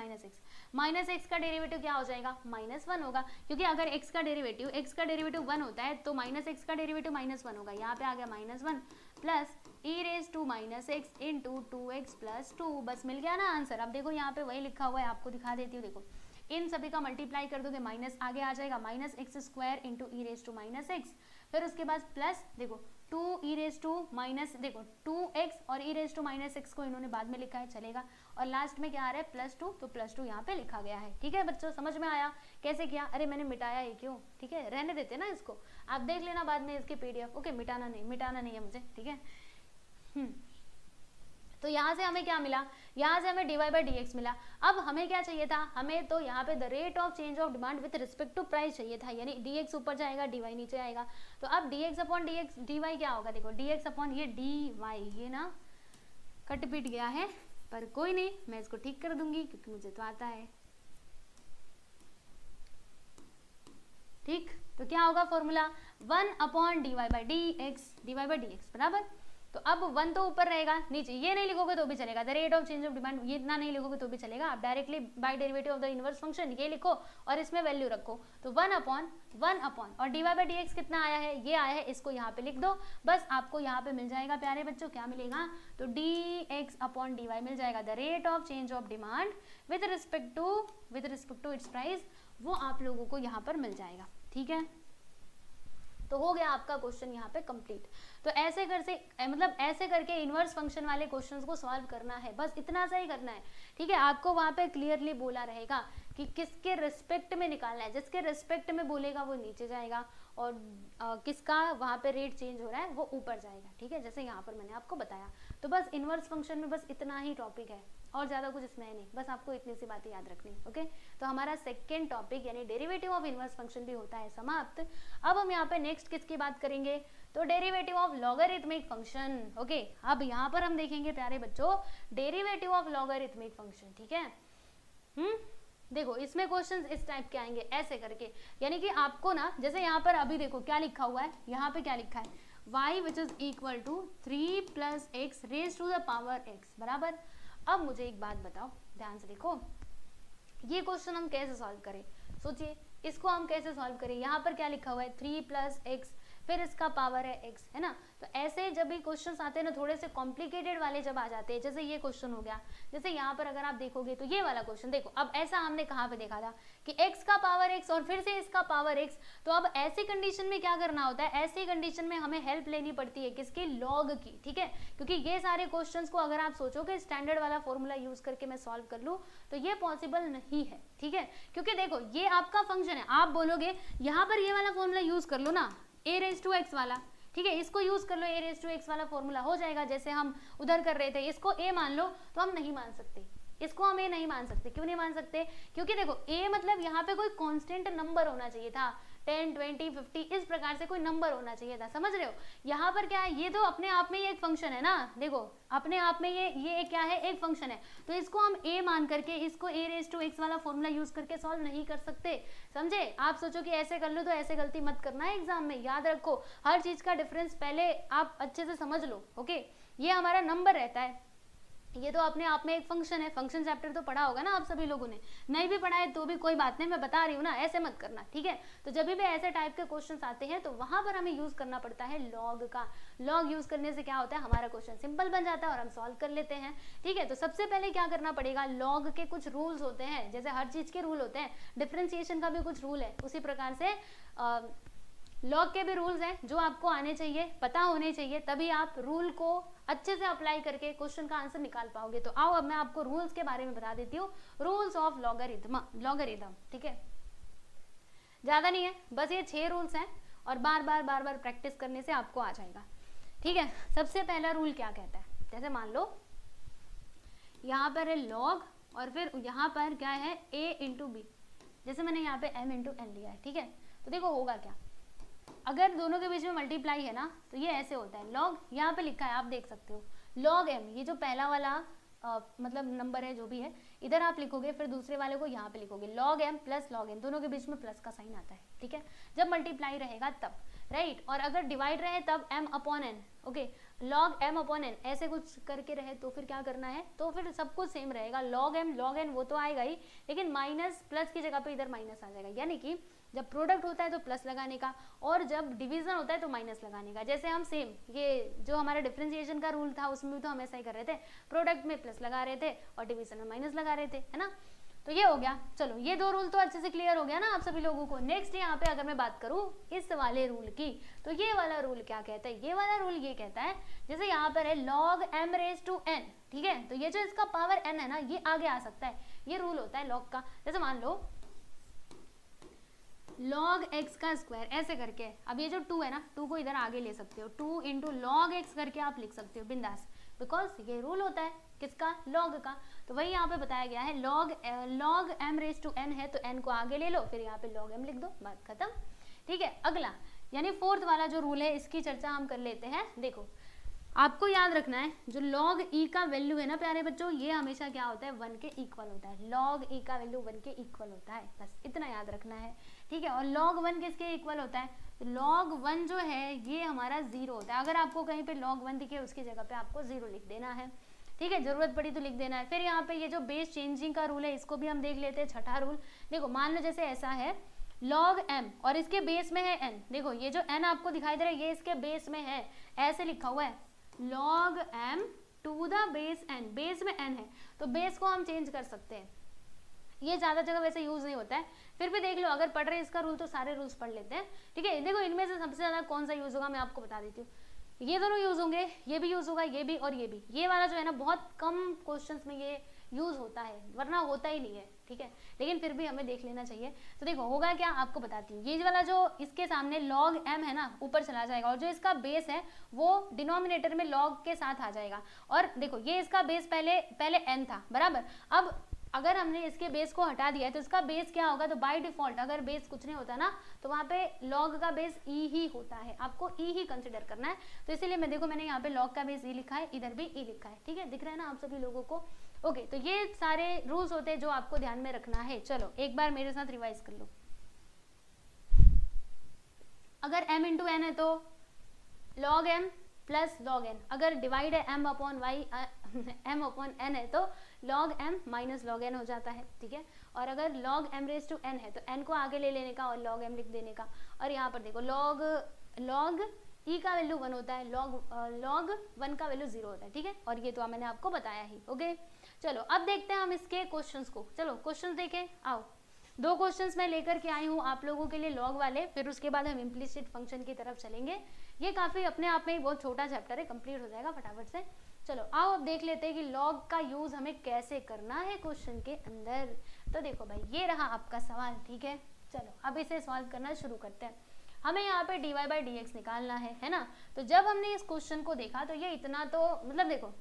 माइनस एक्स का डेरिवेटिव क्या हो जाएगा, -1 होगा, क्योंकि अगर x का डेरिवेटिव 1 होता है तो माइनस एक्स का डेरिवेटिव -1 होगा, यहाँ पे आ गया -1 plus e raise to minus x into 2x plus 2, बस मिल गया ना आंसर। अब देखो यहाँ पे वही लिखा हुआ है, आपको दिखा देती हूँ, देखो इन सभी का मल्टीप्लाई कर दोगे, माइनस आगे आ जाएगा, minus x square into e raise to minus x, फिर उसके बाद प्लस देखो 2 ई रेज टू माइनस, देखो 2x और ई रेज टू माइनस एक्स को इन्होंने बाद में लिखा है, चलेगा, और लास्ट में क्या आ रहा है, +2, तो +2 यहाँ पे लिखा गया है, ठीक है बच्चों, समझ में आया कैसे किया। अरे मैंने मिटाया है क्यों, ठीक है, रहने देते ना इसको, आप देख लेना बाद में इसकी PDF, ओके, मिटाना नहीं है मुझे, ठीक है। तो यहाँ से हमें क्या मिला, यहाँ से हमें dy/dx मिला। अब हमें क्या चाहिए था, हमें तो यहाँ पे the rate of change of demand with respect to price चाहिए था, यानी dx ऊपर जाएगा dy नीचे आएगा। तो अब dx अपॉन dy क्या होगा, देखो dx अपॉन ये dy, ये ना कट पिट गया है, पर कोई नहीं, मैं इसको ठीक कर दूंगी क्योंकि मुझे तो आता है, ठीक। तो क्या होगा फॉर्मूला, 1 अपॉन dy/dx बराबर। तो अब 1 तो ऊपर रहेगा, नीचे ये नहीं लिखोगे तो भी चलेगा, the rate of change of demand, ये इतना नहीं लिखोगे तो भी चलेगा, आप directly by derivative of the inverse function ये लिखो और इसमें वैल्यू रखो। तो 1 अपॉन और dy/dx कितना आया है, ये आया है, इसको यहाँ पे लिख दो, बस आपको यहाँ पे मिल जाएगा प्यारे बच्चों, क्या मिलेगा, तो dx अपॉन dy मिल जाएगा, the rate of change of demand with respect to its price, वो आप लोगों को यहाँ पर मिल जाएगा, ठीक है। तो हो गया आपका क्वेश्चन यहाँ पे कंप्लीट। तो ऐसे करके इनवर्स फंक्शन वाले क्वेश्चंस को सॉल्व करना है, बस इतना सा ही करना है, ठीक है। आपको वहाँ पे क्लियरली बोला रहेगा कि किसके रिस्पेक्ट में निकालना है, जिसके रिस्पेक्ट में बोलेगा वो नीचे जाएगा और किसका वहाँ पे रेट चेंज हो रहा है वो ऊपर जाएगा, ठीक है, जैसे यहाँ पर मैंने आपको बताया। तो बस इनवर्स फंक्शन में बस इतना ही टॉपिक है और ज़्यादा कुछ इसमें है नहीं, बस आपको इतनी सी बातें याद रखनी, ओके। तो हमारा सेकेंड टॉपिक यानी डेरिवेटिव ऑफ इनवर्स फंक्शन भी होता है समाप्त। अब हम यहाँ पे नेक्स्ट किसकी बात करेंगे, तो derivative of logarithmic function, okay. अब यहाँ पर हम देखेंगे प्यारे बच्चों डेरिवेटिव ऑफ लॉगरिथमिक फंक्शन, ठीक है। देखो इसमें क्वेश्चंस इस टाइप के आएंगे ऐसे करके, यानी कि आपको ना, जैसे यहाँ पर अभी देखो क्या लिखा हुआ है, यहाँ पे क्या लिखा है, y which is equal to 3 + x raise to the power x बराबर। अब मुझे एक बात बताओ, ध्यान से देखो, ये क्वेश्चन हम कैसे सॉल्व करें, सोचिए इसको हम कैसे सॉल्व करें। यहाँ पर क्या लिखा हुआ है, 3 + x, फिर इसका पावर है x, है ना। तो ऐसे जब भी क्वेश्चंस आते हैं ना, थोड़े से कॉम्प्लिकेटेड वाले जब आ जाते हैं, जैसे ये क्वेश्चन हो गया, जैसे यहाँ पर अगर आप देखोगे तो ये वाला क्वेश्चन देखो, अब ऐसा हमने कहाँ पे देखा था कि x का पावर x और फिर से इसका पावर x। तो अब ऐसी कंडीशन में क्या करना होता है, ऐसी कंडीशन में हमें हेल्प लेनी पड़ती है किसकी, लॉग की, ठीक है। क्योंकि ये सारे क्वेश्चन को अगर आप सोचोगे स्टैंडर्ड वाला फॉर्मूला यूज करके मैं सॉल्व कर लूँ तो ये पॉसिबल नहीं है, ठीक है। क्योंकि देखो ये आपका फंक्शन है, आप बोलोगे यहाँ पर ये वाला फॉर्मूला यूज कर लो ना, a⁻x वाला, ठीक है, इसको यूज कर लो, a⁻x वाला फॉर्मूला हो जाएगा, जैसे हम उधर कर रहे थे। इसको a मान लो, तो हम नहीं मान सकते, इसको हम a नहीं मान सकते। क्यों नहीं मान सकते, क्योंकि देखो a मतलब यहाँ पे कोई कांस्टेंट नंबर होना चाहिए था, 10, 20, 50 इस प्रकार से कोई नंबर होना चाहिए था, समझ रहे हो। यहाँ पर क्या है, ये तो अपने आप में ही एक फंक्शन है ना, देखो अपने आप में ये क्या है, एक फंक्शन है। तो इसको हम a मान करके इसको a⁻x वाला फॉर्मूला यूज करके सॉल्व नहीं कर सकते, समझे। आप सोचो कि ऐसे कर लो, तो ऐसे गलती मत करना है एग्जाम में, याद रखो हर चीज का डिफरेंस पहले आप अच्छे से समझ लो, ओके। ये हमारा नंबर रहता है, ये तो अपने आप में एक फंक्शन है। फंक्शन चैप्टर तो पढ़ा होगा ना आप सभी लोगों ने, नहीं भी पढ़ा है तो भी कोई बात नहीं, मैं बता रही हूँ ना, ऐसे मत करना, ठीक है। तो जब भी ऐसे टाइप के क्वेश्चंस आते हैं तो वहां पर हमें यूज करना पड़ता है लॉग का। लॉग यूज करने से क्या होता है, हमारा क्वेश्चन सिंपल बन जाता है और हम सॉल्व कर लेते हैं, ठीक है। तो सबसे पहले क्या करना पड़ेगा, लॉग के कुछ रूल्स होते हैं, जैसे हर चीज के रूल होते हैं, डिफरेंशिएशन का भी कुछ रूल है, उसी प्रकार से लॉग के भी रूल्स हैं जो आपको आने चाहिए, पता होने चाहिए, तभी आप रूल को अच्छे से अप्लाई करके क्वेश्चन का आंसर निकाल पाओगे। तो आओ अब मैं आपको रूल्स के बारे में बता देती हूँ, रूल्स ऑफ लॉगरिथम, ठीक है। ज्यादा नहीं है, बस ये 6 रूल्स हैं और बार बार प्रैक्टिस करने से आपको आ जाएगा, ठीक है। सबसे पहला रूल क्या कहता है, जैसे मान लो यहाँ पर है लॉग और फिर यहाँ पर क्या है a इंटू बी, जैसे मैंने यहाँ पे m इंटू एन लिया है, ठीक है। तो देखो होगा क्या, अगर दोनों के बीच में मल्टीप्लाई है ना तो ये ऐसे होता है, लॉग यहाँ पे लिखा है आप देख सकते हो, लॉग m, ये जो पहला वाला मतलब नंबर है जो भी है इधर आप लिखोगे, फिर दूसरे वाले को यहाँ पे लिखोगे, log m plus log n, दोनों के बीच में प्लस का साइन आता है, ठीक है, जब मल्टीप्लाई रहेगा तब, राइट। और अगर डिवाइड रहे तब m upon n, okay, log m upon n ऐसे कुछ करके रहे तो फिर क्या करना है, तो फिर सब कुछ सेम रहेगा, लॉग m लॉग n वो तो आएगा ही, लेकिन माइनस प्लस की जगह पे इधर माइनस आ जाएगा, यानी कि जब प्रोडक्ट होता है तो प्लस लगाने का और जब डिवीजन होता है तो माइनस लगाने का। जैसे हम सेम ये जो हमारा डिफरेंशिएशन का रूल था उसमें भी तो हम ऐसा ही कर रहे थे, प्रोडक्ट में प्लस लगा रहे थे और डिवीजन में माइनस लगा रहे थे, है ना। तो ये हो गया, चलो ये 2 रूल तो अच्छे से क्लियर हो गया ना आप सभी लोगों को। नेक्स्ट यहाँ पे अगर मैं बात करूँ इस वाले रूल की, तो ये वाला रूल क्या कहता है, ये वाला रूल ये कहता है, जैसे यहाँ पर है log m raise to n, ठीक है, तो ये जो इसका पावर n है ना ये आगे आ सकता है, ये रूल होता है लॉग का। जैसे मान लो log x का स्क्वायर ऐसे करके, अब ये जो 2 है ना 2 को इधर आगे ले सकते हो, 2 इंटू log x करके आप लिख सकते हो बिंदास, बिकॉज ये रूल होता है किसका, लॉग का। तो वही यहाँ पे बताया गया है, log m raise to n है तो n को आगे ले लो, फिर यहाँ पे log m लिख दो, बात खत्म, ठीक है। अगला यानी 4th वाला जो रूल है इसकी चर्चा हम कर लेते हैं। देखो आपको याद रखना है जो log e का वैल्यू है ना प्यारे बच्चों, ये हमेशा क्या होता है 1 के इक्वल होता है, log e का वैल्यू 1 के इक्वल होता है, बस इतना याद रखना है, ठीक है। और log 1 किसके इक्वल होता है, तो log 1 जो है ये हमारा 0 होता है, अगर आपको कहीं पे log 1 दिखे उसकी जगह पे आपको 0 लिख देना है, ठीक है, जरूरत पड़ी तो लिख देना है। फिर यहाँ पे ये जो बेस चेंजिंग का रूल है इसको भी हम देख लेते हैं, 6ठा रूल। देखो मान लो जैसे ऐसा है log m और इसके बेस में है n, देखो ये जो n आपको दिखाई दे रहा है ये इसके बेस में है, ऐसे लिखा हुआ है log m to the base n, base में n है तो बेस को हम चेंज कर सकते हैं, ये ज्यादा जगह वैसे यूज नहीं होता है, फिर भी देख लो अगर पढ़ रहे इसका रूल तो सारे रूल्स पढ़ लेते हैं, ठीक है। देखो इनमें से सबसे ज्यादा कौन सा यूज होगा मैं आपको बता देती हूँ, ये दोनों यूज होंगे, ये भी यूज होगा, ये भी और ये भी, ये वाला जो है ना बहुत कम क्वेश्चंस में ये यूज होता है वरना होता ही नहीं है, ठीक है, लेकिन फिर भी हमें देख लेना चाहिए। तो देखो होगा क्या आपको बताती हूँ, ये वाला जो इसके सामने log m है ना ऊपर चला जाएगा और जो इसका बेस है वो डिनोमिनेटर में log के साथ आ जाएगा, और देखो ये इसका बेस पहले n था बराबर, अब अगर हमने इसके बेस को हटा दिया है तो इसका बेस क्या होगा, तो बाय डिफॉल्ट अगर बेस कुछ नहीं होता ना तो वहाँ पे log का बेस e ही होता है, आपको e ही कंसिडर करना है। तो इसीलिए मैं देखो मैंने यहाँ पे log का बेस e लिखा है, इधर भी e लिखा है, ठीक है, दिख रहा है ना आप सभी लोगों को। ओके तो ये सारे रूल्स होते हैं जो आपको ध्यान में रखना है। चलो एक बार मेरे साथ रिवाइज कर लो, अगर m इंटू n है तो log m plus log n, अगर डिवाइड है m अपॉन n है तो log m minus log n हो जाता है, ठीक है। और अगर log m raise to n है तो n को आगे ले लेने का और log m लिख देने का, और यहाँ पर देखो log e का वैल्यू 1 होता है, log 1 का वैल्यू 0 होता है, ठीक है, और ये तो मैंने आपको बताया ही। ओके चलो अब देखते हैं हम इसके क्वेश्चंस को, चलो क्वेश्चंस देखें, आओ 2 क्वेश्चंस मैं लेकर के आई हूँ आप लोगों के लिए लॉग वाले, फिर उसके बाद हम इम्प्लिसिट फंक्शन की तरफ चलेंगे। ये काफी अपने आप में ही बहुत छोटा चैप्टर है, कंप्लीट हो जाएगा फटाफट से। चलो आओ अब देख लेते हैं कि लॉग का यूज हमें कैसे करना है क्वेश्चन के अंदर। तो देखो भाई ये रहा आपका सवाल, ठीक है, चलो अब इसे सॉल्व करना शुरू करते हैं। हमें यहाँ पे dy बाई dx निकालना है ना। तो जब हमने इस क्वेश्चन को देखा तो ये इतना तो मतलब देखो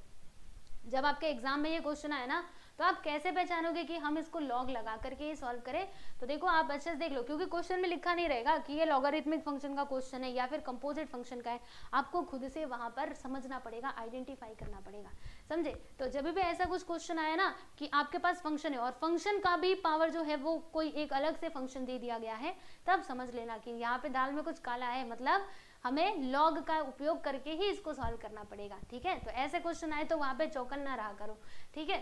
जब आपके एग्जाम में ये क्वेश्चन आया ना तो आप कैसे पहचानोगे कि हम इसको लॉग लगा करके ही सॉल्व करें, तो देखो आप अच्छे से देख लो, क्योंकि क्वेश्चन में लिखा नहीं रहेगा कि ये लॉगरिथमिक फंक्शन का क्वेश्चन है या फिर कंपोजिट फंक्शन का है, आपको खुद से वहां पर समझना पड़ेगा, आइडेंटिफाई करना पड़ेगा, समझे। तो जब भी ऐसा कुछ क्वेश्चन आया ना कि आपके पास फंक्शन है और फंक्शन का भी पावर जो है वो कोई एक अलग से फंक्शन दे दिया गया है, तब समझ लेना कि यहाँ पे दाल में कुछ काला है, मतलब हमें लॉग का उपयोग करके ही इसको सॉल्व करना पड़ेगा, ठीक है। तो ऐसे क्वेश्चन आए तो वहां पे चौकन ना रहा करो, ठीक है।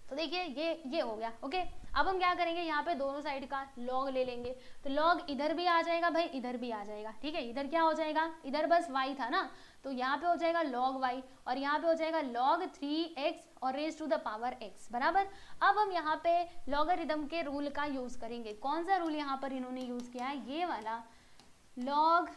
तो देखिए ये हो गया। ओके अब हम क्या करेंगे, यहाँ पे दोनों साइड का लॉग ले लेंगे, तो लॉग इधर भी आ जाएगा भाई, इधर भी आ जाएगा, ठीक है। इधर क्या हो जाएगा, इधर बस y था ना, तो यहाँ पे हो जाएगा log y और यहाँ पे हो जाएगा log 3x और raise to the power x बराबर। अब हम यहाँ पे लॉगरिथम के रूल का यूज करेंगे। कौन सा रूल यहाँ पर इन्होंने यूज किया है, ये वाला log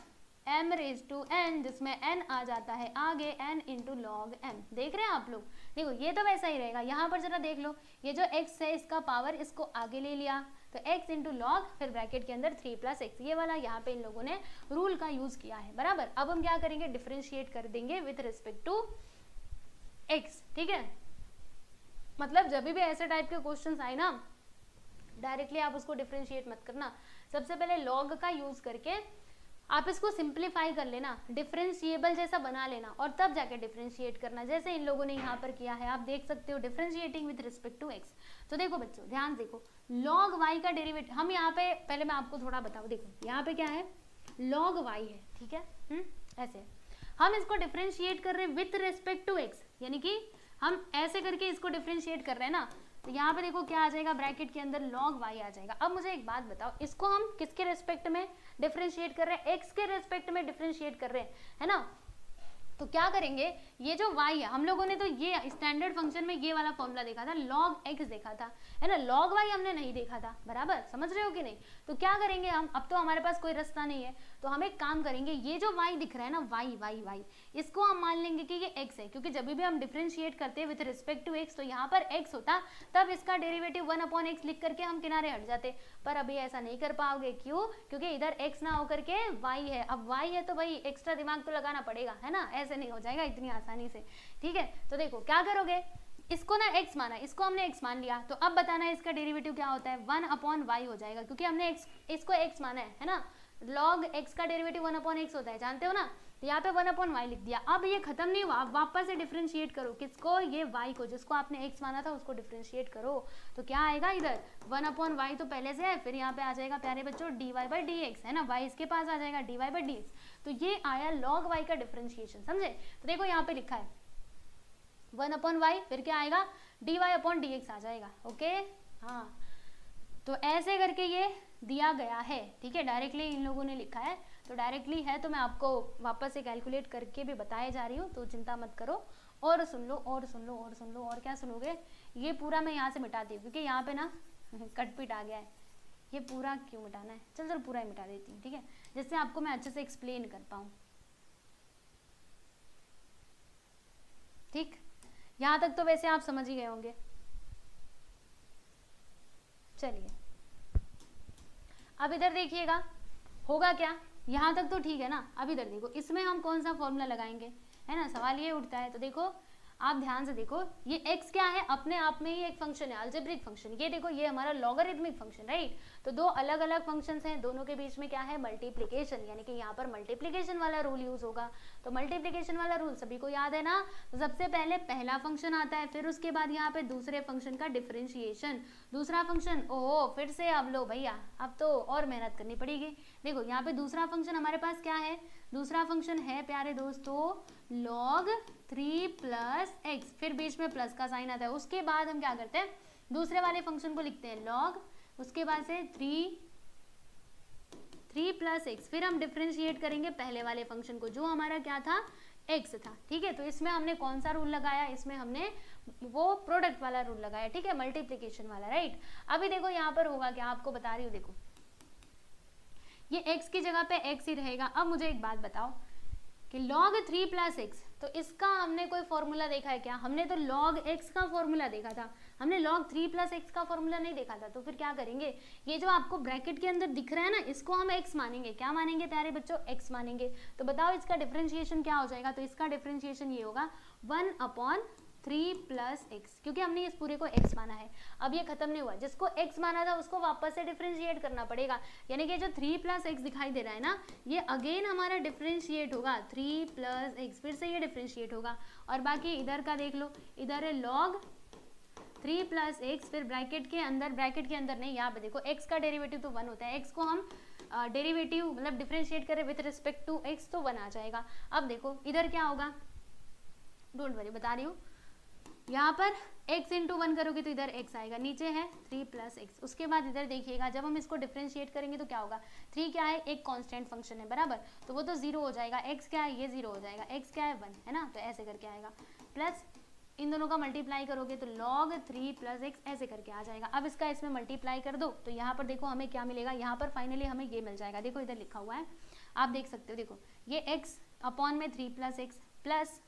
m raise to n, जिसमें n आ जाता है आगे n इंटू लॉग m। देख रहे हैं आप लोग, देखो ये तो वैसा ही रहेगा। यहाँ पर जरा देख लो, ये जो x है इसका पावर इसको आगे ले लिया तो x इंटू लॉग, फिर ब्रैकेट के अंदर 3 + x, ये वाला यहाँ पे इन लोगों ने रूल का यूज किया है बराबर। अब हम क्या करेंगे, डिफरेंशिएट कर देंगे विथ रिस्पेक्ट टू x, ठीक है। मतलब जब भी ऐसे टाइप के क्वेश्चंस आए ना, डायरेक्टली आप उसको डिफरेंशिएट मत करना, सबसे पहले लॉग का यूज करके आप इसको सिंप्लीफाई कर लेना, डिफरेंशिएबल जैसा बना लेना और तब जाके डिफरेंशिएट करना, जैसे इन लोगों ने यहाँ पर किया है। आप देख सकते हो differentiating with respect to x. तो देखो बच्चों ध्यान देखो, लॉग वाई का डेरिवेटिव हम यहाँ पे, पहले मैं आपको थोड़ा बताऊँ, देखो यहाँ पे क्या है, लॉग वाई है, ठीक है, ऐसे हम इसको डिफरेंशिएट कर रहे हैं विथ रिस्पेक्ट टू एक्स, यानी कि हम ऐसे करके इसको डिफरेंशिएट कर रहे हैं ना। तो यहाँ पे देखो क्या आ जाएगा, ब्रैकेट के अंदर log y आ जाएगा। अब मुझे एक बात बताओ, इसको हम किसके रेस्पेक्ट में डिफरेंशिएट कर रहे हैं, x के रेस्पेक्ट में डिफरेंशिएट कर रहे हैं, है ना। तो क्या करेंगे, ये जो y है, हम लोगों ने तो ये स्टैंडर्ड फंक्शन में ये वाला फॉर्मूला देखा था, log x देखा था, है ना, log y हमने नहीं देखा था, बराबर समझ रहे हो कि नहीं। तो क्या करेंगे हम, अब तो हमारे पास कोई रास्ता नहीं है, तो हम एक काम करेंगे, ये जो y दिख रहा है ना, y इसको हम मान लेंगे कि ये x है, क्योंकि जब भी हम डिफरेंशिएट करते हैं विथ रिस्पेक्ट टू x, तो यहाँ पर x होता, तब इसका डेरिवेटिव 1/x लिख करके हम किनारे हट जाते, पर अभी ऐसा नहीं कर पाओगे। क्यों, क्योंकि इधर x ना होकर के y है। अब y है तो भाई एक्स्ट्रा दिमाग तो लगाना पड़ेगा, है ना, ऐसे नहीं हो जाएगा इतनी आसानी से, ठीक है। तो देखो क्या करोगे, इसको ना x माना, इसको हमने x मान लिया, तो अब बताना है इसका डेरिवेटिव क्या होता है, 1/y हो जाएगा, क्योंकि हमने इसको x माना है ना। log x का डेरिवेटिव 1/x होता है, जानते हो ना। तो यहाँ पे 1/y लिख दिया। अब ये खत्म नहीं हुआ, अब वापस से डिफरेंशिएट करो, किसको, ये y को, जिसको आपने x माना था उसको डिफरेंशिएट करो। तो क्या आएगा, इधर 1/y तो पहले से है, फिर यहाँ पे आ जाएगा प्यारे बच्चों dy/dx, है ना, y इसके पास आ जाएगा dy/dx। तो ये आया log y का डिफरेंशिएशन, समझे। तो देखो यहाँ पे लिखा है 1/y, फिर क्या आएगा, dy/dx आ जाएगा, ओके। हाँ, तो ऐसे करके ये दिया गया है, ठीक है, डायरेक्टली इन लोगों ने लिखा है। तो डायरेक्टली है तो मैं आपको वापस से कैलकुलेट करके भी बताए जा रही हूँ, तो चिंता मत करो। और सुन लो, और सुन लो, और सुन लो, और क्या सुनोगे, ये पूरा मैं यहाँ से मिटाती हूँ, क्योंकि यहाँ पे ना कटपिट आ गया है। ये पूरा क्यों मिटाना है, चल पूरा ही मिटा देती हूँ, ठीक है, जिससे आपको मैं अच्छे से एक्सप्लेन कर पाऊँ। ठीक, यहाँ तक तो वैसे आप समझ ही गए होंगे। चलिए अब इधर देखिएगा होगा क्या, यहाँ तक तो ठीक है ना। अब इधर देखो, इसमें हम कौन सा फॉर्मूला लगाएंगे, है ना, सवाल ये उठता है। तो देखो आप ध्यान से देखो, ये x क्या है, अपने आप में ही एक फंक्शन है, अलजेब्रिक फंक्शन। ये देखो ये हमारा लॉगरिथमिक फंक्शन, राइट। तो दो अलग अलग फंक्शंस हैं, दोनों के बीच में क्या है, मल्टीप्लिकेशन, यानी कि यहाँ पर मल्टीप्लिकेशन वाला रूल यूज होगा। तो मल्टीप्लिकेशन वाला रूल सभी को याद है ना। तो सबसे पहले पहला फंक्शन आता है, फिर उसके बाद यहाँ पे दूसरे फंक्शन का डिफरेंशिएशन, दूसरा फंक्शन, ओहो फिर से अब लो भैया, अब तो और मेहनत करनी पड़ेगी। देखो यहाँ पे दूसरा फंक्शन हमारे पास क्या है, दूसरा फंक्शन है प्यारे दोस्तों log 3 + x, फिर बीच में प्लस का साइन आता है। उसके बाद हम क्या करते हैं, दूसरे वाले फंक्शन को लिखते हैं log, उसके बाद से 3 + x, फिर हम डिफरेंशिएट करेंगे पहले वाले फंक्शन को, जो हमारा क्या था, x था, ठीक है। तो इसमें हमने कौन सा रूल लगाया, इसमें हमने वो प्रोडक्ट वाला रूल लगाया, ठीक है, मल्टीप्लिकेशन वाला, राइट। अभी देखो यहाँ पर होगा क्या, आपको बता रही हूँ, देखो ये x की जगह पे x ही रहेगा। अब मुझे एक बात बताओ कि log 3 + x, तो इसका हमने कोई फॉर्मूला देखा है क्या, हमने तो log x का फॉर्मूला देखा था, हमने log 3 + x का फॉर्मूला नहीं देखा था। तो फिर क्या करेंगे, ये जो आपको ब्रैकेट के अंदर दिख रहा है ना, इसको हम x मानेंगे, क्या मानेंगे प्यारे बच्चों, x मानेंगे। तो बताओ इसका डिफरेंशिएशन क्या हो जाएगा, तो इसका डिफरेंशिएशन ये होगा 1/3 + x, क्योंकि हमने इस पूरे को x माना है। अब ये खत्म नहीं हुआ, जिसको x माना था उसको वापस से डिफरेंशिएट करना पड़ेगा, यानी कि जो 3 + x दिखाई दे रहा है ना, ये अगेन हमारा डिफरेंशिएट होगा 3 + x, फिर से ये डिफरेंशिएट होगा। और बाकी इधर का देख लो, इधर है log 3 + x, फिर ब्रैकेट के अंदर नहीं, यहाँ पे देखो x का डेरिवेटिव तो 1 होता है, x को हम डेरिवेटिव मतलब डिफरेंशिएट करें विथ रिस्पेक्ट टू x तो 1 आ जाएगा। अब देखो इधर क्या होगा, डोंट वरी बता रही हूँ, यहाँ पर x × 1 करोगे तो इधर x आएगा, नीचे है 3 + x। उसके बाद इधर देखिएगा, जब हम इसको डिफरेंशिएट करेंगे तो क्या होगा, 3 क्या है, एक कांस्टेंट फंक्शन है, बराबर, तो वो तो 0 हो जाएगा, x क्या है, ये 0 हो जाएगा, x क्या है 1, है ना। तो ऐसे करके आएगा, प्लस इन दोनों का मल्टीप्लाई करोगे तो log 3 प्लस एक्स ऐसे करके आ जाएगा। अब इसका इसमें मल्टीप्लाई कर दो तो यहाँ पर देखो हमें क्या मिलेगा, यहाँ पर फाइनली हमें ये मिल जाएगा। देखो इधर लिखा हुआ है, आप देख सकते हो, देखो ये x अपॉन में 3 प्लस एक्स प्लस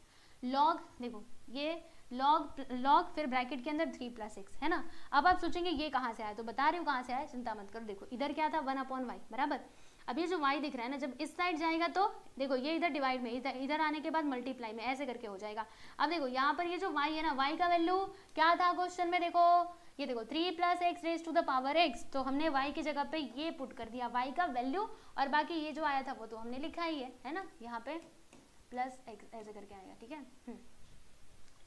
लॉग, देखो ये लॉग फिर ब्रैकेट के अंदर 3 प्लस एक्स है ना। अब आप सोचेंगे ये कहाँ से आया, तो बता रही हूँ कहाँ से आया, चिंता मत करो। देखो इधर क्या था 1 अपॉन वाई बराबर। अब ये जो y दिख रहा है ना, जब इस साइड जाएगा तो देखो ये इधर डिवाइड में, इधर आने के बाद मल्टीप्लाई में ऐसे करके हो जाएगा। अब देखो यहाँ पर ये जो y है ना, y का वैल्यू क्या था क्वेश्चन में, देखो ये देखो 3 plus x raise to the power x, तो हमने y की जगह पे ये पुट कर दिया y का वैल्यू, और बाकी ये जो आया था वो तो हमने लिखा ही है ना, यहाँ पे प्लस एक्स ऐसे करके आएगा। ठीक है,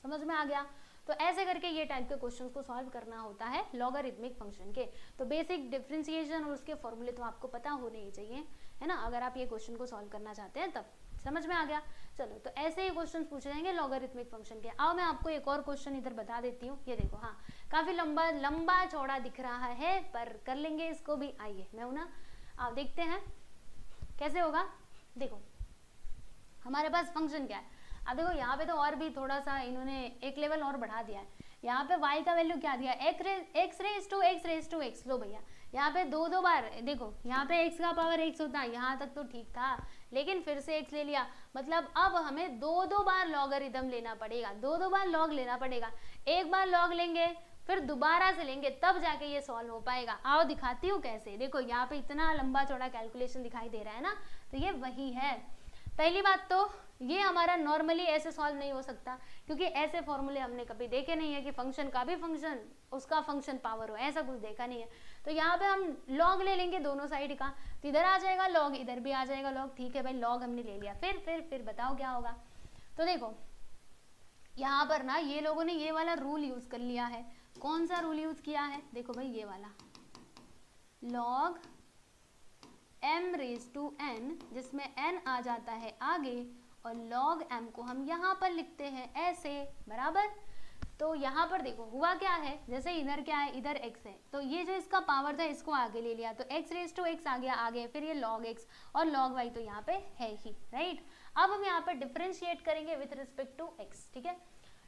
समझ में आ गया। तो ऐसे करके ये टाइप के क्वेश्चंस को सॉल्व करना होता है लॉगरिथमिक फंक्शन के। तो बेसिक डिफरेंशिएशन और उसके फॉर्मूले तो आपको पता होने ही चाहिए, है ना, अगर आप ये क्वेश्चन को सॉल्व करना चाहते हैं तब। समझ में आ गया। चलो, तो ऐसे ही क्वेश्चन पूछे जाएंगे लॉगरिथमिक फंक्शन के। अब मैं आपको एक और क्वेश्चन इधर बता देती हूँ। ये देखो, हाँ काफी लंबा चौड़ा दिख रहा है पर कर लेंगे इसको भी। आइए मैं हूं ना, आप देखते हैं कैसे होगा। देखो हमारे पास फंक्शन क्या है, अब देखो यहाँ पे तो और भी थोड़ा सा इन्होंने एक लेवल और बढ़ा दिया है। यहाँ पे y का वैल्यू क्या दिया, x रेज टू x। लो भैया, यहाँ पे दो बार देखो, यहाँ पे x का पावर x होता है, यहाँ तक तो ठीक था, लेकिन फिर से x ले लिया, मतलब अब हमें दो बार लॉगरिथम लेना पड़ेगा, दो बार लॉग लेना पड़ेगा। एक बार लॉग लेंगे फिर दोबारा से लेंगे तब जाके ये सॉल्व हो पाएगा। आओ दिखाती हूँ कैसे। देखो यहाँ पे इतना लंबा चौड़ा कैलकुलेशन दिखाई दे रहा है ना, तो ये वही है। पहली बात तो ये हमारा नॉर्मली ऐसे सॉल्व नहीं हो सकता, क्योंकि ऐसे फॉर्मूले हमने कभी देखे नहीं है कि फंक्शन का भी फंक्शन उसका फंक्शन पावर हो, ऐसा कुछ देखा नहीं है। तो यहाँ पे हम लॉग ले लेंगे दोनों साइड का, तो इधर आ जाएगा लॉग, इधर भी आ जाएगा लॉग। ठीक है भाई, लॉग हमने ले लिया, फिर बताओ क्या होगा। तो देखो यहाँ पर ना ये लोगों ने ये वाला रूल यूज कर लिया है। कौन सा रूल यूज किया है, देखो भाई ये वाला, log m raise to n, जिसमें n आ जाता है आगे और log m को हम यहाँ पर लिखते हैं ऐसे बराबर। तो यहाँ पर देखो हुआ क्या है, जैसे इधर क्या है, इधर x है, तो ये जो इसका पावर था इसको आगे ले लिया, तो x रेज टू x आ गया आगे, फिर ये log x और log y तो यहाँ पे है ही, राइट। अब हम यहाँ पे डिफरेंशिएट करेंगे विथ रिस्पेक्ट टू x। ठीक है,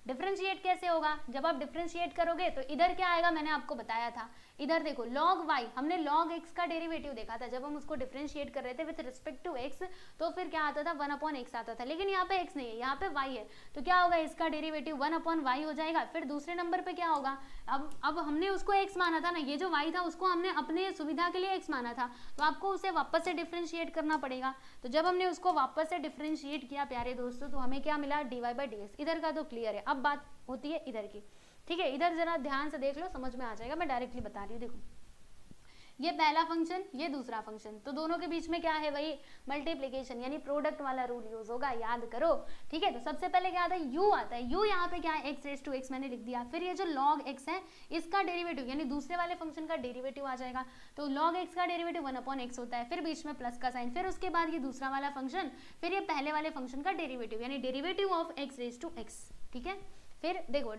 डिफरेंशिएट कैसे होगा, जब आप डिफरेंशिएट करोगे तो इधर क्या आएगा, मैंने आपको बताया था। इधर देखो log y, हमने log x का डेरिवेटिव देखा था जब हम उसको डिफरेंशिएट कर रहे थे विथ रिस्पेक्ट टू x, तो फिर क्या आता था 1 अपॉन x आता था, लेकिन यहाँ पे x नहीं है, यहाँ पे y है, तो क्या होगा, इसका डेरिवेटिव 1 अपॉन y हो जाएगा। फिर दूसरे नंबर पे क्या होगा, अब हमने उसको x माना था ना, ये जो y था उसको हमने अपने सुविधा के लिए x माना था, तो आपको उसे वापस से डिफरेंशिएट करना पड़ेगा। तो जब हमने उसको वापस से डिफरेंशिएट किया प्यारे दोस्तों, तो हमें क्या मिला, dy/dx। इधर का तो क्लियर है, अब बात होती है इधर की। ठीक है, इधर जरा ध्यान से देख लो, समझ में आ जाएगा, मैं डायरेक्टली बता रही हूँ। देखो ये पहला फंक्शन, ये दूसरा फंक्शन, तो दोनों के बीच में क्या है, वही मल्टीप्लिकेशन यानी प्रोडक्ट वाला रूल यूज होगा, याद करो। ठीक है, तो सबसे पहले क्या आता है, u आता है। u यहाँ पे क्या है, x रेज टू x मैंने लिख दिया। फिर ये जो log x है इसका डेरिवेटिव यानी दूसरे वाले फंक्शन का डेरिवेटिव आ जाएगा, तो log x का डेरिवेटिव 1 अपॉन x होता है, फिर बीच में प्लस का साइन, फिर उसके बाद ये दूसरा वाला फंक्शन, फिर ये पहले वाले फंक्शन का डेरिवेटिव यानी derivative of x raise to x। ठीक है, फिर देखो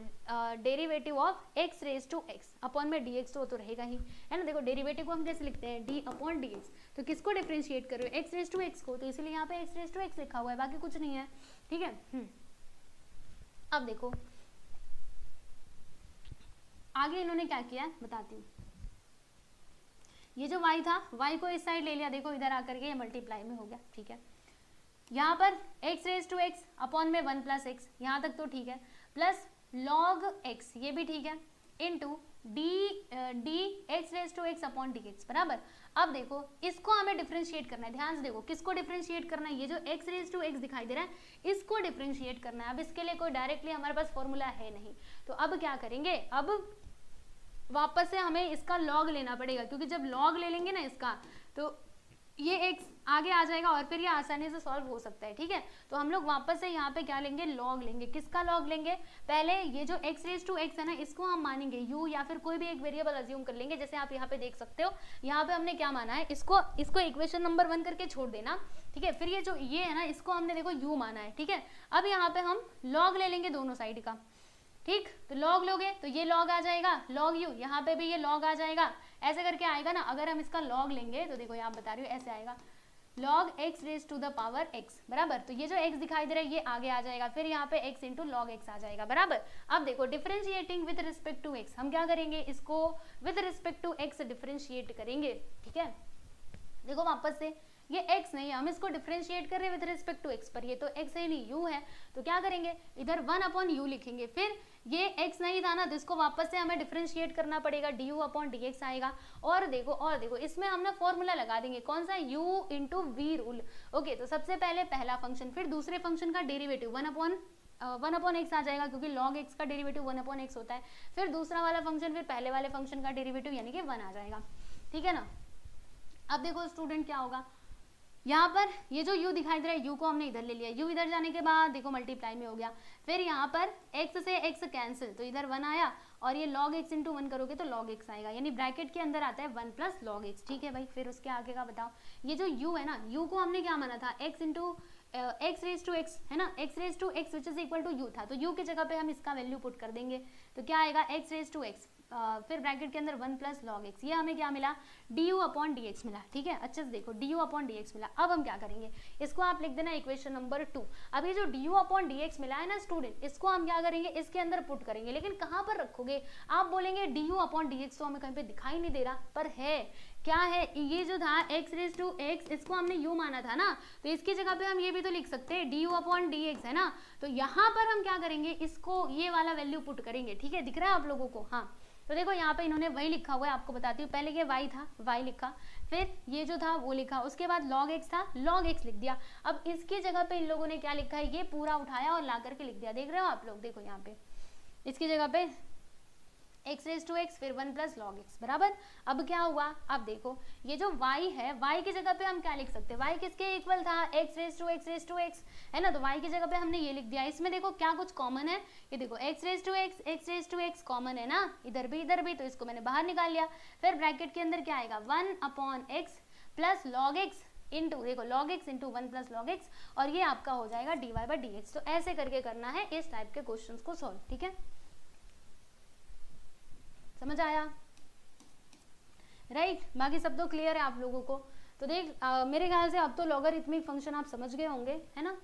derivative of x raise to x upon में dx तो रहेगा ही, है ना। देखो डेरिवेटिव को हम कैसे लिखते हैं, d अपॉन dx, तो किसको डिफरेंशिएट कर रहे हो, x रेज टू x को, तो इसलिए यहाँ पे x रेज टू x लिखा हुआ है, बाकी कुछ नहीं है। ठीक है, अब देखो आगे इन्होंने क्या किया है बताती हूँ। ये जो y था, y को इस साइड ले लिया, देखो इधर आकर के ये मल्टीप्लाई में हो गया। ठीक है, यहाँ पर x raise to x upon में 1 प्लस x, यहाँ तक तो ठीक है, प्लस log x, ये भी ठीक है, into d x raise to x upon dx बराबर। अब देखो इसको हमें डिफरेंशिएट करना है, ध्यान से देखो किसको डिफरेंशिएट करना है, ये जो x रेज टू x दिखाई दे रहा है इसको डिफरेंशिएट करना है। अब इसके लिए कोई डायरेक्टली हमारे पास फॉर्मूला है नहीं, तो अब क्या करेंगे, अब वापस से हमें इसका log लेना पड़ेगा, क्योंकि जब log ले लेंगे ना इसका, तो ये x आगे आ जाएगा और फिर ये आसानी से सॉल्व हो सकता है। ठीक है, तो हम लोग वापस से यहाँ पे क्या लेंगे, log लेंगे। किसका log लेंगे, पहले ये जो x रेज टू x है ना, इसको हम मानेंगे u या फिर कोई भी एक वेरिएबल अज्यूम कर लेंगे। जैसे आप यहाँ पे देख सकते हो, यहाँ पे हमने क्या माना है, इसको इक्वेशन नंबर 1 करके छोड़ देना। ठीक है, फिर ये जो ये है ना, इसको हमने देखो u माना है। ठीक है, अब यहाँ पे हम log ले लेंगे दोनों साइड का। ठीक, तो log लोगे तो ये log आ जाएगा, log u, यहाँ पे भी ये log आ जाएगा, ऐसे करके आएगा ना। अगर हम इसका log लेंगे तो देखो यहाँ बता रही हूँ ऐसे आएगा, log x raise to the power x, बराबर। तो ये जो x दिखाई दे रहा है ये आगे आ जाएगा, फिर यहाँ पे x इंटू लॉग एक्स आ जाएगा, बराबर। अब देखो differentiating with respect to x, हम क्या करेंगे, इसको with respect to x differentiate करेंगे, ठीक है। देखो वापस से ये x नहीं है, हम इसको डिफरेंशिएट कर रहे हैं विद रिस्पेक्ट टू x पर, ये तो x है नहीं u है, तो क्या करेंगे इधर 1/u लिखेंगे, फिर ये x नहीं था ना तो इसको वापस से हमें डिफरेंशिएट करना पड़ेगा, du/dx आएगा। और देखो इसमें हम ना फॉर्मूला लगा देंगे, कौन सा, u into v rule. Okay, तो सबसे पहले पहला फंक्शन, फिर दूसरे फंक्शन का डेरिवेटिव 1/x आ जाएगा, क्योंकि log x का डेरिवेटिव 1/x होता है, फिर दूसरा वाला फंक्शन, फिर पहले वाले फंक्शन का डेरिवेटिव यानी कि 1 आ जाएगा, ठीक है ना। अब देखो स्टूडेंट क्या होगा, यहाँ पर ये जो u दिखाई दे रहा है u को हमने इधर ले लिया, u इधर जाने के बाद देखो मल्टीप्लाई में हो गया, फिर यहाँ पर x से x कैंसिल तो इधर 1 आया, और ये log x इंटू 1 करोगे तो log x आएगा, यानी ब्रैकेट के अंदर आता है 1 प्लस log x, ठीक है भाई। फिर उसके आगे का बताओ, ये जो u है ना, u को हमने क्या माना था, x into x raise to x है ना, x raise to x which is equal to u था, तो u की जगह पे हम इसका वैल्यू पुट कर देंगे, तो क्या आएगा x रेज टू x, फिर ब्रैकेट के अंदर 1 प्लस लॉग एक्स, ये हमें क्या मिला, du/dx मिला, ठीक है। अच्छे से देखो du/dx मिला। अब हम क्या करेंगे, इसको आप लिख देना इक्वेशन नंबर 2। अब ये जो du/dx मिला है ना स्टूडेंट, इसको हम क्या करेंगे, इसके अंदर पुट करेंगे, लेकिन कहाँ पर रखोगे, आप बोलेंगे du/dx तो हमें कहीं पे दिखाई नहीं दे रहा, पर है, क्या है, ये जो था x रेज टू x, इसको हमने u माना था ना, तो इसकी जगह पे हम ये भी तो लिख सकते हैं du/dx है ना, तो यहाँ पर हम क्या करेंगे, इसको ये वाला वैल्यू पुट करेंगे, ठीक है, दिख रहा है आप लोगों को, हाँ। तो देखो यहाँ पे इन्होंने वही लिखा हुआ है, आपको बताती हूँ, पहले ये y था, y लिखा, फिर ये जो था वो लिखा, उसके बाद log x था, log x लिख दिया। अब इसकी जगह पे इन लोगों ने क्या लिखा है, ये पूरा उठाया और ला करके लिख दिया, देख रहे हो आप लोग, देखो यहाँ पे इसकी जगह पे x रेज टू x, फिर 1 प्लस लॉग एक्स, बराबर। अब क्या हुआ, अब देखो ये जो y है, y की जगह पे हम क्या लिख सकते हैं, y किसके इक्वल था, x रेज टू x है ना, तो y की जगह पे हमने ये लिख दिया। इसमें देखो क्या कुछ कॉमन है, ये देखो x raise to x common है ना, इधर भी, तो इसको मैंने बाहर निकाल लिया। फिर ब्रैकेट के अंदर क्या आएगा, 1/x plus log x into, देखो log x into 1 plus log x, और ये आपका हो जाएगा dy/dx। तो ऐसे करके करना है इस टाइप के क्वेश्चन को सॉल्व, ठीक है, समझ आया, राइट। बाकी सब तो क्लियर है आप लोगों को। तो देख मेरे ख्याल से अब तो लॉगरिथमिक फंक्शन आप समझ गए होंगे, है ना।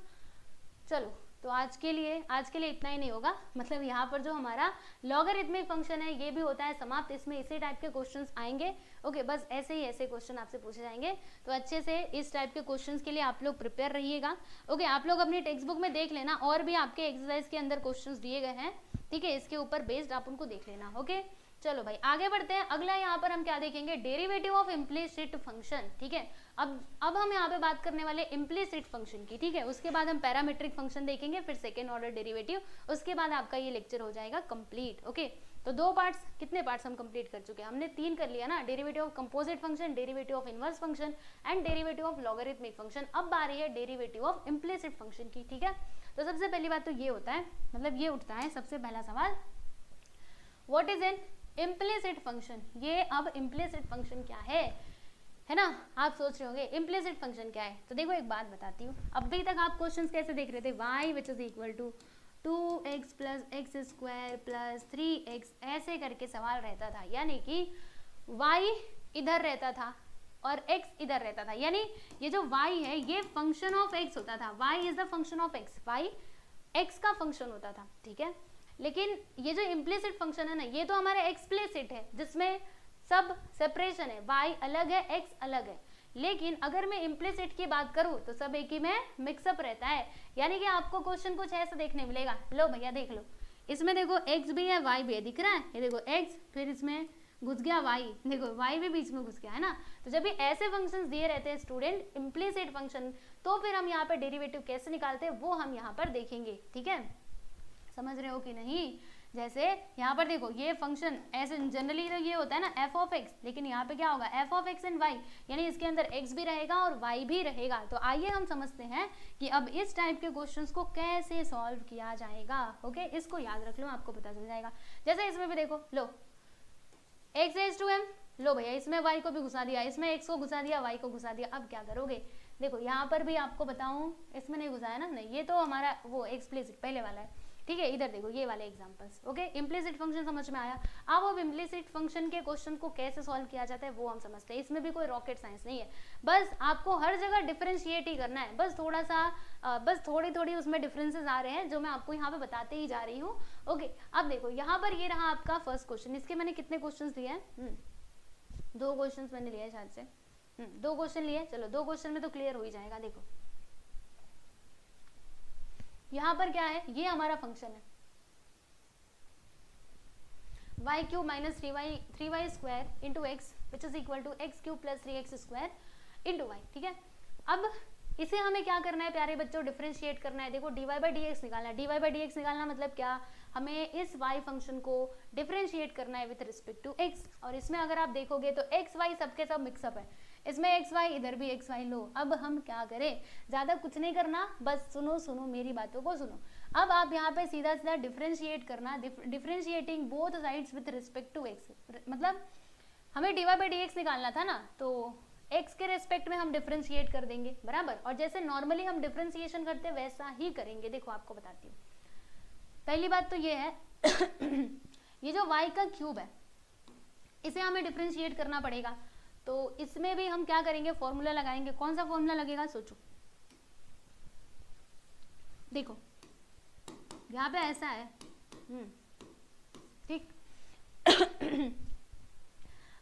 चलो, तो आज के लिए इतना ही नहीं होगा, मतलब यहाँ पर जो हमारा लॉगरिथमिक फंक्शन है ये भी होता है समाप्त, इसमें इसी टाइप के क्वेश्चंस आएंगे। ओके, बस ऐसे क्वेश्चन आपसे पूछे जाएंगे, तो अच्छे से इस टाइप के क्वेश्चंस के लिए आप लोग प्रिपेयर रहिएगा। ओके, आप लोग अपनी टेक्स्ट बुक में देख लेना, और भी आपके एक्सरसाइज के अंदर क्वेश्चंस दिए गए हैं, ठीक है, इसके ऊपर बेस्ड आप उनको देख लेना। ओके, चलो भाई आगे बढ़ते हैं। अगला यहाँ पर हम क्या देखेंगे, डेरिवेटिव ऑफ इम्प्लिसिट फंक्शन, ठीक है। अब हम यहाँ पे बात करने वाले इम्प्लिसिट फंक्शन की, ठीक है। उसके बाद हम पैरामीट्रिक फंक्शन देखेंगे, फिर सेकेंड ऑर्डर डेरिवेटिव, उसके बाद आपका ये लेक्चर हो जाएगा कंप्लीट। ओके, तो दो पार्ट्स, कितने पार्ट्स हम कंप्लीट कर चुके हैं, हमने 3 कर लिया ना, derivative of composite function, derivative of inverse function and derivative of logarithmic function. अब बारी है डेरिवेटिव ऑफ इम्प्लिसिट फंक्शन की, ठीक है। तो सबसे पहली बात तो ये होता है, मतलब ये उठता है सबसे पहला सवाल, what is an implicit function. ये अब इम्प्लिसिट फंक्शन क्या है ना, आप सोच रहे होंगे इम्प्लिसिट फंक्शन क्या है। तो देखो एक बात बताती हूँ, अभी तक आप क्वेश्चंस कैसे देख रहे थे, y which is equal to 2x plus x square plus 3x, ऐसे करके सवाल रहता था, यानी कि y इधर रहता था और x इधर रहता था, यानी ये जो y है ये फंक्शन ऑफ x होता था, y is the function of x, y x का फंक्शन होता था, ठीक है। लेकिन ये जो इम्प्लिसिट फंक्शन है ना, ये तो हमारा एक्सप्लिसिट है, जिसमें सब सेपरेशन है, y अलग है x अलग है। लेकिन अगर मैं इम्प्लिसिट की बात करूं तो सब एक ही में मिक्सअप रहता है, यानी कि आपको क्वेश्चन कुछ ऐसा देखने मिलेगा, लो भैया देख लो, इसमें देखो x भी है y भी है, दिख रहा है, ये देखो x, फिर इसमें घुस गया y, देखो y भी बीच में घुस गया, है ना। तो जब भी ऐसे फंक्शंस दिए रहते हैं स्टूडेंट, इम्प्लिसिट फंक्शन, तो फिर हम यहाँ पे डेरिवेटिव कैसे निकालते हैं वो हम यहाँ पर देखेंगे, ठीक है। समझ रहे हो कि नहीं, जैसे यहाँ पर देखो ये फंक्शन ऐसे जनरली तो ये होता है ना f ऑफ x, लेकिन यहाँ पे क्या होगा f of x and y, यानी इसके अंदर x भी रहेगा और y भी रहेगा। तो आइए हम समझते हैं कि अब इस टाइप के क्वेश्चंस को कैसे सॉल्व किया जाएगा। ओके, इसको याद रख लो, आपको पता चल जाएगा। जैसे इसमें भी देखो, लो x रेज टू m, लो भैया इसमें y को भी घुसा दिया, इसमें x को घुसा दिया, y को घुसा दिया। अब क्या करोगे, देखो यहाँ पर भी आपको बताऊं, इसमें नहीं घुसाया ना, नहीं, ये तो हमारा वो एक्सप्लिसिट पहले वाला है, ठीक है। इधर देखो ये वाले एग्जांपल्स, ओके। इम्प्लिसिट फंक्शन समझ में आया। अब इम्प्लिसिट फंक्शन के क्वेश्चन को कैसे सॉल्व किया जाता है वो हम समझते हैं। इसमें भी कोई रॉकेट साइंस नहीं है, बस आपको हर जगह डिफरेंशिएट ही करना है। बस थोड़ा सा बस थोड़ी थोड़ी उसमें डिफरेंसेस आ रहे हैं जो मैं आपको यहाँ पे बताते ही जा रही हूँ, ओके। अब देखो यहाँ पर ये रहा आपका फर्स्ट क्वेश्चन। इसके मैंने कितने क्वेश्चन लिए हैं? 2 क्वेश्चन मैंने लिए शायद से, 2 क्वेश्चन लिए। चलो 2 क्वेश्चन में तो क्लियर हो ही जाएगा। देखो यहाँ पर क्या है, ये हमारा फंक्शन है y cube minus 3y square into x which is equal to x cube plus 3x square into y, ठीक है। अब इसे हमें क्या करना है प्यारे बच्चों, डिफरेंशिएट करना है। देखो dy बाई डी एक्स निकालना है। dy बाई डी एक्स निकालना मतलब क्या, हमें इस y फंक्शन को डिफरेंशिएट करना है विथ रिस्पेक्ट टू x। और इसमें अगर आप देखोगे तो x y सबके सब मिक्सअप है, इसमें एक्स वाई, इधर भी एक्स वाई। लो अब हम क्या करें, ज्यादा कुछ नहीं करना, बस सुनो सुनो मेरी बातों को सुनो। अब आप यहाँ पे सीधा सीधा डिफरेंशिएट करना, differentiating both sides with respect to x. मतलब हमें d y by d x निकालना था ना, तो एक्स के रिस्पेक्ट में हम डिफरेंशिएट कर देंगे, बराबर। और जैसे नॉर्मली हम डिफरेंशिएशन करते वैसा ही करेंगे। देखो आपको बताती हूँ। पहली बात तो ये है ये जो y का क्यूब है इसे हमें डिफरेंशिएट करना पड़ेगा। तो इसमें भी हम क्या करेंगे, फॉर्मूला लगाएंगे। कौन सा फॉर्मूला लगेगा सोचो। देखो यहाँ पे ऐसा है, ठीक।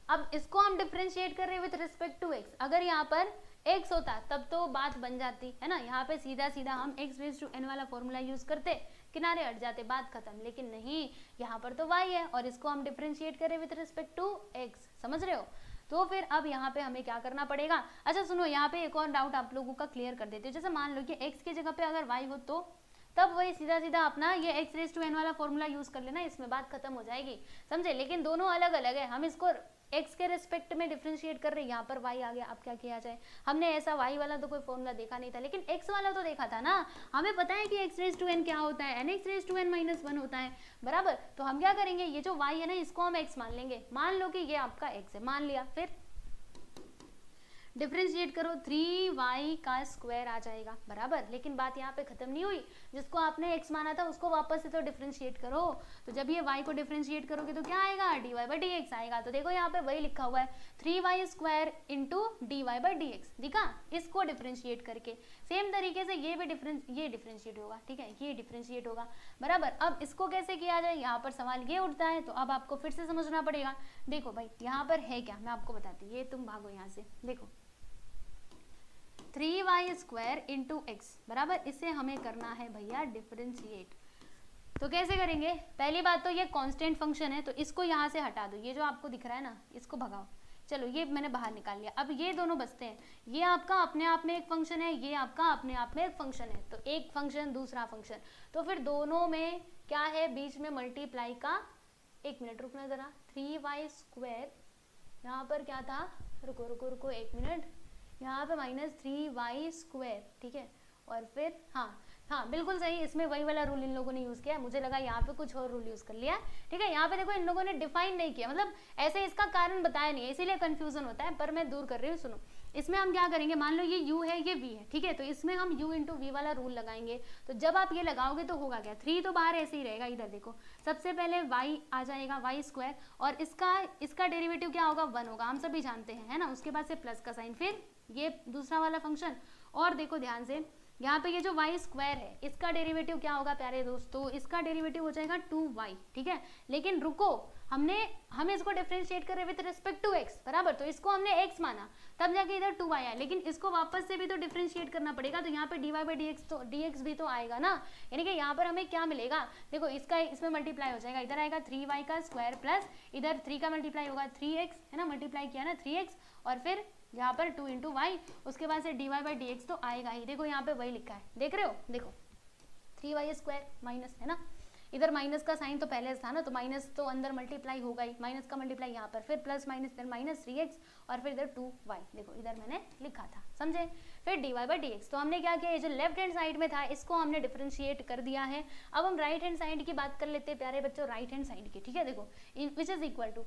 अब इसको हम डिफरेंशिएट कर रहे हैं विथ रिस्पेक्ट टू एक्स। अगर यहाँ पर x होता तब तो बात बन जाती है ना, यहाँ पे सीधा सीधा हम x रेज़ टू n वाला फॉर्मूला यूज करते, किनारे हट जाते, बात खत्म। लेकिन नहीं, यहाँ पर तो y है और इसको हम डिफरेंशिएट करें विथ रिस्पेक्ट टू x, समझ रहे हो। तो फिर अब यहाँ पे हमें क्या करना पड़ेगा। अच्छा सुनो, यहाँ पे एक और डाउट आप लोगों का क्लियर कर देते हो। जैसे मान लो कि x की जगह पे अगर y हो तो तब वही सीधा सीधा अपना ये x रेज़ टू n वाला फॉर्मूला यूज कर लेना, इसमें बात खत्म हो जाएगी, समझे। लेकिन दोनों अलग अलग है, हम इसको x के रिस्पेक्ट में डिफरेंशिएट कर रहे हैं, यहाँ पर y आ गया। अब क्या किया जाए, हमने ऐसा y वाला तो कोई फॉर्मूला देखा नहीं था, लेकिन x वाला तो देखा था ना। हमें पता है कि x रेज़ टू n क्या होता है, nx raise to n minus 1 होता है, बराबर। तो हम क्या करेंगे, ये जो y है ना इसको हम x मान लेंगे। मान लो कि ये आपका x है, मान लिया। फिर डिफरेंशिएट करो, 3y का स्क्वायर आ जाएगा, बराबर। लेकिन बात यहाँ पे खत्म नहीं हुई, जिसको आपने x माना था उसको वापस से तो डिफरेंशिएट करो। तो जब ये y को डिफरेंशिएट करोगे तो क्या आएगा, dy बाई डी एक्स आएगा। तो देखो यहाँ पे वही लिखा हुआ है, 3y square into dy by d x, दिखा। इसको डिफरेंशिएट करके सेम तरीके से ये भी डिफरेंशिएट होगा, ठीक है, ये डिफरेंशिएट होगा, बराबर। अब इसको कैसे किया जाए, यहाँ पर सवाल ये उठता है। तो अब आपको फिर से समझना पड़ेगा। देखो भाई यहाँ पर है क्या, मैं आपको बताती हूँ, ये तुम भागो यहाँ से। देखो 3y स्क्वायर इंटू एक्स, बराबर। इसे हमें करना है भैया डिफरेंशिएट। तो कैसे करेंगे, पहली बात तो ये कांस्टेंट फंक्शन है, तो इसको यहाँ से हटा दो। ये जो आपको दिख रहा है ना, इसको भगाओ। चलो ये मैंने बाहर निकाल लिया। अब ये दोनों बचते हैं, ये आपका अपने आप में एक फंक्शन है, ये आपका अपने आप में एक फंक्शन है। तो एक फंक्शन दूसरा फंक्शन, तो फिर दोनों में क्या है, बीच में मल्टीप्लाई का, एक मिनट रुकना जरा, 3y स्क्वायर, यहाँ पर क्या था, रुको रुको रुको एक मिनट, यहाँ पे माइनस 3y स्क्वायर, ठीक है। और फिर हाँ बिल्कुल सही, इसमें वही वाला रूल इन लोगों ने यूज किया। मुझे लगा यहाँ पे कुछ और रूल यूज कर लिया, ठीक है। यहाँ पे देखो इन लोगों ने डिफाइन नहीं किया, मतलब ऐसे इसका कारण बताया नहीं है, इसीलिए कंफ्यूजन होता है। पर मैं दूर कर रही हूँ, सुनो। इसमें हम क्या करेंगे, मान लो ये u है, ये v है, ठीक है। तो इसमें हम u इंटू वी वाला रूल लगाएंगे। तो जब आप ये लगाओगे तो होगा क्या, 3 तो बाहर ऐसे ही रहेगा। इधर देखो, सबसे पहले y आ जाएगा, y स्क्वायर, और इसका डेरिवेटिव क्या होगा, 1 होगा, हम सभी जानते हैं, है ना। उसके बाद से प्लस का साइन, फिर ये दूसरा वाला फंक्शन। और देखो ध्यान से, यहाँ पे ये जो y स्क्वायर है इसका डेरिवेटिव क्या होगा प्यारे दोस्तों, इसका डेरिवेटिव हो जाएगा 2y, ठीक है। लेकिन रुको, हम इसको डिफरेंशिएट कर रहे विद रिस्पेक्ट टू x, बराबर। तो इसको हमने x माना, तब जाके इधर 2y आया, लेकिन इसको वापस से भी तो डिफरेंशिएट करना पड़ेगा। तो यहाँ पे dy बाई dx भी तो आएगा ना, यानी कि यहाँ पर हमें क्या मिलेगा, देखो इसमें मल्टीप्लाई हो जाएगा, इधर आएगा 3y का स्क्वायर प्लस इधर 3 का मल्टीप्लाई होगा 3x, है ना, मल्टीप्लाई किया ना 3x, और फिर यहाँ पर 2 इंटू वाई, उसके बाद से dy बाई डी एक्स तो आएगा ही। देखो यहाँ पे वही लिखा है, देख रहे हो, देखो 3y स्क्वायर माइनस, है ना, इधर माइनस का साइन तो पहले था ना, तो माइनस तो अंदर मल्टीप्लाई होगा ही, माइनस का मल्टीप्लाई यहाँ पर, फिर प्लस माइनस, इधर माइनस 3x, और फिर इधर 2y, देखो इधर मैंने लिखा था, समझे। फिर dy बाई डी एक्स, तो हमने क्या किया, ये जो लेफ्ट हैंड साइड में था इसको हमने डिफरेंशिएट कर दिया है। अब हम राइट हैंड साइड की बात कर लेते हैं प्यारे बच्चों, राइट हैंड साइड की, ठीक है। देखो विच इज इक्वल टू,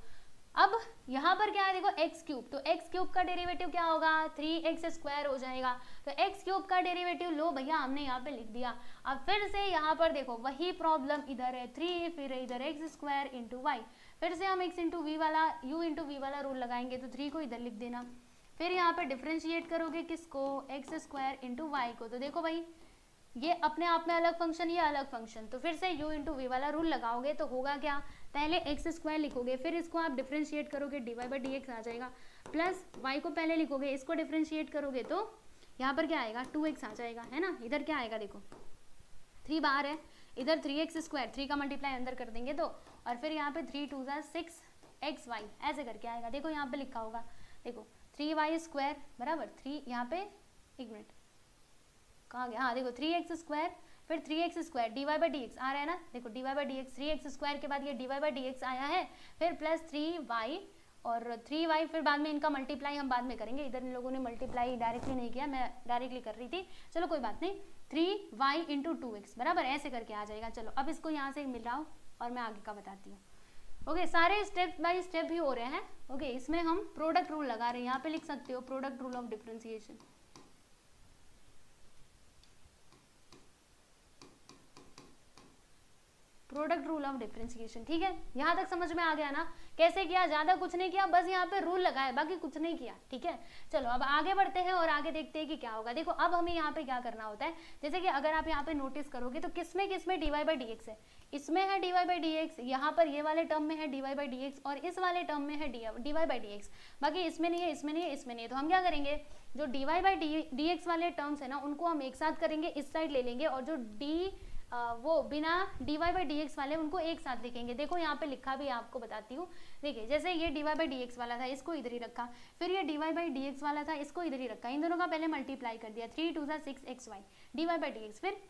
अब यहाँ पर क्या है देखो एक्स क्यूब, तो एक्स क्यूब का डेरिवेटिव क्या होगा 3x² हो जाएगा। तो एक्स क्यूब का डेरिवेटिव लो भैया हमने यहाँ पे लिख दिया। अब फिर से यहाँ पर देखो वही प्रॉब्लम, इधर है 3 फिर इधर x² इंटू वाई, फिर से हम x इंटू वी वाला u इंटू वी वाला रूल लगाएंगे, तो 3 को इधर लिख देना। फिर यहाँ पे डिफ्रेंशिएट करोगे किसको x² इंटू वाई को, तो देखो भाई ये अपने आप में अलग फंक्शन, ये अलग फंक्शन, तो फिर से u इंटू वी वाला रूल लगाओगे तो होगा क्या, पहले x² लिखोगे, फिर इसको आप डिफ्रेंशिएट करोगे dy/dx आ जाएगा, प्लस y को पहले लिखोगे, इसको डिफ्रेंशिएट करोगे तो यहाँ पर क्या आएगा 2x आ जाएगा, है ना। इधर क्या आएगा देखो 3 बाहर है, इधर 3x², 3 का मल्टीप्लाई अंदर कर देंगे तो, और फिर यहाँ पे 3 2 6xy ऐसे करके आएगा। देखो यहाँ पे लिखा होगा, देखो 3y² बराबर 3, यहाँ पे एक मिनट कहाँ गया, हाँ देखो 3x² फिर 3x² dy/dx आ रहा है ना, देखो dy/dx 3x² के बाद ये dy/dx आया है, फिर प्लस 3y और 3y, फिर बाद में इनका मल्टीप्लाई हम बाद में करेंगे, इधर इन लोगों ने मल्टीप्लाई डायरेक्टली नहीं किया, मैं डायरेक्टली कर रही थी, चलो कोई बात नहीं। 3y इंटू 2x बराबर ऐसे करके आ जाएगा। चलो अब इसको यहाँ से मिलाओ और मैं आगे का बताती हूँ। ओके सारे स्टेप बाय स्टेप ही हो रहे हैं। ओके इसमें हम प्रोडक्ट रूल लगा रहे हैं, यहाँ पे लिख सकते हो product rule of differentiation. Product rule of differentiation, ठीक है, यहाँ तक समझ में आ गया ना, कैसे किया, ज्यादा कुछ नहीं किया, बस यहाँ पे रूल लगाए, बाकी कुछ नहीं किया, ठीक है। चलो अब आगे बढ़ते हैं और आगे देखते हैं कि क्या होगा। देखो अब हमें यहाँ पे क्या करना होता है, जैसे कि अगर आप यहाँ पे नोटिस करोगे तो किसमें किसमें dy/dx है, इसमें है dy/dx, यहाँ पर ये वाले टर्म में है dy/dx और इस वाले टर्म में है dy/dx, बाकी इसमें नहीं है, इसमें नहीं है, इसमें नहीं है। तो हम क्या करेंगे, जो dy/dx वाले टर्म्स है ना उनको हम एक साथ करेंगे, इस साइड ले लेंगे, और जो वो बिना dy/dx वाले उनको एक साथ लिखेंगे। देखो यहाँ पे लिखा भी आपको बताती हूँ, देखिए जैसे ये dy/dx वाला था इसको इधर ही रखा, फिर ये dy/dx वाला था इसको इधर ही रखा, इन दोनों का पहले मल्टीप्लाई कर दिया 3 2 6xy dy/dx, फिर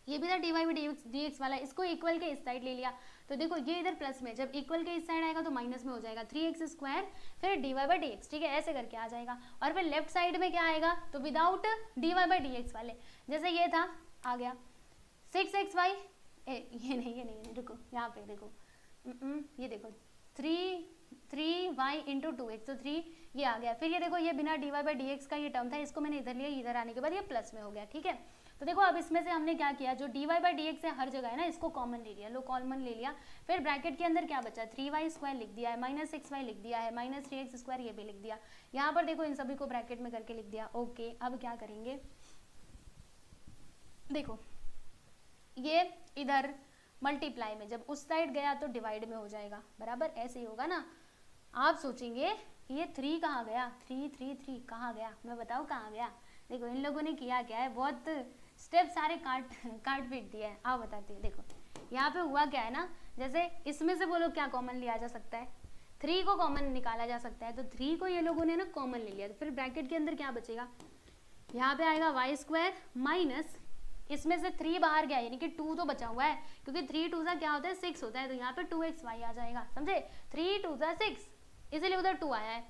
ये भी था dy/dx वाला, इसको इक्वल के इस साइड ले लिया, तो देखो ये इधर प्लस में, जब इक्वल के इस साइड आएगा तो माइनस में हो जाएगा 3x² फिर dy/dx, ठीक है, ऐसे करके आ जाएगा। और फिर लेफ्ट साइड में क्या आएगा, तो विदाउट dy/dx वाले, जैसे ये था आ गया 6xy, ये नहीं रुको, यहाँ पे देखो ये देखो 3y इंटू 2x, तो 3 ये आ गया, फिर ये देखो ये बिना dy/dx का ये टर्म था, इसको मैंने इधर लिया, इधर आने के बाद ये प्लस में हो गया, ठीक है। तो देखो अब इसमें से हमने क्या किया, जो dy/dx है हर जगह है ना, इसको कॉमन ले लिया, लो कॉमन ले लिया, फिर ब्रैकेट के अंदर क्या बचा 3y² लिख दिया है, -6y लिख दिया है, -3x² ये भी लिख दिया, यहाँ पर देखो इन सभी को ब्रैकेट में करके लिख दिया। ओके अब क्या करेंगे, देखो ये इधर मल्टीप्लाई में, जब उस साइड गया तो डिवाइड में हो जाएगा, बराबर ऐसे ही होगा ना। आप सोचेंगे ये 3 कहाँ गया, 3 कहाँ गया, मैं बताऊँ कहाँ गया। देखो इन लोगों ने किया क्या है, बहुत स्टेप सारे काट पीट दिया है, आओ बताती हूँ। देखो यहाँ पे हुआ क्या है ना, जैसे इसमें से बोलो क्या कॉमन लिया जा सकता है, 3 को कॉमन निकाला जा सकता है, तो 3 को ये लोगों ने ना कॉमन ले लिया, तो फिर ब्रैकेट के अंदर क्या बचेगा, यहाँ पे आएगा y² माइनस, इसमें से 3 बाहर गया यानी कि 2 तो बचा हुआ है, क्योंकि 3 2 क्या होता है 6 होता है, तो यहाँ पे 2xy आ जाएगा, समझे, 3 2 6, इसीलिए उधर 2 आया है।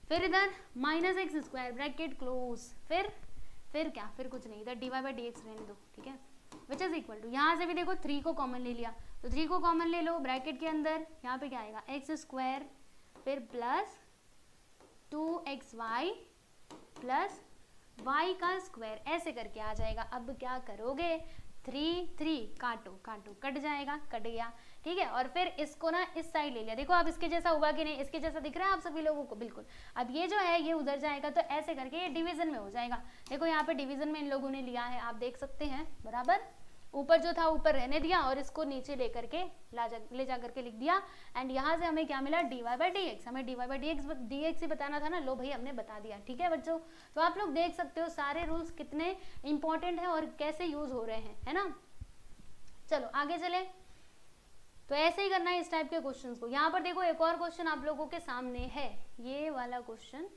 फिर इधर -x² ब्रैकेट क्लोज, फिर क्या, फिर कुछ नहीं, इधर dy/dx रहने दो, ठीक है, विच इज इक्वल टू, यहाँ से भी देखो 3 को कॉमन ले लिया, तो 3 को कॉमन ले लो, ब्रैकेट के अंदर यहाँ पे क्या आएगा x² फिर प्लस 2xy प्लस y का स्क्वायर, ऐसे करके आ जाएगा। अब क्या करोगे, 3 काटो कट जाएगा, कट गया, ठीक है, और फिर इसको ना इस साइड ले लिया, देखो अब इसके जैसा हुआ कि नहीं, इसके जैसा दिख रहा है आप सभी लोगों को, बिल्कुल। अब ये जो है ये उधर जाएगा, तो ऐसे करके ये डिवीजन में हो जाएगा, देखो यहाँ पे डिवीजन में इन लोगों ने लिया है, आप देख सकते हैं, बराबर, ऊपर जो था ऊपर रहने दिया और इसको नीचे लेकर के ले जा करके लिख दिया, एंड यहाँ से हमें क्या मिला dy/dx, हमें dy/dx ही बताना था ना, लो भाई हमने बता दिया, ठीक है बच्चों। तो आप लोग देख सकते हो सारे रूल्स कितने इंपॉर्टेंट हैं और कैसे यूज हो रहे हैं, है ना। चलो आगे चले, तो ऐसे ही करना है इस टाइप के क्वेश्चंस को। यहाँ पर देखो एक और क्वेश्चन आप लोगों के सामने है, ये वाला क्वेश्चन,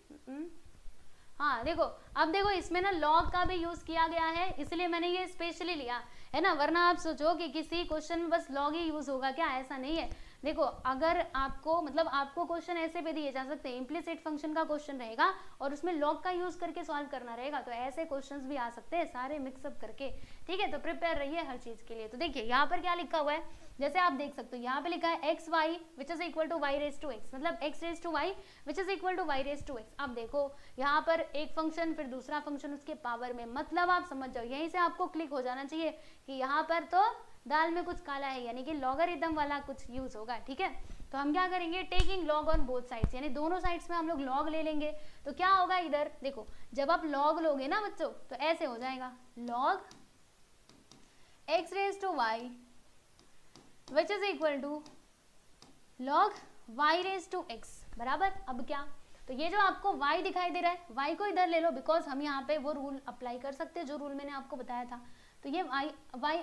हाँ देखो, अब देखो इसमें ना लॉग का भी यूज किया गया है, इसलिए मैंने ये स्पेशली लिया है ना, वरना आप सोचो कि किसी क्वेश्चन में बस लॉग ही यूज होगा क्या, ऐसा नहीं है, देखो अगर आपको मतलब आपको क्वेश्चन ऐसे भी दिए जा सकते हैं, इम्प्लिसिट फंक्शन का क्वेश्चन रहेगा और उसमें लॉग का यूज करके सॉल्व करना रहेगा, तो ऐसे क्वेश्चंस भी आ सकते हैं सारे मिक्सअप करके, ठीक है। तो प्रिपेयर रहिए हर चीज के लिए। तो देखिए यहाँ पर क्या लिखा हुआ है, जैसे आप देख सकते हो यहाँ पे लिखा है x y which is equal to y raise to x, मतलब x raise to y which is equal to y raise to x. अब देखो यहाँ पर एक फंक्शन फिर दूसरा फंक्शन उसके पावर में, मतलब आप समझ जाओ, यहीं से आपको क्लिक हो जाना चाहिए कि यहाँ पर तो दाल में कुछ काला है, यानी कि लॉगरिथम वाला कुछ यूज होगा, ठीक है। तो हम क्या करेंगे, taking log on both sides, यानी दोनों साइड्स में हम लोग लॉग ले लेंगे। तो क्या होगा इधर देखो, जब आप लॉग लोगे ना बच्चों तो ऐसे हो जाएगा, log x raise to y which is equal to log y raise to x बराबर। अब क्या, तो ये जो आपको y दिखाई दे रहा है, y को इधर ले लो, बिकॉज हम यहाँ पे वो रूल अप्लाई कर सकते हैं जो रूल मैंने आपको बताया था। तो ये y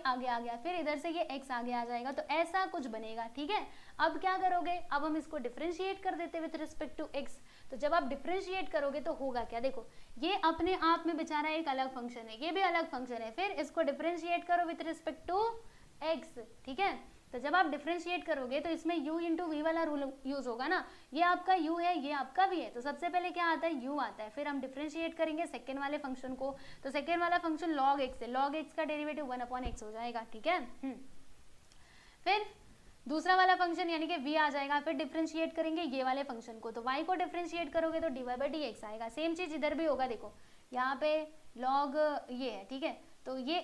आगे आ गया, फिर इधर से ये x आगे आ जाएगा, तो ऐसा कुछ बनेगा, ठीक है। अब क्या करोगे, अब हम इसको डिफरेंशिएट कर देते विथ रिस्पेक्ट टू x। तो जब आप डिफरेंशिएट करोगे तो होगा क्या, देखो ये अपने आप में बेचारा एक अलग फंक्शन है, ये भी अलग फंक्शन है, फिर इसको डिफरेंशिएट करो विथ रिस्पेक्ट टू x, ठीक है। तो जब आप डिफरेंशिएट करोगे तो इसमें u इंटू वी वाला रूल यूज होगा ना, ये आपका u है, ये आपका v है, तो सबसे पहले क्या आता है, u आता है, फिर हम डिफरेंशिएट करेंगे सेकेंड वाले फंक्शन को, तो सेकेंड वाला फंक्शन log x है, log x का डेरिवेटिव 1/x हो जाएगा, ठीक है। फिर दूसरा वाला फंक्शन यानी कि v आ जाएगा, फिर डिफरेंशिएट करेंगे ये वाले फंक्शन को, तो y को डिफरेंशिएट करोगे तो dy/dx आएगा। सेम चीज इधर भी होगा, देखो यहाँ पे log ये है, ठीक है, तो ये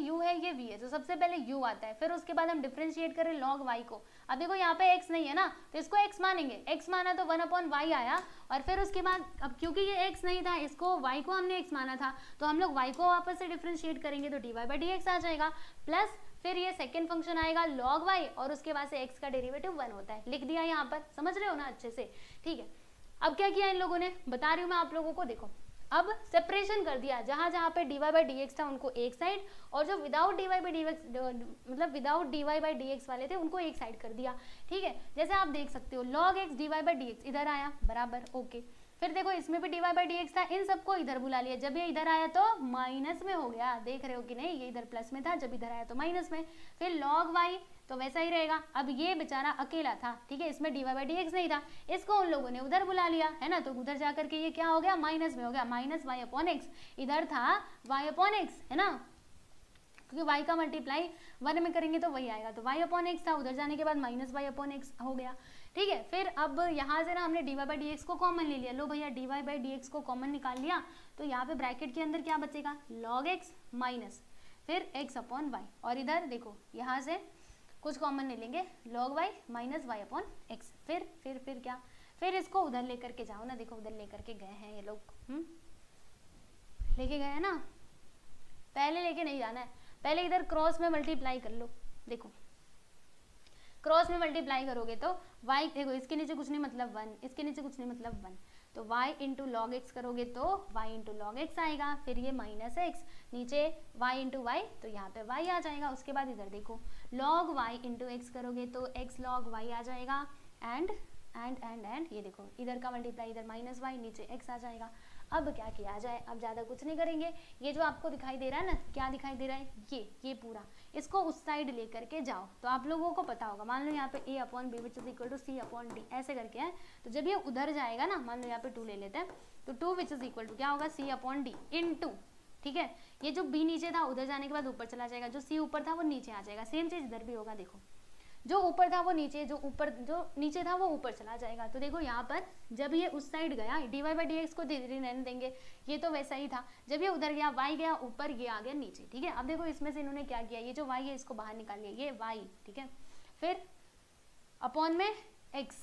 u है, ये v है, तो सबसे पहले u आता है, फिर उसके बाद हम डिफरेंशिएट करें log y को। अब देखो यहाँ पे x नहीं है ना, तो इसको x मानेंगे, x माना तो 1/y आया, और फिर उसके बाद अब क्योंकि ये x नहीं था, इसको y को हमने x माना था, तो हम लोग y को वापस से डिफरेंशिएट करेंगे तो dy/dx आ जाएगा, प्लस फिर ये सेकेंड फंक्शन आएगा log y, और उसके बाद से x का डेरिवेटिव 1 होता है, लिख दिया यहाँ पर, समझ रहे हो ना अच्छे से, ठीक है। अब क्या किया इन लोगों ने, बता रही हूँ मैं आप लोगों को, देखो अब सेपरेशन कर दिया, जहां जहां पे dy/dx था उनको एक साइड, और जो विदाउट dy/dx मतलब विदाउट dy/dx वाले थे उनको एक साइड कर दिया, ठीक है। जैसे आप देख सकते हो log x dy/dx इधर आया बराबर, ओके। फिर देखो इसमें भी dy/dx था, इन सबको इधर बुला लिया, जब ये इधर आया तो माइनस में हो गया, देख रहे हो कि नहीं, ये इधर प्लस में था, जब इधर आया तो माइनस में। फिर log y तो वैसा ही रहेगा, अब ये बेचारा अकेला था, ठीक है, इसमें dy/dx नहीं था, इसको उन लोगों ने उधर बुला लिया है ना, तो उधर जाकर के ये क्या हो गया, माइनस में हो गया, माइनस y/x, इधर था y/x है ना, क्योंकि y का मल्टीप्लाई 1 में करेंगे तो वही आएगा, तो y/x था, उधर जाने के बाद माइनस y/x हो गया, ठीक है। फिर अब यहाँ से ना हमने dy/dx को कॉमन ले लिया, लो भैया dy/dx को कॉमन निकाल लिया, तो यहाँ पे ब्रैकेट के अंदर क्या बचेगा, log x माइनस फिर x/y, और इधर देखो यहाँ से कुछ कॉमन ले लेंगे, log y माइनस y/x, फिर क्या, फिर इसको उधर लेकर के जाओ ना, देखो उधर लेकर के गए हैं ये लोग, लेके गए हैं ना, पहले लेके नहीं जाना है, पहले इधर क्रॉस में मल्टीप्लाई कर लो, देखो क्रॉस में मल्टीप्लाई करोगे तो y, देखो इसके नीचे कुछ नहीं मतलब 1, इसके नीचे कुछ नहीं मतलब 1, तो y इंटू लॉग एक्स करोगे तो y इंटू लॉग एक्स आएगा, फिर ये माइनस एक्स, नीचे y इंटू वाई, तो यहाँ पे y आ जाएगा। उसके बाद इधर देखो log y इंटू एक्स करोगे तो x log y आ जाएगा, एंड ये देखो इधर का मल्टीप्लाई, इधर माइनस y, नीचे x आ जाएगा। अब क्या किया जाए, अब ज़्यादा कुछ नहीं करेंगे, ये जो आपको दिखाई दे रहा है ना, क्या दिखाई दे रहा है, ये पूरा, इसको उस साइड लेकर के जाओ, तो आप लोगों को पता होगा, मान लो यहाँ पे a/b which is equal to c/d ऐसे करके है, तो जब ये उधर जाएगा ना, मान लो यहाँ पे 2 ले लेते हैं, तो 2 विच इज इक्वल टू क्या होगा, c/d इनटू, ठीक है, ये जो b नीचे था उधर जाने के बाद ऊपर चला जाएगा, जो c ऊपर था वो नीचे आ जाएगा, सेम चीज इधर भी होगा, देखो जो ऊपर था वो नीचे, जो नीचे था वो ऊपर चला जाएगा। तो देखो यहाँ पर जब ये उस साइड गया, dy/dx को धीरे रहने देंगे, ये तो वैसा ही था, जब ये उधर गया y गया ऊपर, ये आ गया नीचे, ठीक है। अब देखो इसमें से इन्होंने क्या किया, ये जो y है इसको बाहर निकाल लिया, ये y, ठीक है, फिर अपॉन में x,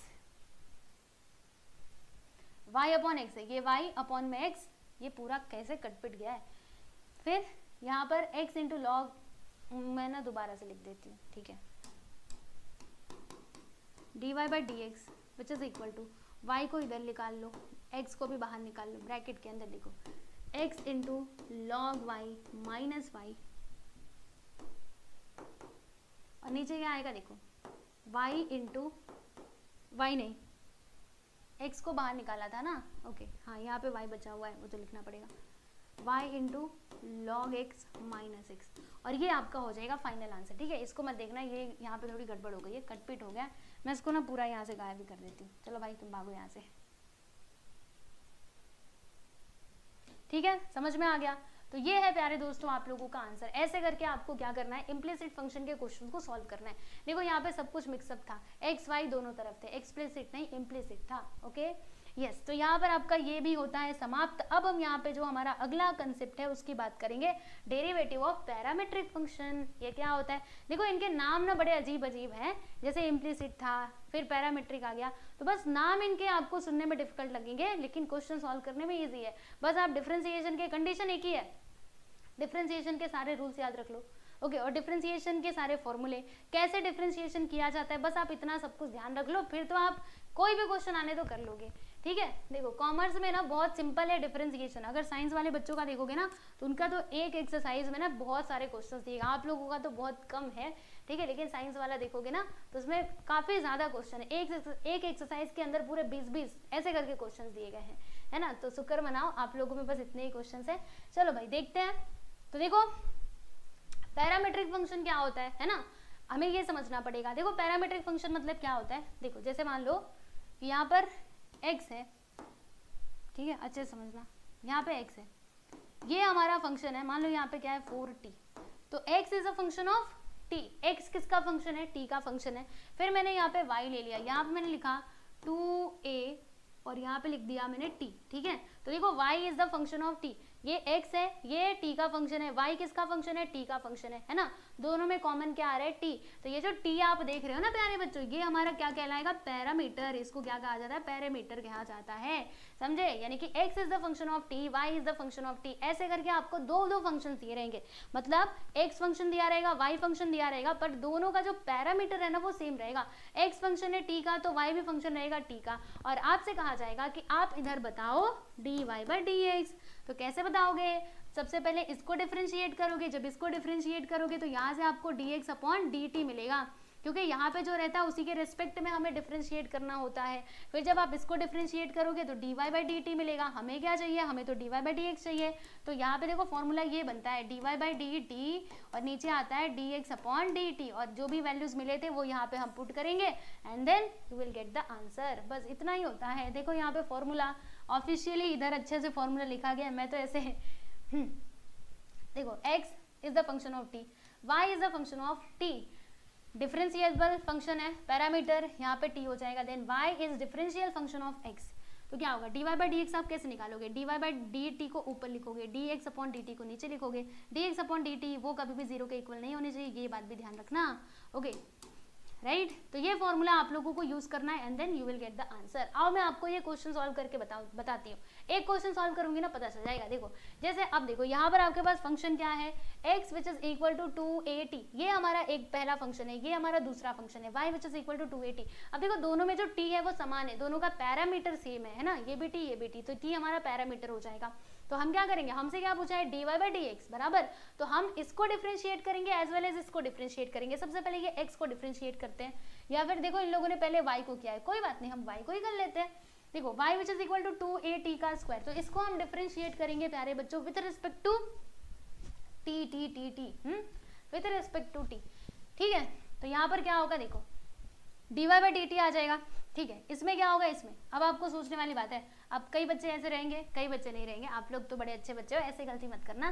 y/x है, ये y अपॉन में x, ये पूरा कैसे कटपिट गया है। फिर यहाँ पर x इंटू लॉग, मैं ना दोबारा से लिख देती हूँ, ठीक है, dy/dx which is equal to y को इधर निकाल लो, x को भी बाहर निकाल लो, ब्रैकेट के अंदर देखो x into log y minus y, और नीचे क्या आएगा देखो y इंटू वाई, नहीं x को बाहर निकाला था ना, ओके हाँ यहाँ पे y बचा हुआ है वो तो लिखना पड़ेगा, y into log x minus x, और ये आपका हो जाएगा फाइनल आंसर, ठीक है। इसको मत देखना, ये यहाँ पे थोड़ी गड़बड़ हो गई है, कटपिट हो गया, मैं इसको ना पूरा यहाँ से गायब भी कर देती हूँ। चलो भाई तुम भागो यहाँ से, ठीक है, समझ में आ गया। तो ये है प्यारे दोस्तों आप लोगों का आंसर। ऐसे करके आपको क्या करना है, इम्प्लिसिट फंक्शन के क्वेश्चन को सॉल्व करना है। देखो यहाँ पे सब कुछ मिक्सअप था, एक्स वाई दोनों तरफ थे, एक्सप्लिसिट नहीं इम्प्लिसिट था। ओके यस, तो यहाँ पर आपका ये भी होता है समाप्त। अब हम यहाँ पे जो हमारा अगला कंसेप्ट है उसकी बात करेंगे, डेरिवेटिव ऑफ पैरामीट्रिक फंक्शन। ये क्या होता है, देखो इनके नाम ना बड़े अजीब अजीब हैं, जैसे इम्प्लिसिट था फिर पैरामीट्रिक आ गया, तो बस नाम इनके आपको सुनने में डिफिकल्ट लगेंगे लेकिन क्वेश्चन सॉल्व करने में ईजी है। बस आप डिफरेंशिएशन के कंडीशन एक ही है, डिफरेंशिएशन के सारे रूल्स याद रख लो। ओके और डिफरेंशिएशन के सारे फॉर्मूले, कैसे डिफरेंशिएशन किया जाता है, बस आप इतना सब कुछ ध्यान रख लो, फिर तो आप कोई भी क्वेश्चन आने तो कर लोगे। ठीक है, देखो कॉमर्स में ना बहुत सिंपल है डिफरेंशिएशन। अगर साइंस वाले बच्चों का देखोगे ना तो उनका तो एक एक्सरसाइज में ना बहुत सारे क्वेश्चंस दिएगा, आप लोगों का तो बहुत कम है, ठीक है, लेकिन साइंस वाला देखोगे ना तो उसमें काफी ज्यादा क्वेश्चन है, एक एक्सरसाइज के अंदर पूरे 20-20 ऐसे करके क्वेश्चन दिए गए हैं, है ना। तो शुक्र मनाओ आप लोगों में बस इतने ही क्वेश्चन है। चलो भाई देखते हैं। तो देखो पैरामीट्रिक फंक्शन क्या होता है ना, हमें ये समझना पड़ेगा। देखो पैरामीट्रिक फंक्शन मतलब क्या होता है, देखो जैसे मान लो यहाँ पर x है, ठीक है, अच्छे से समझना, यहाँ पे x है, ये हमारा फंक्शन है, मान लो यहाँ पे क्या है 4t, तो x is a function of t। x किसका फंक्शन है, t का फंक्शन है। फिर मैंने यहाँ पे y ले लिया, यहाँ पे मैंने लिखा 2a और यहाँ पे लिख दिया मैंने t, ठीक है। तो देखो y is the function of t, ये x है, ये t का फंक्शन है, y किसका फंक्शन है, t का फंक्शन है ना। दोनों में कॉमन क्या आ रहा है, t। तो ये जो t आप देख रहे हो ना प्यारे बच्चों, ये हमारा क्या कहलाएगा, पैरामीटर। इसको क्या कहा जाता है, पैरामीटर कहा जाता है, समझे। यानी कि x is the function of t, y is the function of t। ऐसे करके आपको दो फंक्शन दिए रहेंगे, मतलब x फंक्शन दिया रहेगा, y फंक्शन दिया रहेगा, पर दोनों का जो पैरामीटर है ना वो सेम रहेगा। x फंक्शन है t का तो y भी फंक्शन रहेगा t का, और आपसे कहा जाएगा कि आप इधर बताओ dy/dx। तो कैसे बताओगे, सबसे पहले इसको डिफरेंशिएट करोगे, जब इसको डिफरेंशिएट करोगे तो यहाँ से आपको dx/dt मिलेगा, क्योंकि यहाँ पे जो रहता है उसी के रिस्पेक्ट में हमें डिफरेंशिएट करना होता है। फिर जब आप इसको डिफरेंशिएट करोगे तो dy/dt मिलेगा। हमें क्या चाहिए, हमें तो dy/dx चाहिए। तो यहाँ पे देखो फॉर्मूला ये बनता है dy/dt और नीचे आता है dx/dt, और जो भी वैल्यूज मिले थे वो यहाँ पे हम पुट करेंगे and then you will get the answer. बस इतना ही होता है। देखो यहाँ पे फॉर्मूला ऑफिशियली इधर अच्छे से फॉर्मूला लिखा गया है, मैं तो ऐसे देखो x is the function of t, y is the function of t, differentiable function है, पैरामीटर यहाँ पे t हो जाएगा, then y is differential function of x। तो क्या होगा, dy/dx आप कैसे निकालोगे, dy/dt को ऊपर लिखोगे, dx/dt को नीचे लिखोगे। dx/dt वो कभी भी 0 के इक्वल नहीं होने चाहिए, ये बात भी ध्यान रखना। ओके राइट, तो ये फॉर्मूला आप लोगों को यूज करना है and then you will get the answer. आओ मैं आपको ये क्वेश्चन सॉल्व करके बताती हूँ। एक क्वेश्चन सॉल्व करूंगी ना पता चल जाएगा। देखो जैसे अब देखो यहाँ पर आपके पास फंक्शन क्या है, x which is equal to 2at, ये हमारा एक पहला फंक्शन है, ये हमारा दूसरा फंक्शन है, y which is equal to 2at। अब देखो दोनों में जो t है वो समान है, दोनों का पैरामीटर सेम है ना, ये भी t ये भी t, तो t हमारा पैरामीटर हो जाएगा। तो हम क्या करेंगे, हमसे क्या पूछा है dy/dx बराबर, तो हम इसको डिफरेंशिएट करेंगे एज वेल एज इसको डिफरेंशिएट करेंगे। सबसे पहले ये x को डिफरेंशिएट करते हैं, या फिर देखो इन लोगों ने पहले y को किया है, कोई बात नहीं हम y को ही कर लेते हैं। देखो y which is equal to 2at का स्क्वायर, तो इसको हम डिफरेंशिएट करेंगे प्यारे बच्चों with respect to t with respect to t, ठीक है। तो यहाँ पर क्या होगा, देखो dy/dt आ जाएगा, ठीक है। इसमें क्या होगा, इसमें अब आपको सोचने वाली बात है। अब कई बच्चे ऐसे रहेंगे, कई बच्चे नहीं रहेंगे, आप लोग तो बड़े अच्छे बच्चे हो, ऐसे गलती मत करना।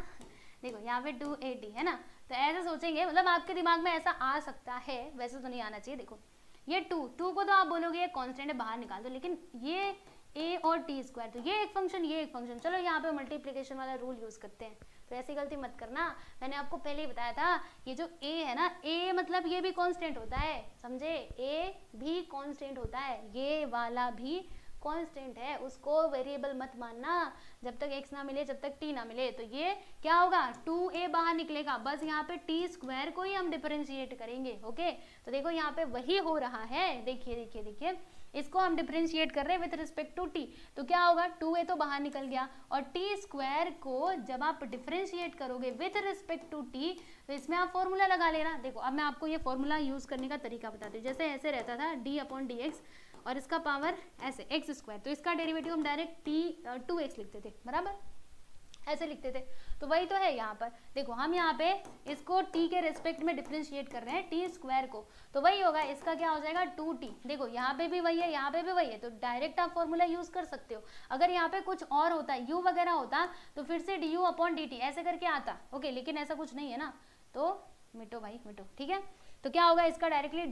देखो यहाँ पे 2at है ना, तो ऐसे सोचेंगे, मतलब आपके दिमाग में ऐसा आ सकता है, वैसे तो नहीं आना चाहिए। देखो ये 2 को तो आप बोलोगे ये कांस्टेंट है, बाहर निकाल दो, लेकिन ये a और t स्क्वायर, तो ये एक फंक्शन ये एक फंक्शन, चलो यहाँ पे मल्टीप्लिकेशन वाला रूल यूज करते हैं। तो ऐसी गलती मत करना, मैंने आपको पहले ही बताया था, ये जो a है ना, a मतलब ये भी कांस्टेंट होता है, समझे, a भी कांस्टेंट होता है, ये वाला भी कांस्टेंट है, उसको वेरिएबल मत मानना जब तक x ना मिले, जब तक t ना मिले। तो ये क्या होगा, 2a बाहर निकलेगा, बस यहाँ पे t स्क्वायर को ही हम डिफरेंशिएट करेंगे। ओके, तो देखो यहाँ पे वही हो रहा है, देखिए देखिए देखिए, इसको हम डिफरेंशिएट कर रहे हैं विद रिस्पेक्ट टू t, तो क्या होगा, 2a तो बाहर निकल गया, और t स्क्वायर को जब आप डिफरेंशिएट करोगे विद रिस्पेक्ट टू t, तो इसमें आप फॉर्मूला लगा लेना। देखो अब मैं आपको ये फॉर्मूला यूज करने का तरीका बताती हूँ। जैसे ऐसे रहता था d/dx और इसका पावर ऐसे x स्क्वायर, तो इसका डेरिवेटिव हम डायरेक्ट 2x लिखते थे, बराबर। ऐसे लिखते थे। तो वही तो है यहाँ पर, देखो हम यहाँ पे इसको t के रेस्पेक्ट में डिफरेंशिएट कर रहे हैं t स्क्वायर को, तो वही होगा, इसका क्या हो जाएगा 2t। देखो यहाँ पे भी वही है, यहाँ पे भी वही है, तो डायरेक्ट आप फॉर्मूला यूज कर सकते हो। अगर यहाँ पे कुछ और होता, u वगैरह होता, तो फिर से du अपॉन dt ऐसे करके आता, ओके, लेकिन ऐसा कुछ नहीं है ना, तो मिटो भाई मिटो, ठीक है। तो क्या होगा, इसका डायरेक्टली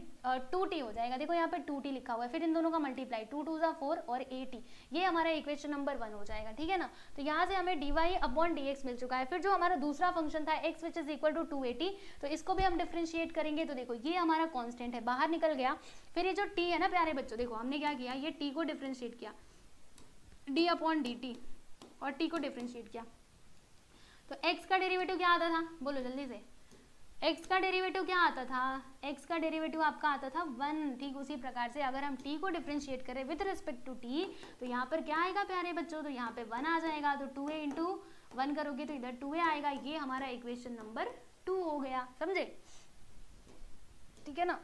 2t हो जाएगा, देखो यहाँ पे 2t लिखा हुआ है, फिर इन दोनों का मल्टीप्लाई 2 2 जा 4 और 8t, ये हमारा इक्वेशन नंबर 1 हो जाएगा, ठीक है ना। तो यहाँ से हमें dy अपॉन dx मिल चुका है। फिर जो हमारा दूसरा फंक्शन था x which is equal to 280, तो इसको भी हम डिफरेंशिएट करेंगे, तो देखो ये हमारा कांस्टेंट है, बाहर निकल गया। फिर ये जो t है ना प्यारे बच्चों, देखो हमने क्या किया, ये t को डिफरेंशिएट किया d अपॉन dt और t को डिफरेंशिएट किया, तो x का डेरिवेटिव क्या आता था, बोलो जल्दी से, x का डेरिवेटिव क्या आता था, x का डेरिवेटिव आपका आता था 1। ठीक उसी प्रकार से अगर हम t को डिफरेंशिएट करें विद रिस्पेक्ट टू t, तो यहाँ पर क्या आएगा प्यारे बच्चों, तो यहाँ पे 1 आ जाएगा, तो 2a इंटू 1 करोगे तो इधर 2a आएगा, ये हमारा इक्वेशन नंबर 2 हो गया, समझे, ठीक है ना।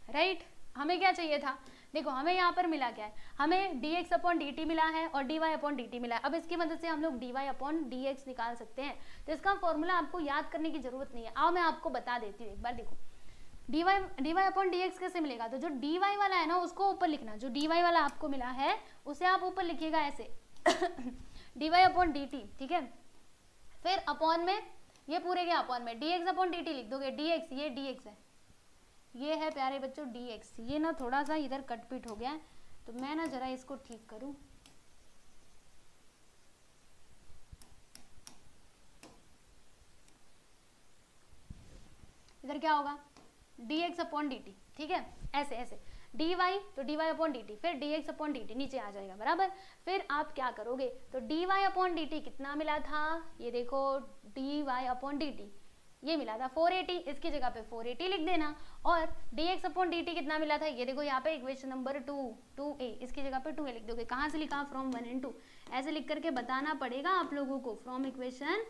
राइट, हमें क्या चाहिए था, देखो हमें यहाँ पर मिला क्या है, हमें dx अपॉन dt मिला है और dy अपॉन dt मिला है। अब इसकी मदद से हम लोग dy अपॉन dx निकाल सकते हैं, तो इसका फॉर्मूला आपको याद करने की जरूरत नहीं है, आओ मैं आपको बता देती हूँ एक बार। देखो dy अपॉन dx कैसे मिलेगा, तो जो dy वाला है ना उसको ऊपर लिखना, जो dy वाला आपको मिला है उसे आप ऊपर लिखिएगा ऐसे dy अपॉन dt, ठीक है। फिर अपॉन में ये पूरे के अपॉन में dx अपॉन dt लिख दोगे, dx ये dx है, ये है प्यारे बच्चों dx, ये ना थोड़ा सा इधर कटपिट हो गया है, तो मैं ना जरा इसको ठीक करूं। इधर क्या होगा dx अपॉन dt, ठीक है, ऐसे ऐसे dy, तो dy अपॉन dt, फिर dx अपॉन dt नीचे आ जाएगा बराबर। फिर आप क्या करोगे, तो dy अपॉन dt कितना मिला था, ये देखो dy अपॉन dt ये मिला था 480, इसकी जगह पे 480 लिख देना। और dx अपॉन dt कितना मिला था, ये देखो यहाँ पे इक्वेशन नंबर 2a, इसकी जगह पे 2a लिख दोगे। कहाँ से लिखा, फ्रॉम 1 and 2, ऐसे लिख करके बताना पड़ेगा आप लोगों को, फ्रॉम इक्वेशन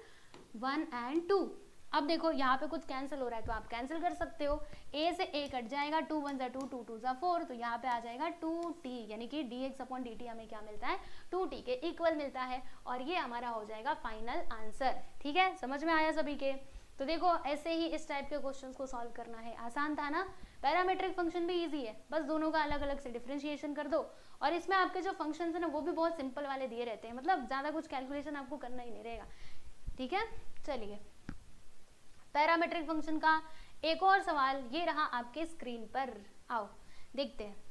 1 and 2। अब देखो यहाँ पे कुछ कैंसिल हो रहा है, तो आप कैंसिल कर सकते हो, a से a कट जाएगा, 2 1 जा 2, 2 2 जा 4, तो यहाँ पे आ जाएगा 2t, यानी कि dx अपॉन dt हमें क्या मिलता है, 2t के इक्वल मिलता है, और ये हमारा हो जाएगा फाइनल आंसर, ठीक है। समझ में आया सभी के, तो देखो ऐसे ही इस टाइप के क्वेश्चंस को सॉल्व करना है, आसान था ना। पैरामेट्रिक फंक्शन भी इजी है, बस दोनों का अलग अलग से डिफरेंशिएशन कर दो, और इसमें आपके जो फंक्शंस है ना वो भी बहुत सिंपल वाले दिए रहते हैं, मतलब ज़्यादा कुछ कैलकुलेशन आपको करना ही नहीं रहेगा, ठीक है। चलिए पैरामेट्रिक फंक्शन का एक और सवाल ये रहा आपके स्क्रीन पर, आओ देखते हैं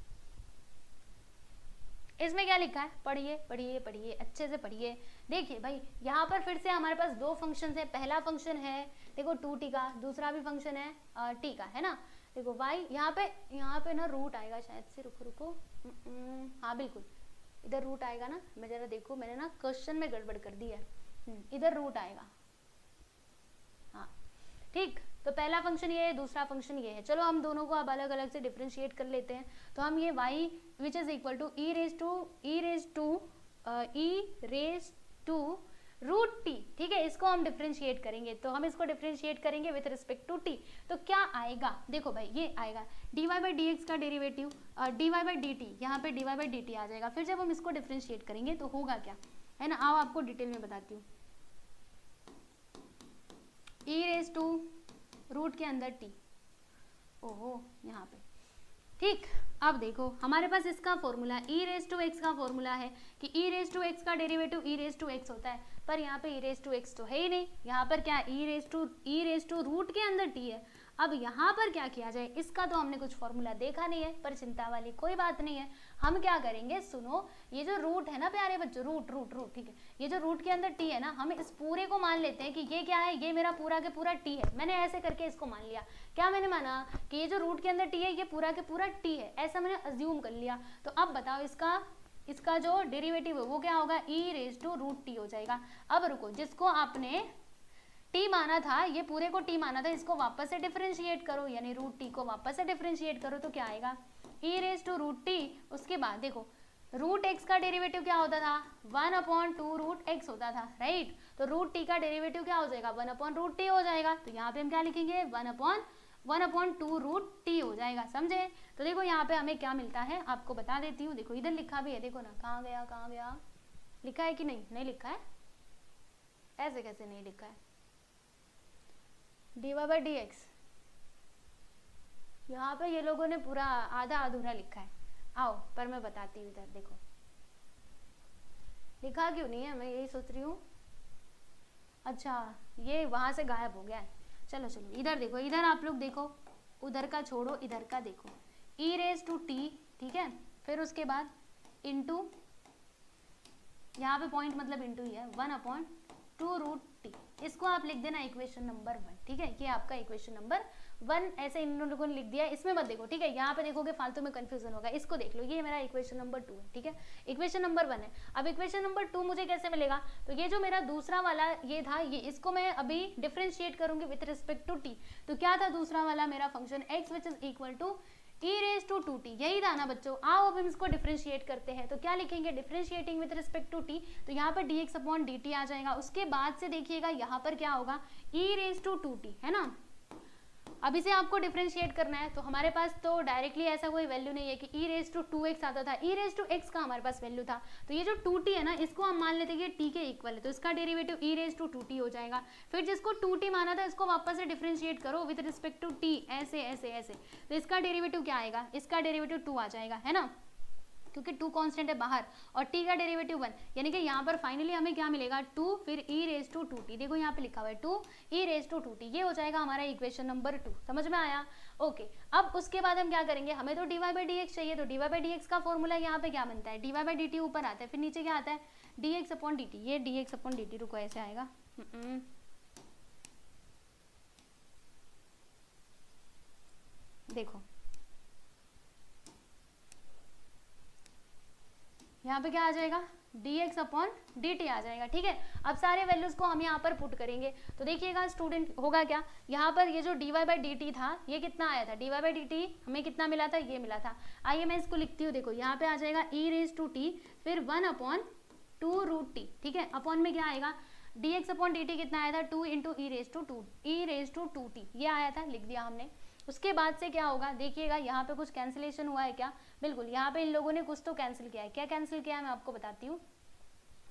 इसमें क्या लिखा है, पढ़िए पढ़िए पढ़िए अच्छे से पढ़िए। देखिए भाई यहाँ पर फिर से हमारे पास दो फंक्शन है, पहला फंक्शन है देखो 2t का, दूसरा भी फंक्शन है t का, है ना। देखो y यहाँ पे ना रूट आएगा शायद से, रुको रुको, हाँ बिल्कुल इधर रूट आएगा ना, मैं जरा देखो मैंने ना क्वेश्चन में गड़बड़ कर दी है, इधर रूट आएगा, हाँ ठीक। तो पहला फंक्शन ये है, दूसरा फंक्शन ये है, चलो हम दोनों को अब अलग अलग से डिफरेंशिएट कर लेते हैं। तो हम ये y which is equal to e raise to root t, ठीक है, इसको हम डिफरेंशिएट करेंगे। तो हम इसको डिफरेंशिएट करेंगे विथ रिस्पेक्ट टू टी, तो क्या आएगा, देखो भाई ये आएगा dy बाई डी एक्स का derivative, dy by D T, यहाँ पे dy बाई डी टी आ जाएगा। फिर जब हम इसको डिफरेंशिएट करेंगे तो होगा क्या, है ना, आओ आपको डिटेल में बताती हूँ। ई रेज टू रूट के अंदर टी, ओहो यहाँ पे, ठीक। अब देखो हमारे पास इसका formula e raise to x का फॉर्मूला है कि ई रेज टू एक्स का derivative e raise to x होता है, पर यहाँ पे ई रेज टू एक्स तो है ही नहीं, यहाँ पर क्या ई रेज टू रूट के अंदर टी है। अब यहाँ पर क्या किया जाए, इसका तो हमने कुछ फॉर्मूला देखा नहीं है, पर चिंता वाली कोई बात नहीं है। हम क्या करेंगे, सुनो, ये जो रूट है ना प्यारे बच्चों, रूट रूट रूट, ठीक है, ये जो रूट के अंदर टी है ना, हम इस पूरे को मान लेते हैं कि ये क्या है, ये मेरा पूरा के पूरा टी है। मैंने ऐसे करके इसको मान लिया, क्या मैंने माना कि ये जो रूट के अंदर टी है ये पूरा के पूरा टी है, ऐसा मैंने अज्यूम कर लिया। तो अब बताओ इसका जो डेरिवेटिव है वो क्या होगा, ई रेज टू रूट टी हो जाएगा। अब रुको, जिसको आपने टी माना था, ये पूरे को टी माना था, इसको वापस से डिफरेंशिएट करो, यानी रूट टी को वापस से डिफरेंशिएट करो, तो क्या आएगा, ई रेज टू रूट टी। उसके बाद देखो रूट एक्स का डेरिवेटिव क्या होता था, 1/2 रूट एक्स होता था, राइट। तो रूट टी का डेरिवेटिव क्या हो जाएगा, 1/रूट टी हो जाएगा। तो यहाँ पे हम क्या लिखेंगे, 1/रूट 1/2√t हो जाएगा, समझे। तो देखो यहाँ पे हमें क्या मिलता है आपको बता देती हूँ। देखो इधर लिखा भी है, देखो ना, कहाँ गया कहाँ गया, लिखा है कि नहीं, नहीं लिखा है, ऐसे कैसे नहीं लिखा है, dy/dx यहाँ पे ये लोगों ने पूरा आधा अधूरा लिखा है। आओ पर मैं बताती हूँ, इधर देखो लिखा क्यों नहीं है, मैं यही सोच रही हूँ। अच्छा ये वहां से गायब हो गया है। चलो चलो इधर देखो, इधर आप लोग देखो, उधर का छोड़ो इधर का देखो, e⁻t, ठीक है, फिर उसके बाद इंटू, यहाँ पे पॉइंट मतलब इंटू ही है, 1/2√t, इसको आप लिख देना इक्वेशन नंबर 1, ठीक है। ये आपका इक्वेशन नंबर 1, ऐसे इन लोगों ने लिख दिया है, इसमें मत देखो, ठीक है, यहाँ पे देखोगे फालतू में कंफ्यूजन होगा, इसको देख लो, ये मेरा इक्वेशन नंबर 2 है, ठीक है, इक्वेशन नंबर 1 है। अब इक्वेशन नंबर 2 मुझे कैसे मिलेगा, तो ये जो मेरा दूसरा वाला ये था, ये इसको मैं अभी डिफरेंशिएट करूंगी विथ रिस्पेक्ट टू t। तो क्या था दूसरा वाला मेरा function x which is equal to e⁻2t, यही था ना बच्चों। आओ अब हम इसको डिफरेंशिएट करते हैं, तो क्या लिखेंगे, differentiating with respect to t, तो यहाँ पर dx/dt आ जाएगा। उसके बाद से देखिएगा यहाँ पर क्या होगा, e⁻2t, है ना। अब इसे आपको डिफरेंशिएट करना है, तो हमारे पास तो डायरेक्टली ऐसा कोई वैल्यू नहीं है कि e⁻2x आता था, e⁻x का हमारे पास वैल्यू था, तो ये जो 2t है ना, इसको हम मान लेते हैं कि t के इक्वल है, तो इसका डेरिवेटिव e⁻2t हो जाएगा। फिर जिसको 2t माना था इसको वापस से डिफरेंशिएट करो विद रिस्पेक्ट टू t, ऐसे ऐसे ऐसे, तो इसका डेरिवेटिव क्या आएगा, इसका डेरिवेटिव 2 आ जाएगा, है ना, क्योंकि 2 कांस्टेंट है बाहर और t का डेरिवेटिव 1, यानी कि यहाँ पर फाइनली हमें क्या मिलेगा, 2 फिर e⁻2t, देखो यहाँ पे लिखा हुआ है 2 e⁻2t, ये हो जाएगा हमारा इक्वेशन नंबर 2, समझ में आया। ओके अब उसके बाद हम क्या करेंगे, हमें तो dy/dx चाहिए, तो dy/dx का फॉर्मूला यहाँ पे क्या बनता है, dy/dt ऊपर आता है, फिर नीचे क्या आता है, dx/dt, ये dx/dt रुको ऐसे आएगा, देखो यहाँ पे क्या आ जाएगा, dx/dt आ जाएगा, ठीक है। अब सारे वैल्यूज को हम यहाँ पर पुट करेंगे, तो देखिएगा स्टूडेंट होगा क्या, यहाँ पर ये जो dy/dt था ये कितना आया था, dy/dt हमें कितना मिला था, ये मिला था। आइए मैं इसको लिखती हूँ, देखो यहाँ पे आ जाएगा e⁻t फिर 1/2√t, ठीक है, अपॉन में क्या आएगा, dx/dt कितना आया था, 2 × e⁻2t, ये आया था, लिख दिया हमने। उसके बाद से क्या होगा, देखिएगा यहाँ पे कुछ कैंसिलेशन हुआ है क्या, बिल्कुल यहाँ पे इन लोगों ने कुछ तो कैंसिल किया है, क्या कैंसिल किया है मैं आपको बताती हूँ,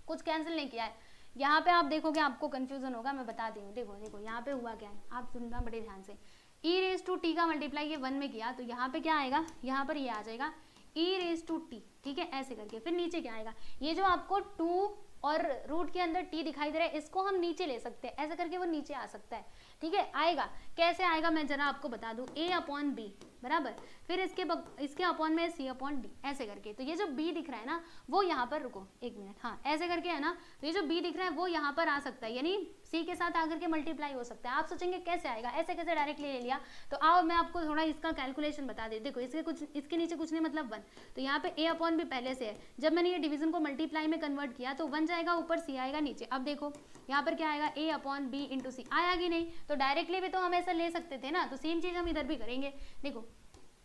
कुछ कैंसिल नहीं किया है। यहाँ पे आप देखोगे आपको कंफ्यूजन होगा, मैं बता दी हूँ, देखो देखो यहाँ पे हुआ क्या है, आप सुनना बड़े ध्यान से, e⁻t का मल्टीप्लाई ये 1 में किया, तो यहाँ पे क्या आएगा, यहाँ पर ये आ जाएगा e⁻t, ठीक है, ऐसे करके, फिर नीचे क्या आएगा, ये जो आपको 2 और रूट के अंदर t दिखाई दे रहा है, इसको हम नीचे ले सकते हैं, ऐसे करके वो नीचे आ सकता है, ठीक है। आएगा कैसे आएगा मैं जरा आपको बता दूं, a/b बराबर, फिर इसके अपॉन में c/d, ऐसे करके, तो ये जो b दिख रहा है ना वो यहाँ पर, रुको एक मिनट, हाँ ऐसे करके है ना, तो ये जो b दिख रहा है वो यहाँ पर आ सकता है, यानी c के साथ आकर के मल्टीप्लाई हो सकता है। आप सोचेंगे कैसे आएगा, ऐसे कैसे डायरेक्टली ले लिया, तो आओ मैं आपको थोड़ा इसका कैलकुलेशन बता दे। देखो इसके नीचे कुछ नहीं मतलब 1, तो यहाँ पे a/b पहले से है, जब मैंने ये डिवीजन को मल्टीप्लाई में कन्वर्ट किया तो 1 जाएगा ऊपर, c आएगा नीचे। अब देखो यहाँ पर क्या आएगा, a/b × c, आया कि नहीं, तो डायरेक्टली भी तो हम ऐसा ले सकते थे ना, तो सेम चीज हम इधर भी करेंगे। देखो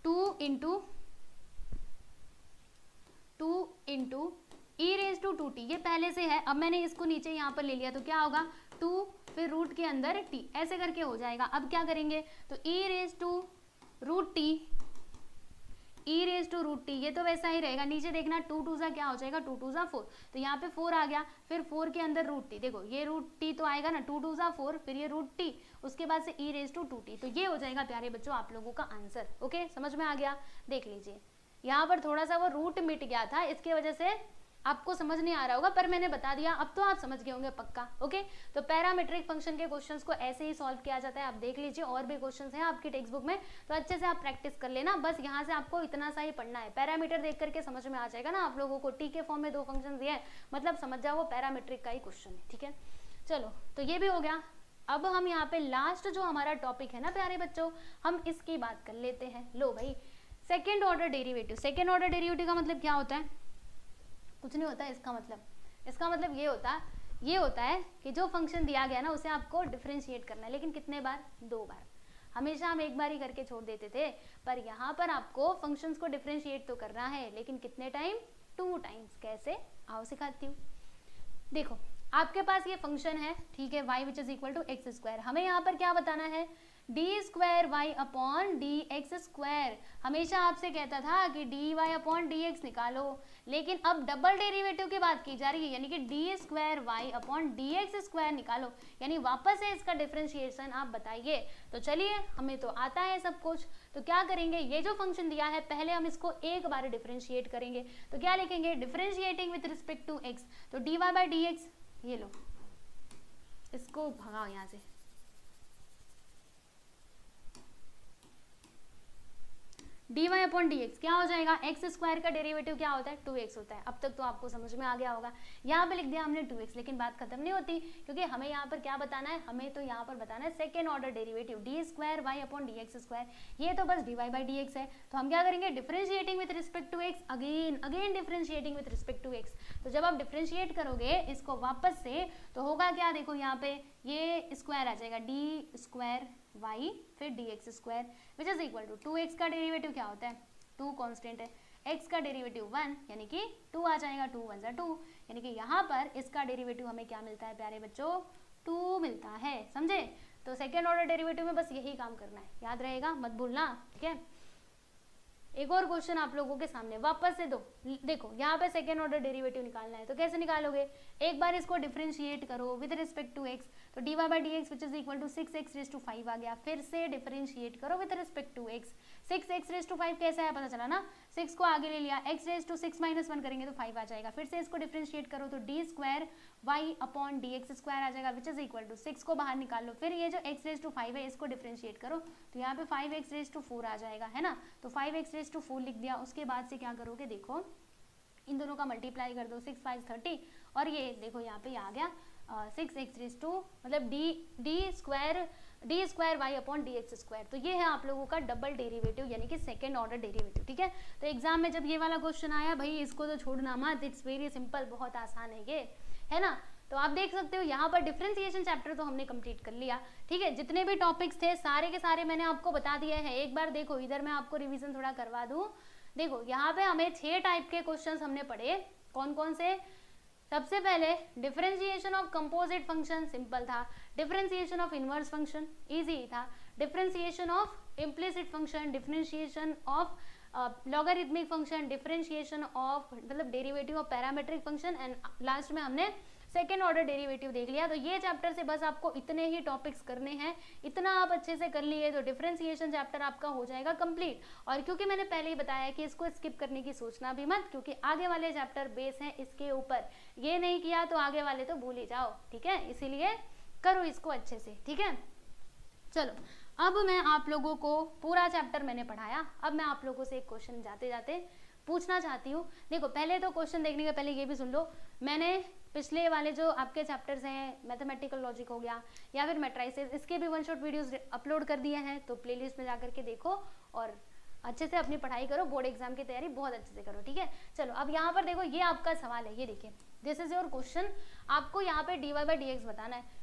2 × e⁻2t, ये पहले से है, अब मैंने इसको नीचे यहाँ पर ले लिया, तो क्या होगा 2 फिर रूट के अंदर t, ऐसे करके हो जाएगा। अब क्या करेंगे, तो e⁻√t, ये तो वैसा ही रहेगा, नीचे देखना 2 2 क्या हो जाएगा, 2 2 4, तो यहाँ पे 4 आ गया, फिर 4 के अंदर √t, देखो ये √t तो आएगा ना, 2 2 4, फिर ये √t, उसके बाद से e⁻2t, तो ये हो जाएगा प्यारे बच्चों आप लोगों का आंसर। ओके समझ में आ गया, देख लीजिए यहाँ पर थोड़ा सा वो रूट मिट गया था, इसके वजह से आपको समझ नहीं आ रहा होगा, पर मैंने बता दिया, अब तो आप समझ गए होंगे पक्का। ओके तो पैरामीट्रिक फंक्शन के क्वेश्चंस को ऐसे ही सॉल्व किया जाता है, आप देख लीजिए, और भी क्वेश्चंस हैं आपकी टेक्स्ट बुक में, तो अच्छे से आप प्रैक्टिस कर लेना, बस यहाँ से आपको इतना सा ही पढ़ना है, पैरामीटर देख करके समझ में आ जाएगा ना आप लोगों को, टी के फॉर्म में 2 फंक्शन दिए हैं, मतलब समझ जाओ वो पैरामीट्रिक का ही क्वेश्चन है, ठीक है। चलो तो ये भी हो गया। अब हम यहाँ पे लास्ट जो हमारा टॉपिक है ना प्यारे बच्चों, हम इसकी बात कर लेते हैं। लो भाई, second order derivative. Second order derivative का मतलब क्या होता है, कुछ नहीं होता है, इसका मतलब ये होता है कि जो फंक्शन दिया गया ना उसे आपको डिफरेंशिएट करना है, लेकिन कितने बार, 2 बार। हमेशा हम एक बार ही करके छोड़ देते थे, पर यहाँ पर आपको फंक्शंस को डिफरेंशिएट तो करना है, लेकिन कितने टाइम, 2 टाइम्स। कैसे, आओ सिखाती हूँ। देखो आपके पास ये फंक्शन है, ठीक है, y which is equal to x square, हमें यहाँ पर क्या बताना है, d square y upon d x square. हमेशा आपसे कहता था कि d y upon d x निकालो, लेकिन अब डबल डेरिवेटिव की बात की जा रही है, यानी कि d square y upon d x square निकालो, यानी वापस से इसका डिफरेंशिएशन आप बताइए। तो चलिए, हमें तो आता है सब कुछ, तो क्या करेंगे, ये जो फंक्शन दिया है पहले हम इसको एक बार डिफरेंशिएट करेंगे। तो क्या लिखेंगे, differentiating with respect to x, तो d y by d x, ये लो, इसको भगाओ यहाँ से, d y upon d x क्या हो जाएगा, एक्स स्क्वायर का डेरिवेटिव क्या होता है, 2x होता है। अब तक तो आपको समझ में आ गया होगा। यहाँ पे लिख दिया हमने 2x, लेकिन बात खत्म नहीं होती, क्योंकि हमें यहाँ पर क्या बताना है, हमें तो यहाँ पर बताना है second order derivative, d square y upon d x square. ये तो बस d y by d x है, तो हम क्या करेंगे, differentiating with respect to x, again differentiating with respect to x. तो जब आप डिफरेंशिएट करोगे इसको वापस से, तो होगा क्या, देखो यहाँ पे ये स्क्वायर आ जाएगा, डी स्क्वायर वाई फिर d x square which is equal to 2x का डेरिवेटिव क्या होता है, 2 कांस्टेंट है, x का डेरिवेटिव 1 यानी कि 2 आ जाएगा, 2 1 जा 2, यानी कि यहाँ पर इसका डेरिवेटिव हमें क्या मिलता है प्यारे बच्चों, 2 मिलता है, समझे। तो सेकेंड ऑर्डर डेरिवेटिव में बस यही काम करना है, याद रहेगा, मत भूलना, ठीक है। एक और क्वेश्चन आप लोगों के सामने वापस से देखो यहाँ पे सेकेंड ऑर्डर डेरिवेटिव निकालना है, तो कैसे निकालोगे, एक बार इसको डिफरेंशिएट करो विद रिस्पेक्ट टू एक्स, तो d y by d x which is equal to 6x⁵ आ गया, फिर से डिफरेंशिएट करो with respect to x, 6x⁵ कैसा है पता चला ना, 6 को आगे ले लिया, x⁻⁶ - 1 करेंगे तो 5 आ जाएगा, फिर से इसको डिफरेंशिएट करो तो d square y upon d x square आ जाएगा विच इज इक्वल टू 6 को बाहर निकाल लो, फिर ये जो x⁵ है इसको डिफरेंशिएट करो, तो यहाँ पे 5x⁴ आ जाएगा, है ना। तो 5x⁴ लिख दिया, उसके बाद से क्या करोगे, देखो इन दोनों का मल्टीप्लाई कर दो, 6 5 30, और ये देखो यहाँ पे आ गया 6x⁻, मतलब d square y upon d x square. तो ये है आप लोगों का डबल डेरिवेटिव, यानी कि सेकेंड ऑर्डर डेरिवेटिव, ठीक है। तो एग्जाम में जब ये वाला क्वेश्चन आया, भाई इसको तो छोड़ना मत, इट्स वेरी सिंपल, बहुत आसान है ये, है ना। तो आप देख सकते हो यहाँ पर डिफरेंशिएशन चैप्टर तो हमने कंप्लीट कर लिया, ठीक है। जितने भी टॉपिक्स थे सारे के सारे मैंने आपको बता दिए हैं। एक बार देखो इधर मैं आपको रिवीजन थोड़ा करवा दूं, देखो यहाँ पे हमें 6 टाइप के क्वेश्चंस हमने पढ़े, कौन कौन से, सबसे पहले differentiation of composite function, simple था, differentiation of inverse function, easy था, differentiation of implicit function, differentiation of logarithmic function, differentiation of मतलब derivative of parametric function, and last में हमने सेकेंड ऑर्डर डेरिवेटिव देख लिया। तो ये चैप्टर से बस आपको इतने ही टॉपिक्स करने हैं, इतना आप अच्छे से कर लिए तो डिफरेंशिएशन चैप्टर आपका हो जाएगा कंप्लीट। और क्योंकि मैंने पहले ही बताया कि इसको स्किप करने की सोचना भी मत, क्योंकि आगे वाले चैप्टर बेस हैं इसके ऊपर, ये नहीं किया तो आगे वाले तो भूल ही जाओ, ठीक है। इसीलिए करो इसको अच्छे से, ठीक है। चलो अब मैं आप लोगों को पूरा चैप्टर मैंने पढ़ाया, अब मैं आप लोगों से एक क्वेश्चन जाते जाते पूछना चाहती हूँ। देखो पहले तो क्वेश्चन देखने के पहले ये भी सुन लो, मैंने पिछले वाले जो आपके चैप्टर्स हैं, मैथमेटिकल लॉजिक हो गया या फिर मैट्राइसेस, इसके भी 1 शॉट वीडियोस अपलोड कर दिए हैं, तो प्लेलिस्ट में जाकर के देखो और अच्छे से अपनी पढ़ाई करो, बोर्ड एग्जाम की तैयारी बहुत अच्छे से करो, ठीक है। चलो अब यहाँ पर देखो, ये आपका सवाल है, ये देखिए, दिस इज योर क्वेश्चन, आपको यहाँ पे d y by d x बताना है,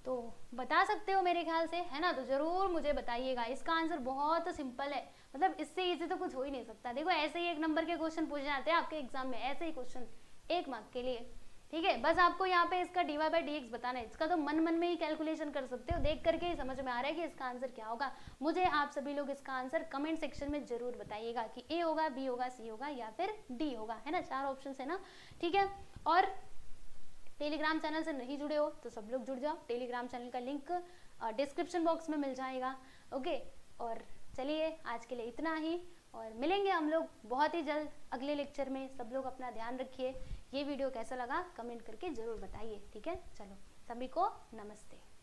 तो बता सकते हो मेरे ख्याल से, है ना। तो जरूर मुझे बताइएगा, इसका आंसर बहुत सिंपल है, मतलब इससे इजी तो कुछ हो ही नहीं सकता। देखो ऐसे ही 1 नंबर के क्वेश्चन पूछे जाते हैं आपके एग्जाम में, ऐसे ही क्वेश्चन 1 मार्क के लिए, ठीक है। बस आपको यहाँ पे इसका d y by d x बताना है, इसका तो मन में ही कैलकुलेशन कर सकते हो, देख करके ही समझ में आ रहा है कि इसका आंसर क्या होगा। मुझे आप सभी लोग इसका आंसर कमेंट सेक्शन में जरूर बताइएगा कि ए होगा, बी होगा, सी होगा या फिर डी होगा, है ना। 4 ऑप्शन है ना, ठीक है। और टेलीग्राम चैनल से नहीं जुड़े हो तो सब लोग जुड़ जाओ, टेलीग्राम चैनल का लिंक डिस्क्रिप्शन बॉक्स में मिल जाएगा, ओके। और चलिए आज के लिए इतना ही, और मिलेंगे हम लोग बहुत ही जल्द अगले लेक्चर में। सब लोग अपना ध्यान रखिए, ये वीडियो कैसा लगा कमेंट करके जरूर बताइए, ठीक है। चलो सभी को नमस्ते।